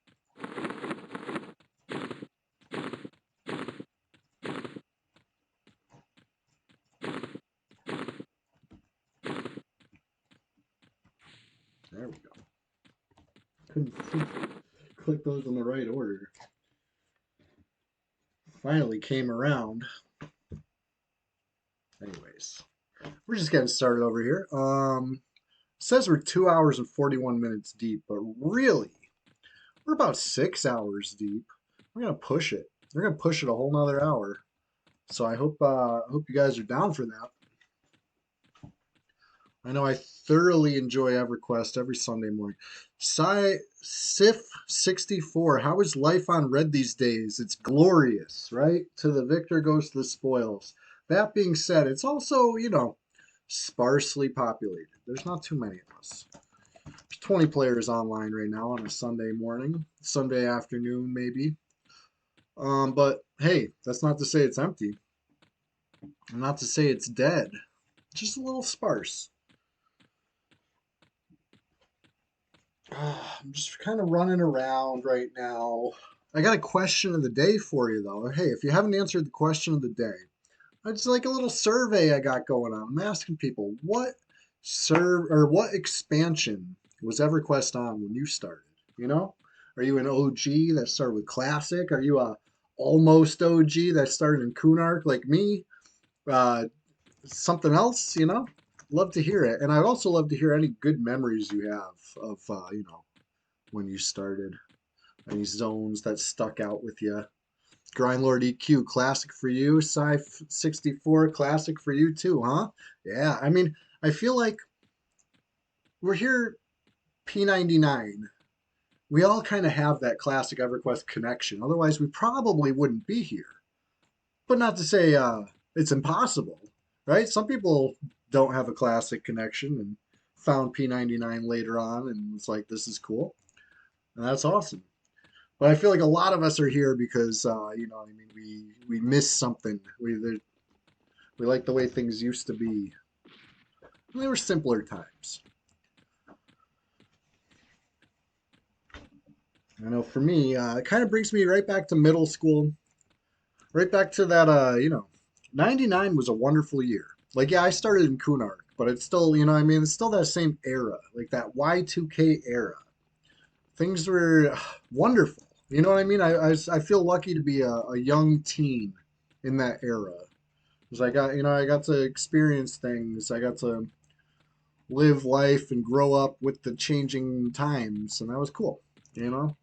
There we go. Couldn't click those in the right order. Finally came around. Anyways, we're just getting started over here. Says we're 2 hours and 41 minutes deep, but really, we're about 6 hours deep. We're gonna push it. We're gonna push it a whole nother hour. So I hope you guys are down for that. I know I thoroughly enjoy EverQuest every Sunday morning. Sif64, how is life on Red these days? It's glorious, right? To the victor goes the spoils. That being said, it's also, sparsely populated. There's not too many of us. There's 20 players online right now on a Sunday morning, Sunday afternoon maybe. But hey, that's not to say it's empty. Not to say it's dead. Just a little sparse. I'm just kind of running around right now. I got a question of the day for you, though. Hey, if you haven't answered the question of the day, it's like a little survey I got going on. I'm asking people what expansion was EverQuest on when you started? You know, are you an OG that started with Classic? Are you a almost OG that started in Kunark like me? Something else? Love to hear it. And I'd also love to hear any good memories you have of, when you started. Any zones that stuck out with you. Grindlord EQ, classic for you. Sci 64, classic for you too, huh? Yeah, I mean, I feel like we're here P99. We all kind of have that classic EverQuest connection. Otherwise, we probably wouldn't be here. But not to say it's impossible, right? Some people don't have a classic connection and found P99 later on and it's like, this is cool. And that's awesome. But I feel like a lot of us are here because, we miss something. We like the way things used to be. And they were simpler times. I know for me, it kind of brings me right back to middle school, right back to that, 99 was a wonderful year. Like, yeah, I started in Kunark, but it's still, it's still that same era, like that Y2K era. Things were wonderful. You know what I mean? I feel lucky to be a young teen in that era. Because I got to experience things. I got to live life and grow up with the changing times, and that was cool. You know,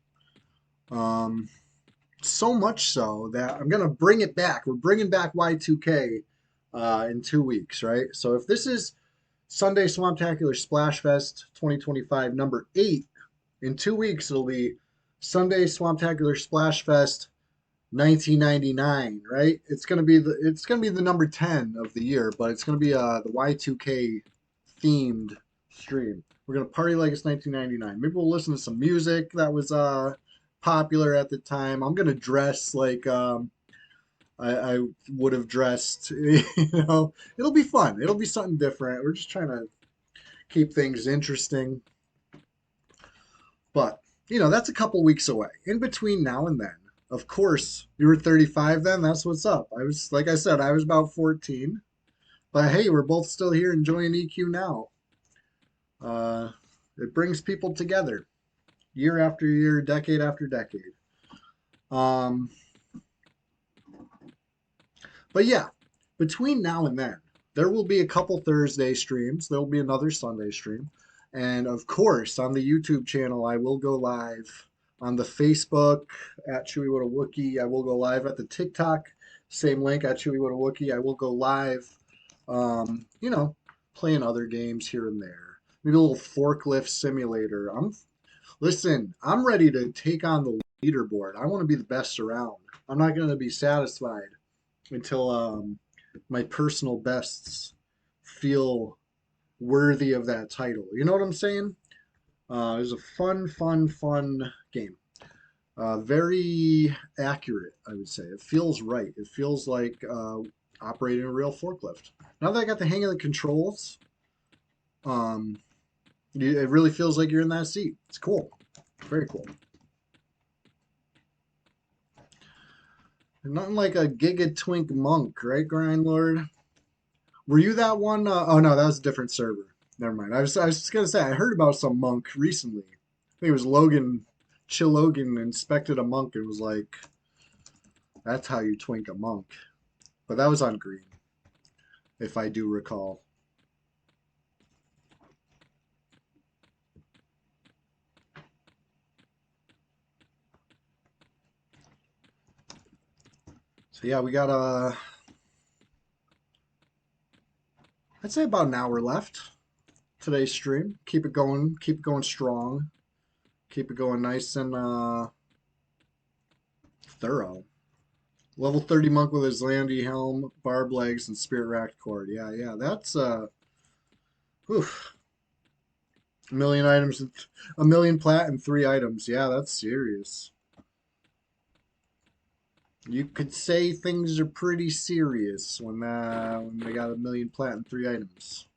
so much so that I'm gonna bring it back. We're bringing back Y2K in 2 weeks, right? So if this is Sunday Swamptacular Splash Fest 2025 number 8, in 2 weeks it'll be Sunday Swamptacular Splash Fest 1999, right? It's gonna be the number 10 of the year, but it's gonna be the Y2K themed stream. We're gonna party like it's 1999. Maybe we'll listen to some music that was popular at the time. I'm gonna dress like I would have dressed. It'll be fun. It'll be something different. We're just trying to keep things interesting. But that's a couple weeks away. In between now and then, of course, you were 35 then. That's what's up. I was, like I said, I was about 14. But hey, we're both still here enjoying EQ now. It brings people together year after year, decade after decade. But yeah, between now and then, there will be a couple Thursday streams. There will be another Sunday stream. And of course, on the YouTube channel, I will go live on the Facebook at Chewy What a Wookie. I will go live at the TikTok, same link at Chewy What a Wookie. I will go live, you know, playing other games here and there. Maybe a little forklift simulator. Listen, I'm ready to take on the leaderboard. I want to be the best around. I'm not going to be satisfied until my personal bests feel worthy of that title. You know what I'm saying? It was a fun game. Very accurate, I would say. It feels right. It feels like operating a real forklift. Now that I got the hang of the controls, um, it really feels like you're in that seat. It's cool. Very cool. Nothing like a Giga Twink Monk, right, Grindlord? Were you that one? Oh no, that was a different server. Never mind. I was just gonna say I heard about some monk recently. I think it was Logan. Chill Logan inspected a monk and was like, "That's how you twink a monk." But that was on green, if I do recall. So yeah, we got I'd say about an hour left today's stream. Keep it going strong. Keep it going nice and thorough. Level 30 monk with his landy helm, barb legs, and spirit racked cord. Yeah, that's oof. A million items, a million plat and 3 items. Yeah, that's serious. You could say things are pretty serious when they got a million plat and 3 items.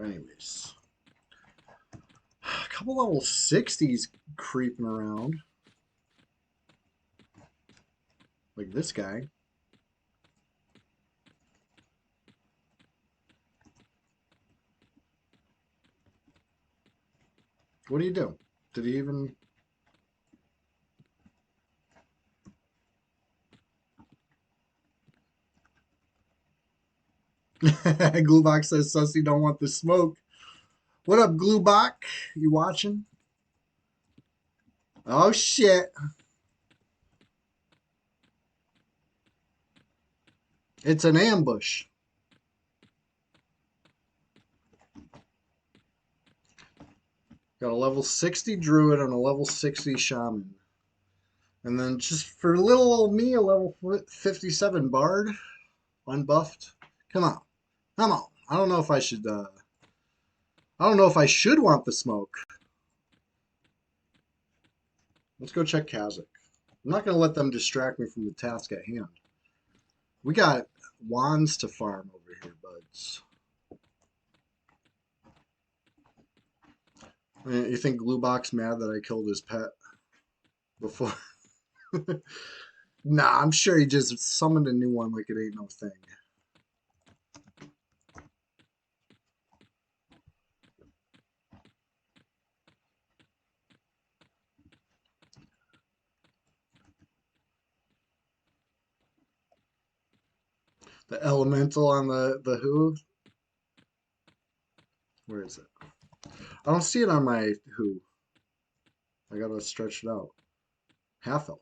Anyways, a couple level 60s creeping around. Like this guy. What do you do? Did he even... Gluebach says Sussy don't want the smoke. What up, Gluebach? You watching? Oh shit. It's an ambush. Got a level 60 druid and a level 60 shaman. And then just for little old me, a level 57 bard, unbuffed. Come on. Come on. I don't know if I should want the smoke. Let's go check Kazakh. I'm not going to let them distract me from the task at hand. We got wands to farm over here, buds. You think Gluebach's mad that I killed his pet before? Nah, I'm sure he just summoned a new one like it ain't no thing. The elemental on the who? Where is it? I don't see it on my who. I gotta stretch it out. Half elf.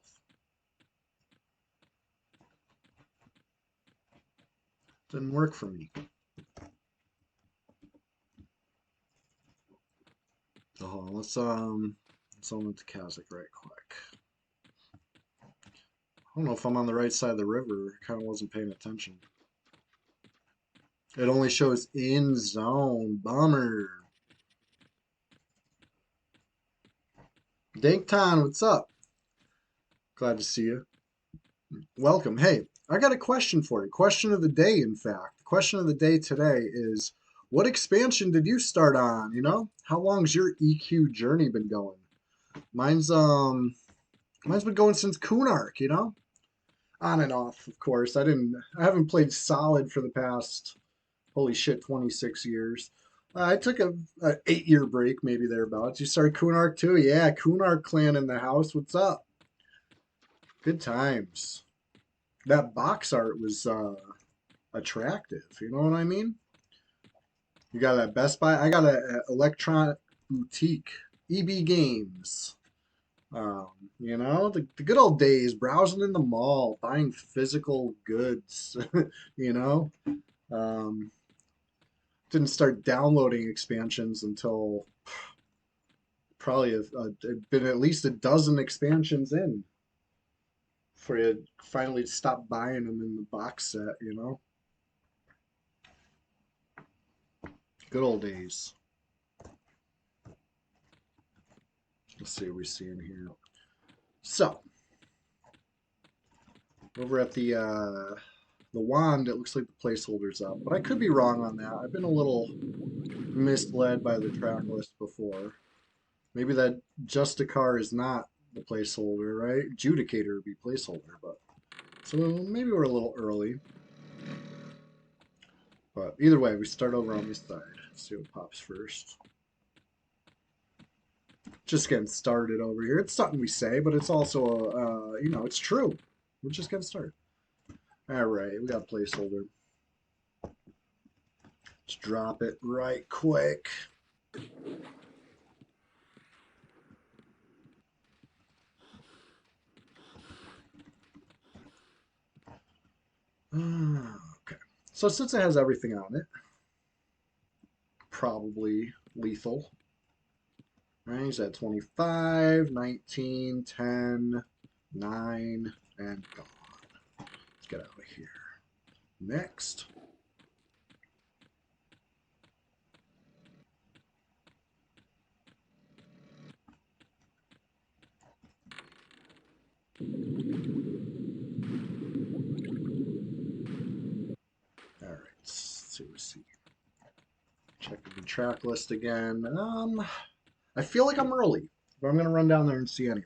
Didn't work for me. Oh, let's open to Kazakh right quick. I don't know if I'm on the right side of the river. Kind of wasn't paying attention. It only shows in zone. Bummer. Dankton, what's up? Glad to see you. Welcome. Hey, I got a question for you. Question of the day, in fact. The question of the day today is, what expansion did you start on? You know, how long's your EQ journey been going? Mine's been going since Kunark, you know? On and off, of course. I haven't played solid for the past, holy shit, 26 years. I took a 8-year break, maybe thereabouts. You started Kunark too? Yeah, Kunark clan in the house. What's up? Good times. That box art was attractive. You know what I mean? You got that Best Buy. I got a electronic boutique, EB Games. You know, the good old days, browsing in the mall, buying physical goods. You know, um, didn't start downloading expansions until probably been at least a dozen expansions in for you finally stop buying them in the box set. You know, good old days. Let's see what we see in here. So over at the wand, it looks like the placeholder's up, but I could be wrong on that. I've been a little misled by the track list before. Maybe that Justicar is not the placeholder, right? Judicator would be placeholder, but so maybe we're a little early. But either way, we start over on this side. Let's see what pops first. Just getting started over here. It's something we say, but it's also, you know, it's true. We're just getting started. All right, we got a placeholder. Let's drop it right quick. Okay. So since it has everything on it, probably lethal. Right, he's at 25, 19, 10, 9, and gone. Let's get out of here. Next. All right, let's see what we see. Check the track list again. I feel like I'm early, but I'm gonna run down there and see anyway.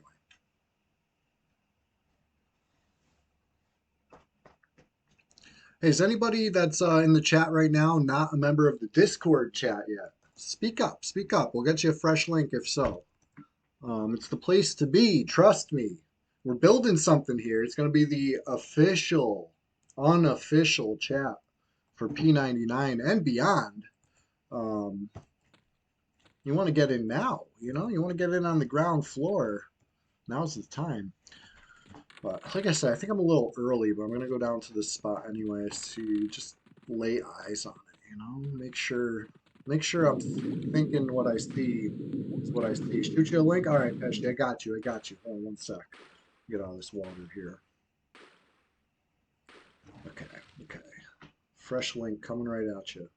Hey, is anybody that's in the chat right now not a member of the Discord chat yet? Speak up, speak up. We'll get you a fresh link if so. It's the place to be, trust me. We're building something here. It's going to be the official, unofficial chat for P99 and beyond. Um, you want to get in now, you know? You want to get in on the ground floor. Now's the time. But like I said, I think I'm a little early, but I'm going to go down to this spot anyway to just lay eyes on it, you know? Make sure I'm thinking what I see is what I see. Shoot you a link? All right, Pesci, I got you. I got you. Hold on one sec. Get all this water here. Okay, okay. Fresh link coming right at you.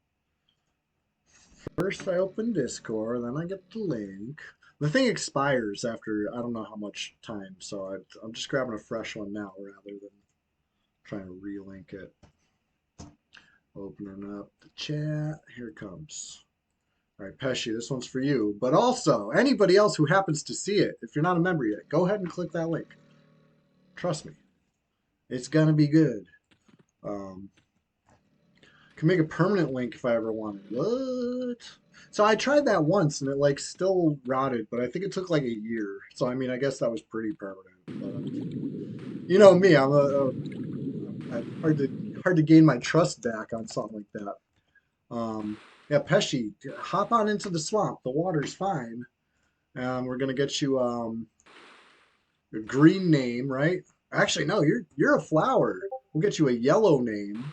First I open Discord, then I get the link. The thing expires after I don't know how much time, so I'm just grabbing a fresh one now rather than trying to relink it. Opening up the chat. Here it comes. All right, Pesci, this one's for you. But also, anybody else who happens to see it, if you're not a member yet, go ahead and click that link. Trust me. It's going to be good. Can make a permanent link if I ever wanted. What? So I tried that once and it like still rotted, but I think it took like a year. So I mean, I guess that was pretty permanent. But, you know me, I'm hard to gain my trust back on something like that. Yeah, Pesci, hop on into the swamp. The water's fine. We're gonna get you a green name, right? Actually, no, you're a flower. We'll get you a yellow name.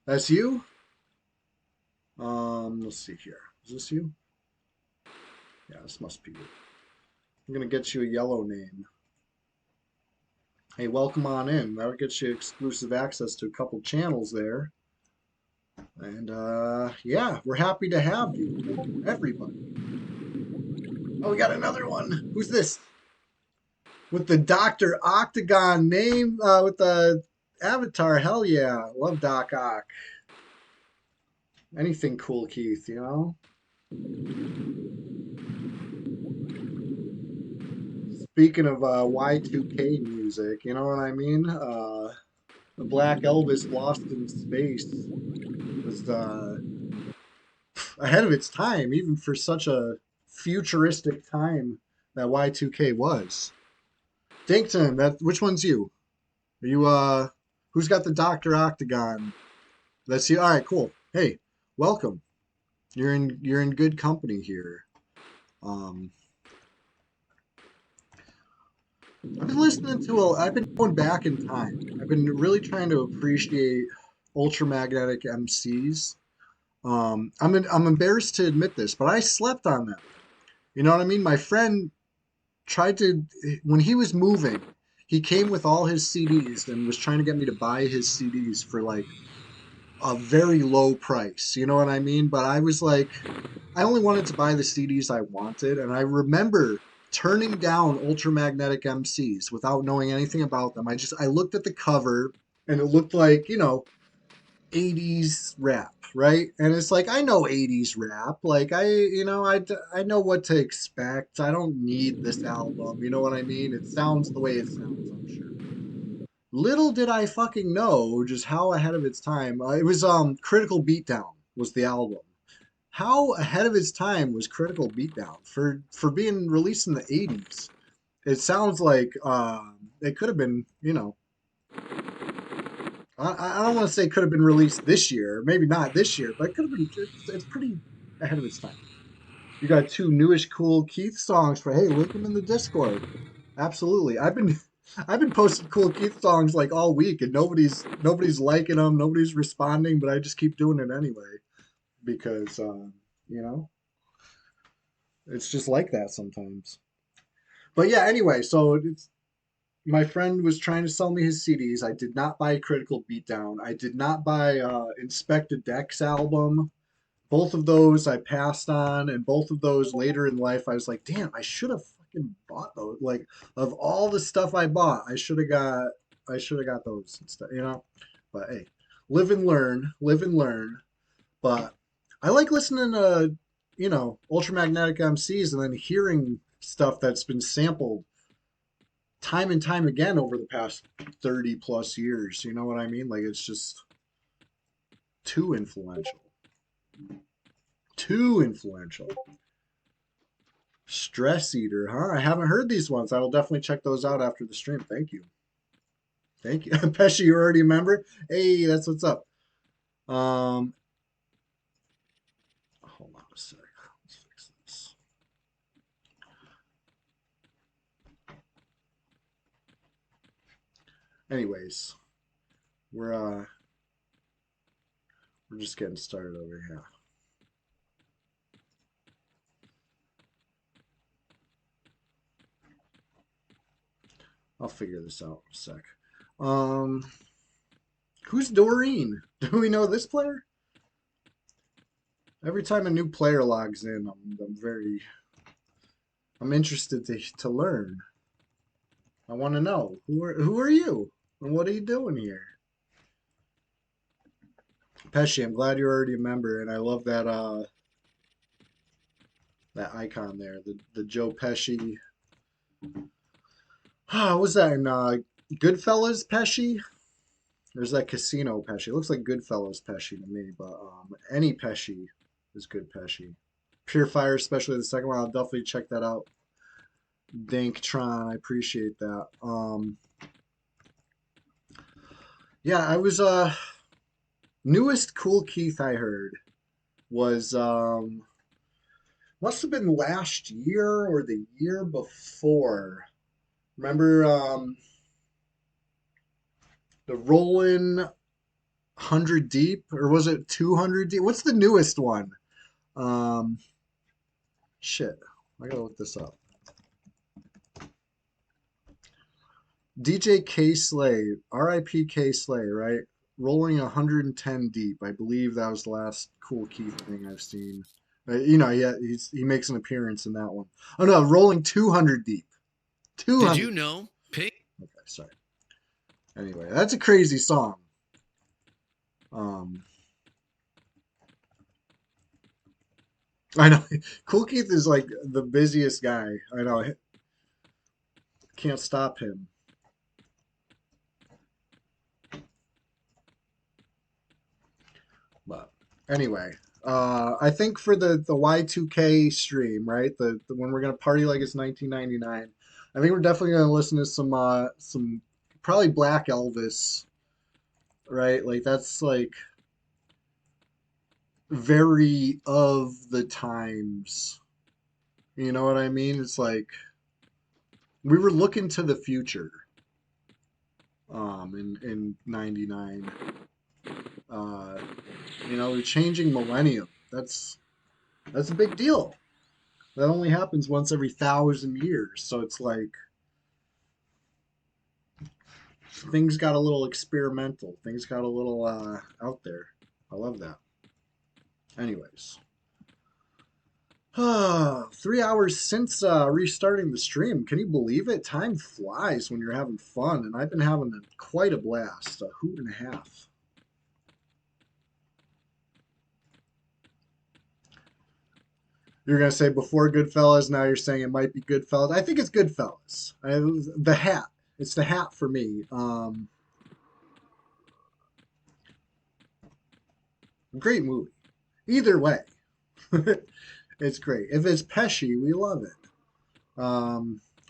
That's you? Let's see here. Is this you? Yeah, this must be you. I'm gonna get you a yellow name. Hey, welcome on in. That'll get you exclusive access to a couple channels there. And yeah, we're happy to have you, everybody. Oh, we got another one. Who's this? With the Dr. Octagon name, with the avatar. Hell yeah. Love Doc Ock. Anything cool, Keith, you know? Speaking of Y2K music, you know what I mean? The Black Elvis Lost in Space was ahead of its time, even for such a futuristic time that Y2K was. Dankton, that which one's you? Are you who's got the Dr. Octagon? That's you. All right, cool. Hey, welcome. You're in good company here. Um, I've been going back in time. I've been really trying to appreciate ultramagnetic MCs. I'm embarrassed to admit this, but I slept on them. You know what I mean? My friend tried to, when he was moving, he came with all his CDs and was trying to get me to buy his CDs for like a very low price. You know what I mean? But I was like, I only wanted to buy the CDs I wanted, and I remember turning down ultramagnetic MCs without knowing anything about them. I looked at the cover and it looked like, 80s rap, right? And it's like I know 80s rap. Like I know what to expect. I don't need this album. You know what I mean? It sounds the way it sounds, I'm sure. Little did I fucking know just how ahead of its time. It was Critical Beatdown was the album. How ahead of its time was Critical Beatdown for being released in the 80s? It sounds like it could have been, I don't want to say it could have been released this year, maybe not this year, but it could have been. It's pretty ahead of its time. You got two newish cool Keith songs for hey, link them in the Discord. Absolutely, I've been posting cool Keith songs like all week, and nobody's liking them, nobody's responding, but I just keep doing it anyway because you know it's just like that sometimes. But yeah, anyway, so my friend was trying to sell me his CDs. I did not buy Critical Beatdown. I did not buy Inspected Deck's album. Both of those I passed on, and both of those later in life, I was like, damn, I should have fucking bought those. Like, of all the stuff I bought, I should have got those instead. But hey, live and learn, live and learn. But I like listening to, ultramagnetic MCs and then hearing stuff that's been sampled time and time again over the past 30 plus years. You know what I mean? Like it's just too influential. Too influential. Stress Eater, huh? I haven't heard these ones. I will definitely check those out after the stream. Thank you. Thank you. Pesci, you're already a member? Hey, that's what's up. Hold on a sec. Let's fix this. Anyways, we're just getting started over here. I'll figure this out in a sec. Who's Doreen? Do we know this player? Every time a new player logs in, I'm interested to learn. I want to know who are you and what are you doing here? Pesci, I'm glad you're already a member, and I love that icon there, the Joe Pesci. What was that in Goodfellas Pesci? There's that Casino Pesci. It looks like Goodfellas Pesci to me, but any Pesci is good Pesci. Pure Fire, especially the second one, I'll definitely check that out. Danktron, I appreciate that. Yeah, I was newest Cool Keith I heard was must have been last year or the year before. Remember the Rollin' 100 Deep, or was it 200 Deep? What's the newest one? Um, shit, I gotta look this up. DJ K Slay, R.I.P. K Slay, right? Rolling 110 Deep. I believe that was the last Cool Keith thing I've seen. He makes an appearance in that one. Oh no, Rolling 200 Deep. 200. Did you know? Okay, sorry. Anyway, that's a crazy song. I know Cool Keith is like the busiest guy. I know. Can't stop him. But anyway, I think for the Y2K stream, right? The when we're gonna party like it's 1999. I think we're definitely gonna listen to some probably Black Elvis, right? Like that's like very of the times. You know what I mean? It's like we were looking to the future in 99. Uh you know, we're changing millennium. That's a big deal. That only happens once every 1,000 years. So it's like things got a little experimental. Things got a little out there. I love that. Anyways, 3 hours since restarting the stream. Can you believe it? Time flies when you're having fun, and I've been having quite a blast. A hoot and a half. You're gonna say before Goodfellas. Now you're saying it might be Goodfellas. I think it's Goodfellas. The hat. It's the hat for me. Great movie. Either way, it's great. If it's Pesci, we love it.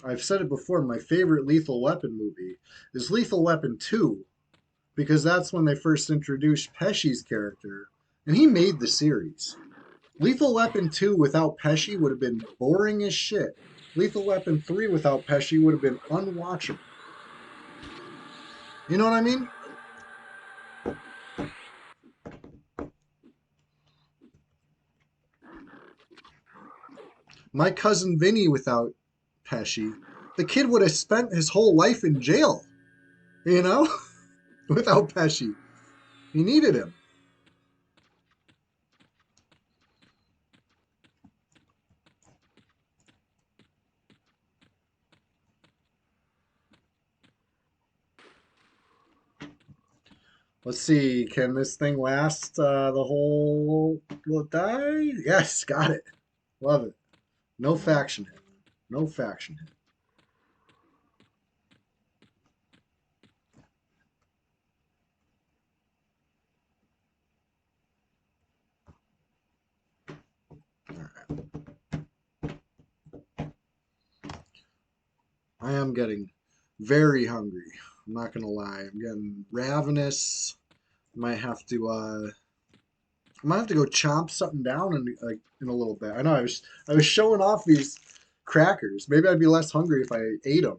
I've said it before. My favorite Lethal Weapon movie is Lethal Weapon 2 because that's when they first introduced Pesci's character, and he made the series. Lethal Weapon 2 without Pesci would have been boring as shit. Lethal Weapon 3 without Pesci would have been unwatchable. You know what I mean? My cousin Vinny without Pesci, the kid would have spent his whole life in jail, you know, without Pesci. He needed him. Let's see, can this thing last the whole will it die? Yes, got it. Love it. No faction hit. No faction hit. All right. I am getting very hungry. I'm not gonna lie. I'm getting ravenous. Might have to I might have to go chomp something down in like in a little bit. I was showing off these crackers. Maybe I'd be less hungry if I ate them.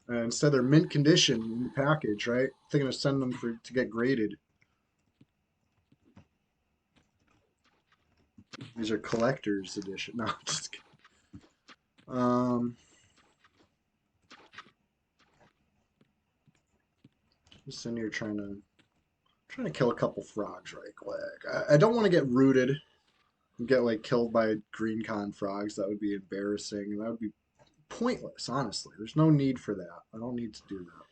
Instead, they're mint condition in the package, right? Thinking of sending them for to get graded. These are collector's edition. No, just kidding. Just in here trying to kill a couple frogs right quick. I don't want to get rooted and get like killed by green con frogs. That would be embarrassing. That would be pointless, honestly. There's no need for that. I don't need to do that.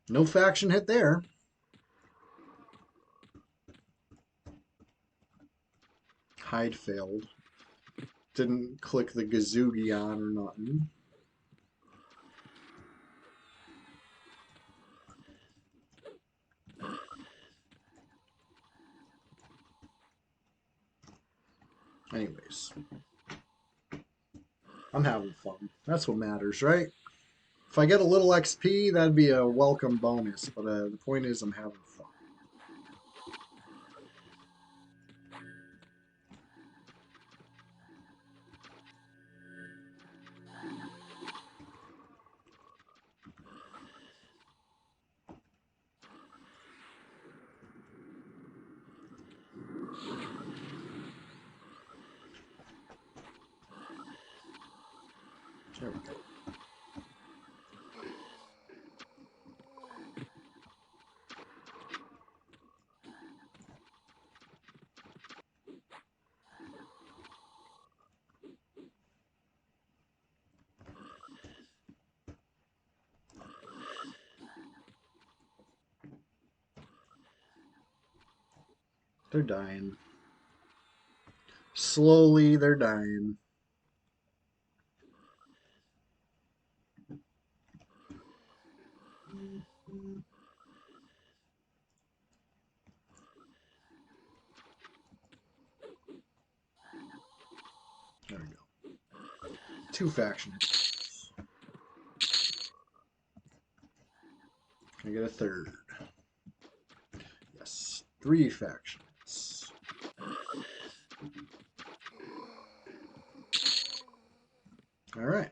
No faction hit there. Hide failed. Didn't click the Gazoogie on or nothing. Anyways, I'm having fun. That's what matters, right? If I get a little XP, that'd be a welcome bonus. But the point is, I'm having fun. There we go. They're dying. Slowly, they're dying. 2 faction. Can I get a third? Yes. 3 factions. All right.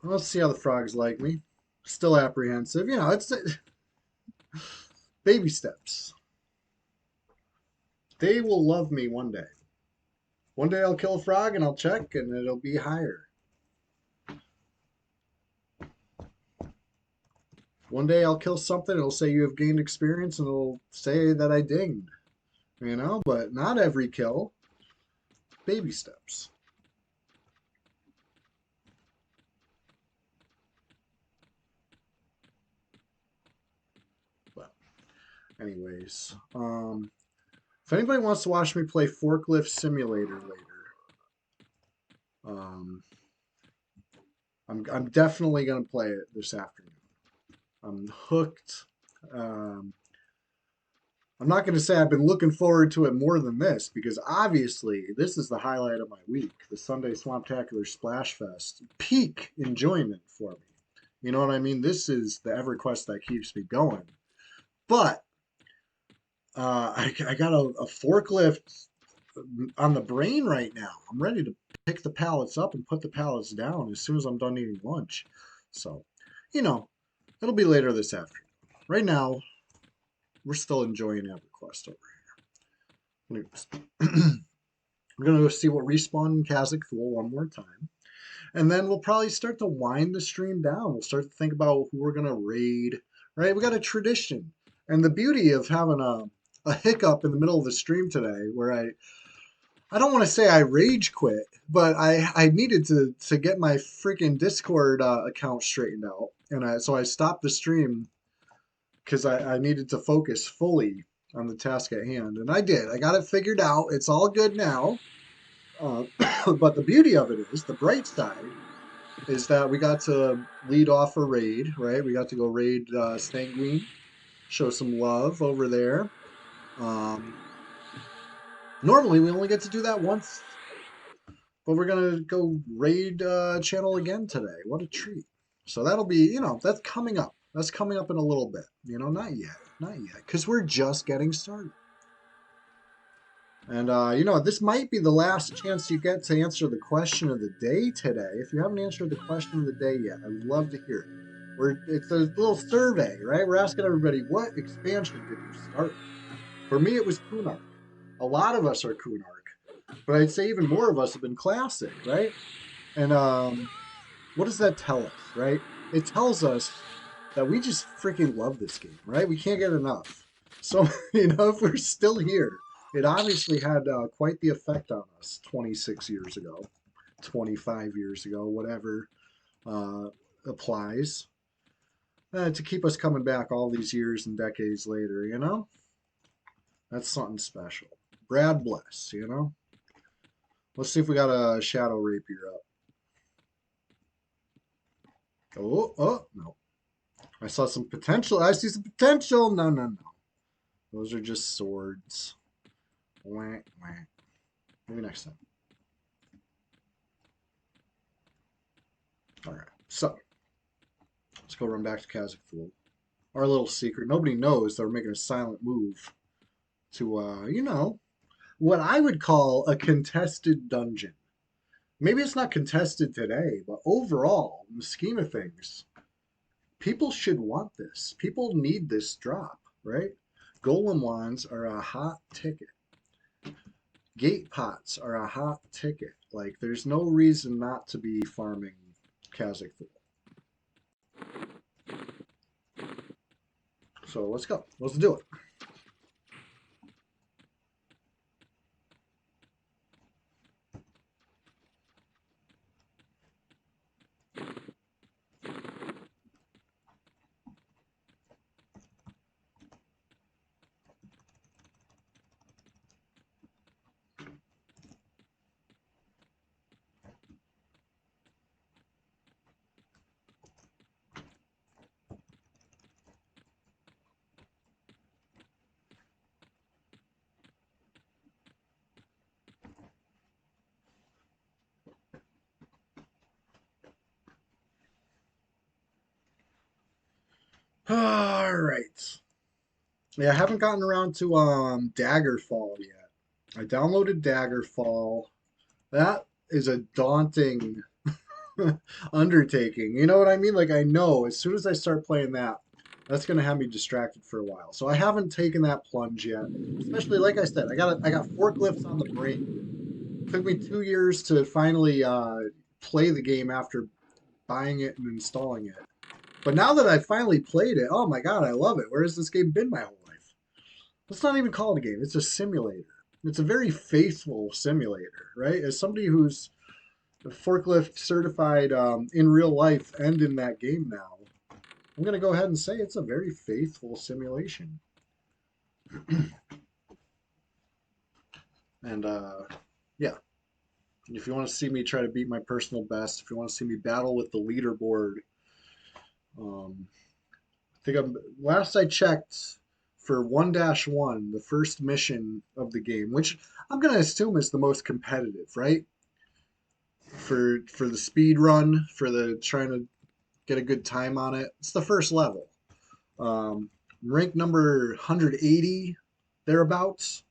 Well, let's see how the frogs like me. Still apprehensive. You know, it's baby steps. They will love me one day. One day I'll kill a frog and I'll check and it'll be higher. One day I'll kill something, it'll say you have gained experience and it'll say that I dinged. You know, but not every kill. Baby steps. But anyways, if anybody wants to watch me play Forklift Simulator later, I'm definitely gonna play it this afternoon. I'm hooked. Um, I'm not going to say I've been looking forward to it more than this because obviously this is the highlight of my week. The Sunday Swamptacular Splashfest. Peak enjoyment for me. You know what I mean? This is the EverQuest that keeps me going. But I got a forklift on the brain right now. I'm ready to pick the pallets up and put the pallets down as soon as I'm done eating lunch. So, you know, it'll be later this afternoon. Right now, we're still enjoying EverQuest over here. We're going to go see what Respawn in Kazakh Thule one more time. And then we'll probably start to wind the stream down. We'll start to think about who we're going to raid, right? We got a tradition. And the beauty of having a hiccup in the middle of the stream today where I don't want to say I rage quit, but I needed to get my freaking Discord account straightened out. And so I stopped the stream because I needed to focus fully on the task at hand. And I did. I got it figured out. It's all good now. But the beauty of it is, the bright side, is that we got to lead off a raid, right? We got to go raid Sanguine, show some love over there. Normally, we only get to do that once, but we're going to go raid channel again today. What a treat. So that'll be, you know, that's coming up. That's coming up in a little bit. You know, not yet, because we're just getting started. And, you know, this might be the last chance you get to answer the question of the day today. If you haven't answered the question of the day yet, I would love to hear it. It's a little survey, right? We're asking everybody, what expansion did you start? For me, it was Kunark. A lot of us are Kunark, but I'd say even more of us have been Classic, right? And what does that tell us, right? It tells us that we just freaking love this game, right? We can't get enough. So, you know, if we're still here, it obviously had quite the effect on us 26 years ago, 25 years ago, whatever applies, to keep us coming back all these years and decades later, you know? That's something special. Brad bless, you know? Let's see if we got a Shadow Rapier up. Oh, no. I saw some potential. I see some potential. No. Those are just swords. Wah, wah. Maybe next time. All right. So, let's go run back to Kazakh Thule. Our little secret. Nobody knows that we're making a silent move to, you know, what I would call a contested dungeon. Maybe it's not contested today, but overall, in the scheme of things, people should want this. People need this drop, right? Golem wands are a hot ticket. Gate pots are a hot ticket. Like, there's no reason not to be farming Kazakh Thule. So let's go. Let's do it. All right. Yeah, I haven't gotten around to Daggerfall yet. I downloaded Daggerfall. That is a daunting undertaking. You know what I mean? Like I know as soon as I start playing that, that's gonna have me distracted for a while. So I haven't taken that plunge yet. Especially like I said, I got forklifts on the brain. Took me 2 years to finally play the game after buying it and installing it. But now that I finally played it, oh my god, I love it. Where has this game been my whole life? Let's not even call it a game. It's a simulator. It's a very faithful simulator, right? As somebody who's forklift certified in real life and in that game now, I'm going to go ahead and say it's a very faithful simulation. And yeah, if you want to see me try to beat my personal best, if you want to see me battle with the leaderboard, I think last I checked for 1-1, the first mission of the game, which I'm going to assume is the most competitive, right? For the speed run, for the trying to get a good time on it. It's the first level. Rank number 180, thereabouts.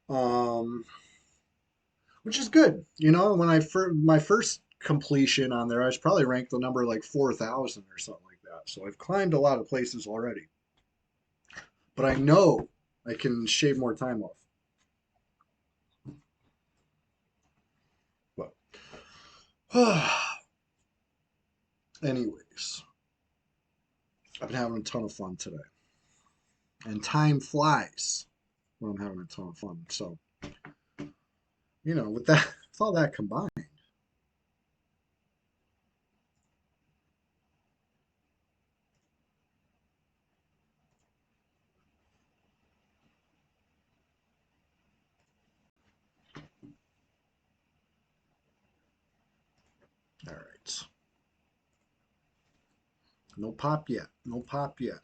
Um, which is good. You know, when my first completion on there, I was probably ranked the number like 4,000 or something like that. So I've climbed a lot of places already. But I know I can shave more time off. But anyways, I've been having a ton of fun today. And time flies when I'm having a ton of fun. So, you know, with that, with all that combined. All right. No pop yet. No pop yet.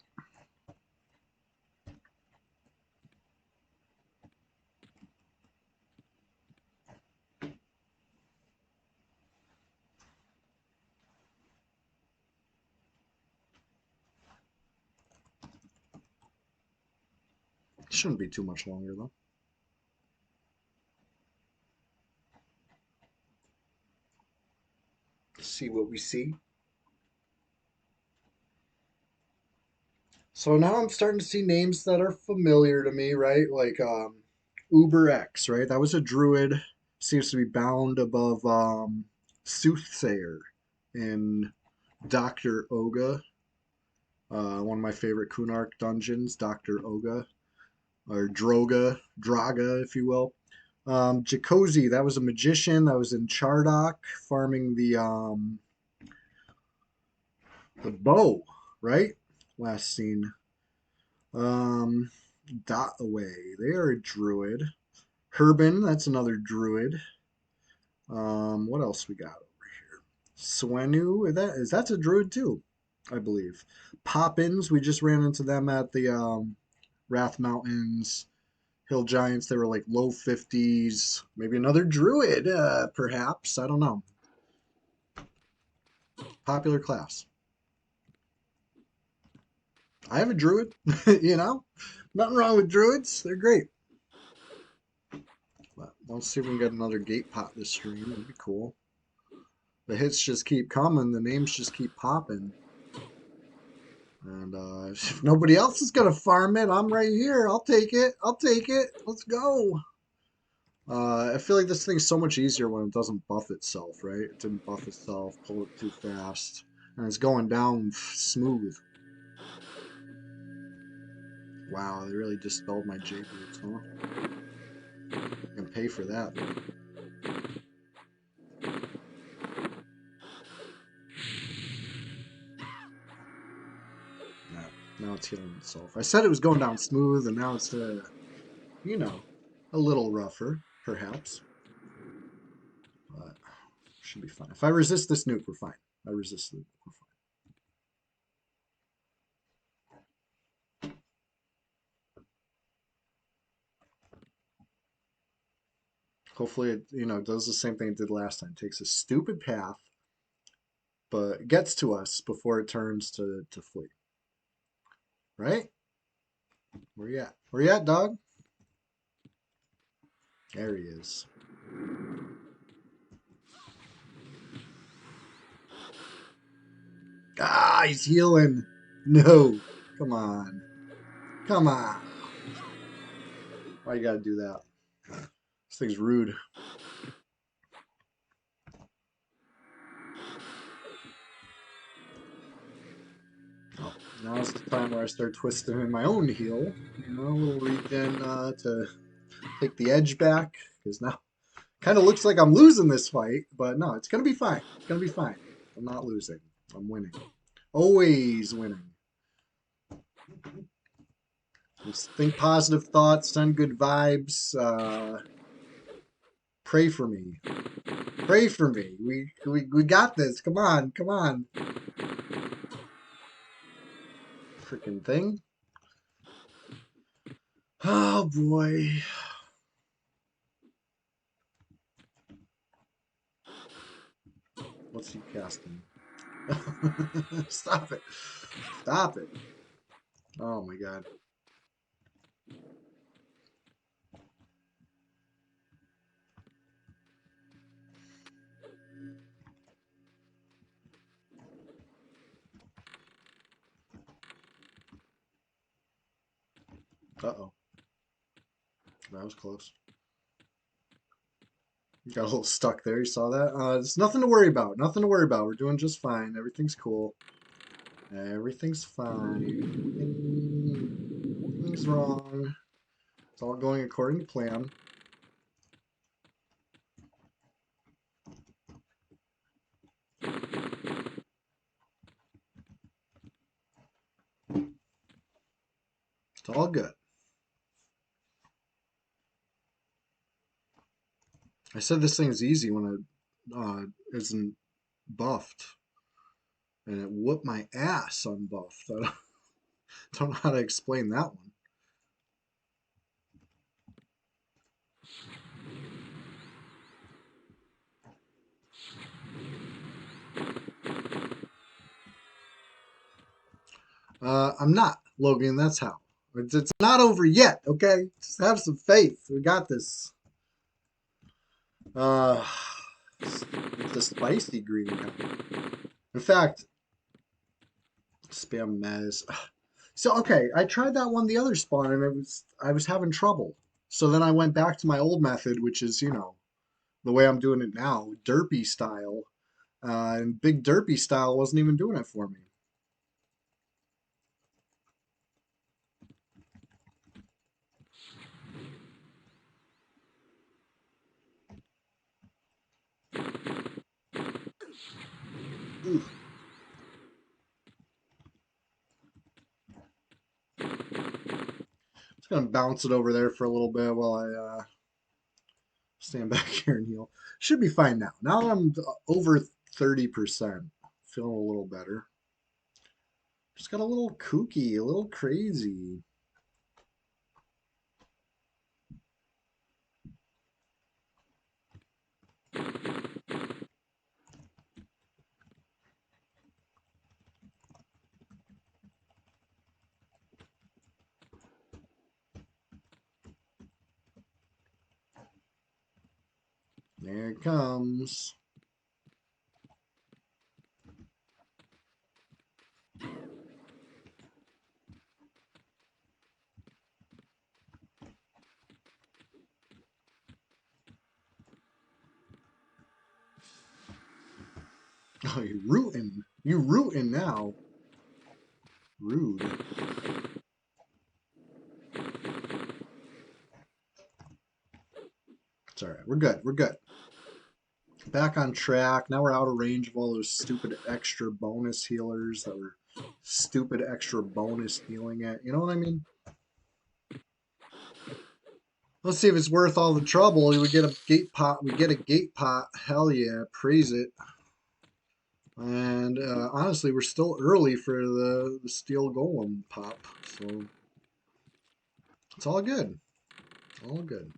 Shouldn't be too much longer though. Let's see what we see. So now I'm starting to see names that are familiar to me, right? Like Uber X, right? That was a druid. Seems to be bound above Soothsayer in Dr. Oga. One of my favorite Kunark dungeons, Dr. Oga, or Draga, if you will. Jacozy, that was a magician that was in Chardock farming the bow, right? Last scene. Um, Dot away. They are a druid. Herbin, that's another druid. What else we got over here? Swenu, that's a druid too, I believe. Poppins, we just ran into them at the Wrath Mountains. Hill Giants, they were like low 50s. Maybe another druid, perhaps. I don't know. Popular class. I have a druid, you know? Nothing wrong with druids. They're great. But let's see if we can get another gate pot this stream. That'd be cool. The hits just keep coming. The names just keep popping. And if nobody else is going to farm it, I'm right here. I'll take it. I'll take it. Let's go. I feel like this thing's so much easier when it doesn't buff itself, right? It didn't buff itself, pull it too fast. And it's going down smooth. Wow, they really dispelled my J-boots, huh? I can pay for that. Yeah, now it's healing itself. I said it was going down smooth, and now it's, you know, a little rougher, perhaps. But should be fine. If I resist this nuke, we're fine. I resist the nuke, we're fine. Hopefully it, does the same thing it did last time. Takes a stupid path, but gets to us before it turns to flee. Right? Where you at? Where you at, dog? There he is. Ah, he's healing. No. Come on. Come on. Why you gotta do that? This thing's rude. Oh, now's the time where I start twisting in my own heel. A little regen to take the edge back. Because now kind of looks like I'm losing this fight. But no, it's going to be fine. It's going to be fine. I'm not losing. I'm winning. Always winning. Just think positive thoughts, send good vibes. Pray for me. Pray for me. We got this. Come on. Come on. Freaking thing. Oh boy. What's he casting? Stop it. Stop it. Oh my god. Uh-oh. That was close. Got a little stuck there. You saw that? It's nothing to worry about. Nothing to worry about. We're doing just fine. Everything's cool. Everything's fine. Nothing's wrong. It's all going according to plan. It's all good. I said this thing's easy when it isn't buffed. And it whooped my ass unbuffed. I don't know how to explain that one. I'm not, Logan. That's how. It's not over yet, okay? Just have some faith. We got this. Uh, it's a spicy green color. In fact, spam mez. So okay, I tried that one the other spawn and I was having trouble. So then I went back to my old method, which is the way I'm doing it now, derpy style. And big derpy style wasn't even doing it for me. Ooh. Just gonna bounce it over there for a little bit while I stand back here and heal. Should be fine now. Now that I'm over 30%, feeling a little better. Just got a little kooky, a little crazy. There it comes. Oh, you're rooting. You rooting now. Rude. It's all right. We're good. We're good. Back on track. Now we're out of range of all those stupid extra bonus healers that were stupid extra bonus healing at. You know what I mean? Let's see if it's worth all the trouble. We get a gate pot. We get a gate pot. Hell yeah. Praise it. And honestly, we're still early for the steel golem pop. So it's all good. All good.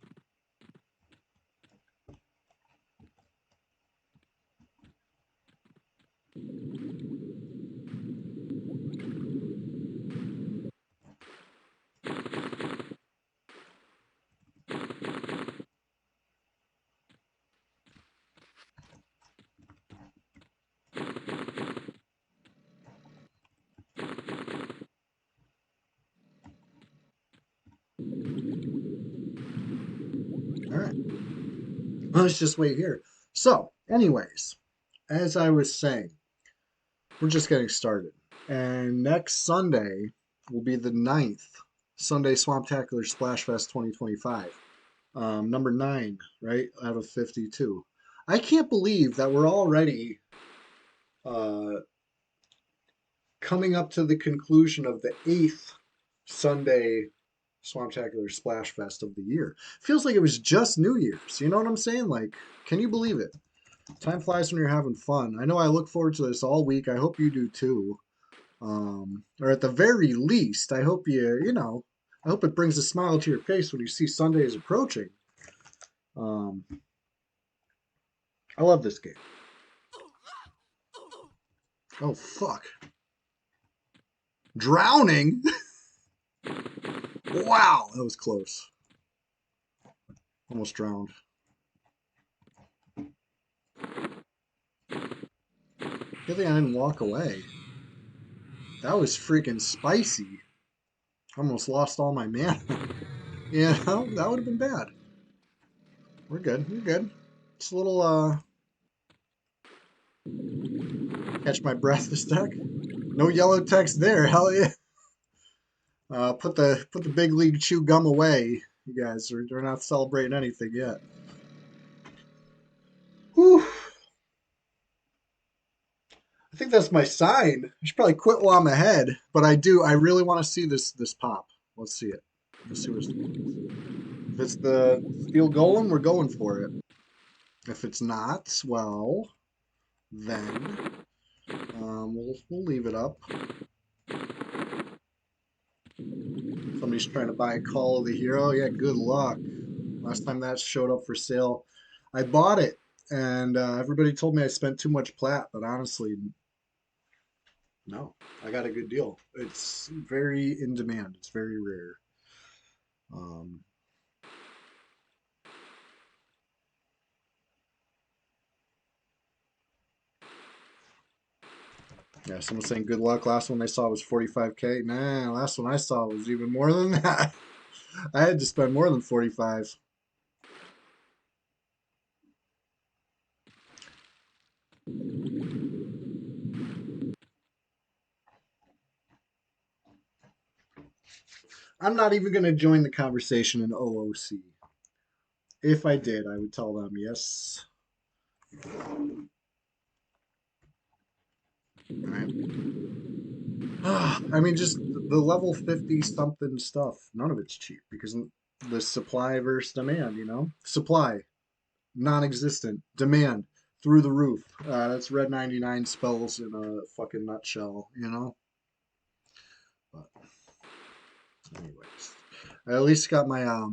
All right. Let's just wait here. So, anyways, as I was saying, we're just getting started. And next Sunday will be the 9th Sunday Swamptacular Splashfest 2025. Number 9, right, out of 52. I can't believe that we're already uh, coming up to the conclusion of the 8th Sunday Swamptacular Splashfest of the year. Feels like it was just New Year's. You know what I'm saying? Like, can you believe it? Time flies when you're having fun. I know I look forward to this all week. I hope you do too. Or at the very least, I hope I hope it brings a smile to your face when you see Sunday is approaching. Um, I love this game. Oh, fuck. Drowning? Wow, that was close. Almost drowned. Good thing I didn't walk away. That was freaking spicy. Almost lost all my mana. Yeah, that would have been bad. We're good. We're good. It's a little, catch my breath this deck. No yellow text there. Hell yeah. Put the big league chew gum away. You guys are not celebrating anything yet. Whew. I think that's my sign. I should probably quit while I'm ahead, but I really want to see this pop. Let's see it. Let's see what's if it's the steel golem, we're going for it. If it's not, well, then we'll leave it up. Somebody's trying to buy Call of the Hero. Yeah, good luck. Last time that showed up for sale, I bought it, and everybody told me I spent too much plat, but honestly, no, I got a good deal. It's very in demand. It's very rare. Um, yeah, someone's saying good luck. Last one I saw was 45K. Nah, last one I saw was even more than that. I had to spend more than 45. I'm not even going to join the conversation in OOC. If I did, I would tell them yes. All right. I mean, just the level 50 something stuff. None of it's cheap because the supply versus demand, Supply, non existent. Demand, through the roof. That's Red 99 spells in a fucking nutshell. But, anyways, I at least got my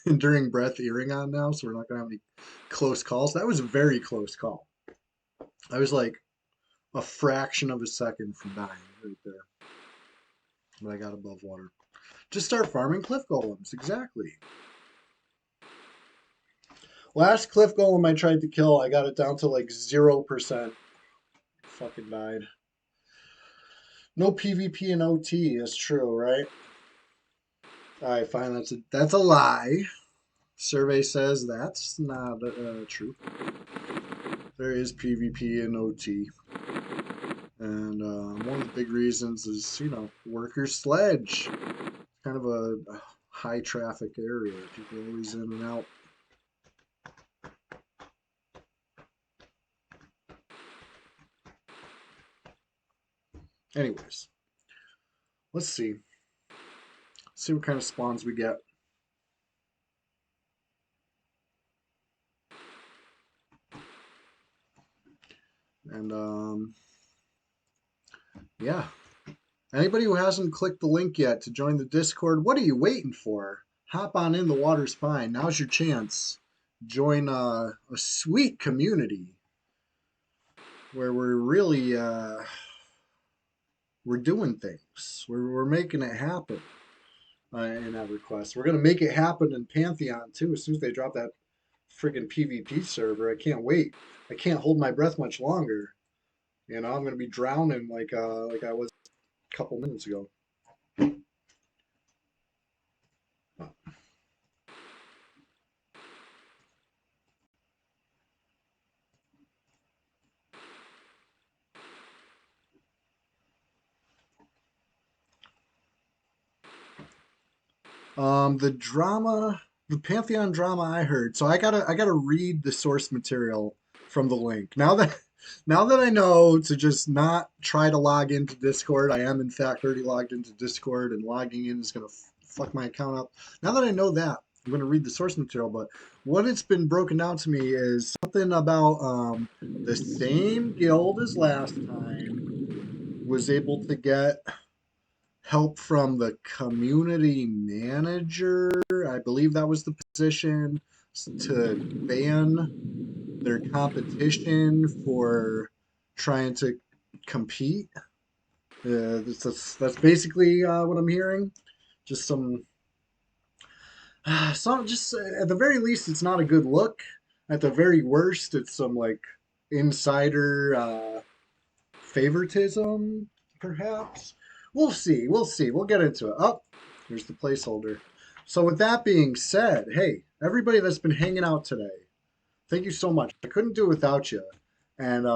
enduring breath earring on now, so we're not going to have any close calls. That was a very close call. I was like a fraction of a second from dying right there. But I got above water. Just start farming cliff golems. Exactly. Last cliff golem I tried to kill, I got it down to like 0%. Fucking died. No PvP and OT. That's true, right? All right, fine. That's a lie. Survey says that's not true. There is PvP and OT. And one of the big reasons is, worker sledge. Kind of a high traffic area. People are always in and out. Anyways, let's see. See what kind of spawns we get. And yeah. Anybody who hasn't clicked the link yet to join the Discord, what are you waiting for? Hop on in, the water's fine. Now's your chance. Join a sweet community where we're really we're doing things. We're making it happen in EverQuest. We're gonna make it happen in Pantheon too. As soon as they drop that freaking PvP server, I can't wait. I can't hold my breath much longer. I'm gonna be drowning like I was a couple minutes ago. The Pantheon drama I heard. So I gotta read the source material from the link. Now that I know to just not try to log into Discord, I am in fact already logged into Discord, and logging in is gonna fuck my account up. Now that I know that, I'm gonna read the source material. But what it's been broken down to me is something about the same guild as last time was able to get help from the community manager. I believe that was the position to ban their competition for trying to compete. That's basically what I'm hearing. Just just at the very least, it's not a good look. At the very worst, it's some like insider favoritism, perhaps. We'll see. We'll see. We'll get into it. Oh, here's the placeholder. So, with that being said, hey, everybody that's been hanging out today, thank you so much. I couldn't do it without you. And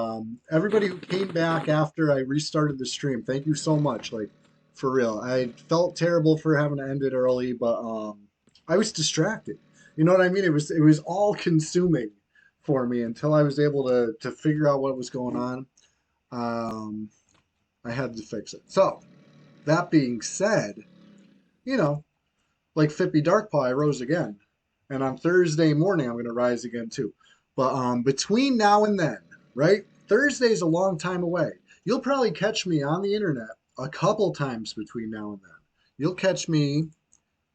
everybody who came back after I restarted the stream, thank you so much. Like, for real. I felt terrible for having to end it early, but I was distracted. You know what I mean? It was all consuming for me until I was able to figure out what was going on. Um, I had to fix it. So, that being said, you know, like Fippy Darkpaw, I rose again. And on Thursday morning, I'm going to rise again too. But between now and then, right? Thursday's a long time away. You'll probably catch me on the internet a couple times between now and then. You'll catch me.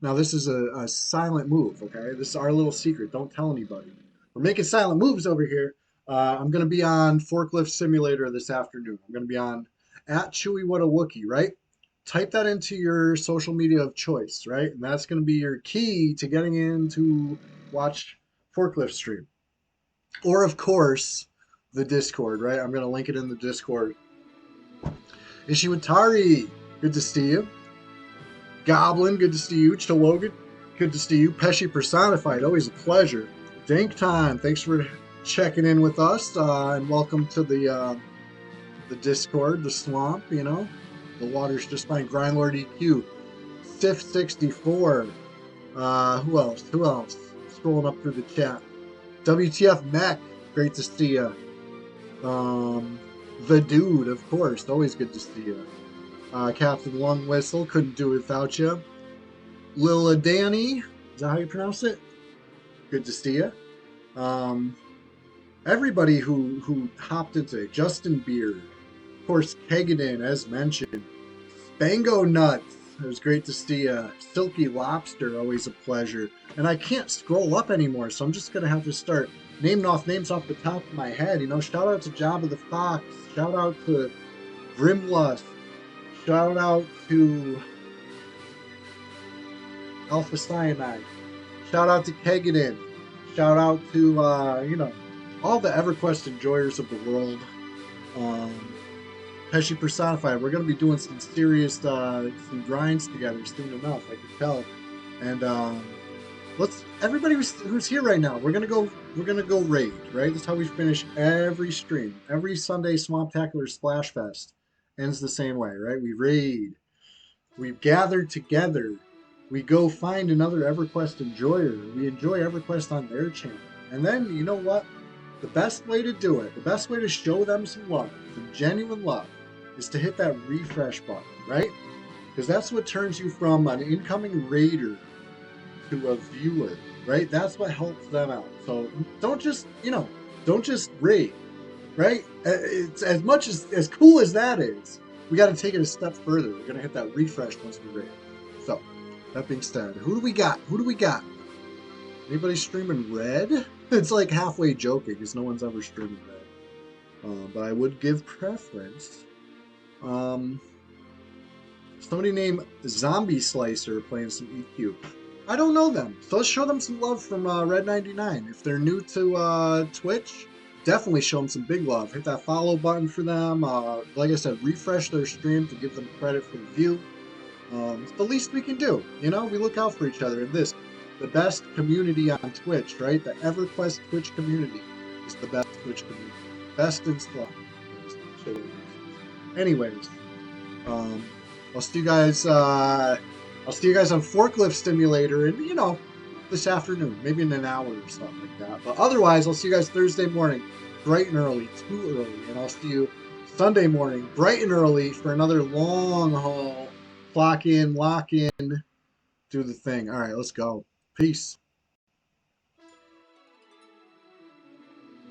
Now, this is a silent move, okay? This is our little secret. Don't tell anybody. We're making silent moves over here. I'm going to be on Forklift Simulator this afternoon. I'm going to be on at Chewy What a Wookie, right? Type that into your social media of choice, right? And that's going to be your key to getting in to watch Forklift stream. Or, of course, the Discord, right? I'm going to link it in the Discord. Ishiwatari, good to see you. Goblin, good to see you. Chalogan, good to see you. Pesci Personified, always a pleasure. Dank Time, thanks for checking in with us, and welcome to the Discord, the swamp, you know. The water's just fine. Grindlord EQ, Sif64. Who else? Who else? Scrolling up through the chat. WTF Mech, great to see you. The Dude, of course, always good to see you. Captain Long Whistle, couldn't do it without you. Lila Danny, is that how you pronounce it? Good to see you. Everybody who hopped into it. Justin Beard, of course, Kegaden, as mentioned. Spango Nuts, it was great to see you. Silky Lobster, always a pleasure. And I can't scroll up anymore, so I'm just going to have to start naming off names off the top of my head. You know, shout out to Jabba the Fox. Shout out to Grimlust. Shout out to Alpha Cyanide. Shout out to Kegaden. Shout out to, all the EverQuest enjoyers of the world. Pesci Personified. We're going to be doing some serious, some grinds together soon enough, I can tell. And everybody who's here right now, we're gonna go raid, right? That's how we finish every stream. Every Sunday SWAMPTACULAR SPLASHFEST ends the same way, right? We raid. We gather together. We go find another EverQuest enjoyer. We enjoy EverQuest on their channel. And then, you know what? The best way to do it, the best way to show them some love, some genuine love, is to hit that refresh button, right? Because that's what turns you from an incoming raider to a viewer, right? That's what helps them out. So don't just raid, right? It's as much as cool as that is. We got to take it a step further. We're gonna hit that refresh once we raid. So that being said, who do we got? Anybody streaming red? It's like halfway joking because no one's ever streaming red. But I would give preference. Somebody named Zombie Slicer playing some EQ. I don't know them, so let's show them some love from Red99. If they're new to Twitch, definitely show them some big love. Hit that follow button for them. Like I said, refresh their stream to give them credit for the view. It's the least we can do. You know, we look out for each other. And the best community on Twitch, right? The EverQuest Twitch community is the best Twitch community. Best in slot. Anyways, I'll see you guys I'll see you guys on Forklift Simulator and, this afternoon, maybe in an hour or something like that. But otherwise, I'll see you guys Thursday morning, bright and early, too early. And I'll see you Sunday morning, bright and early for another long haul. Clock in, lock in, do the thing. All right, let's go. Peace.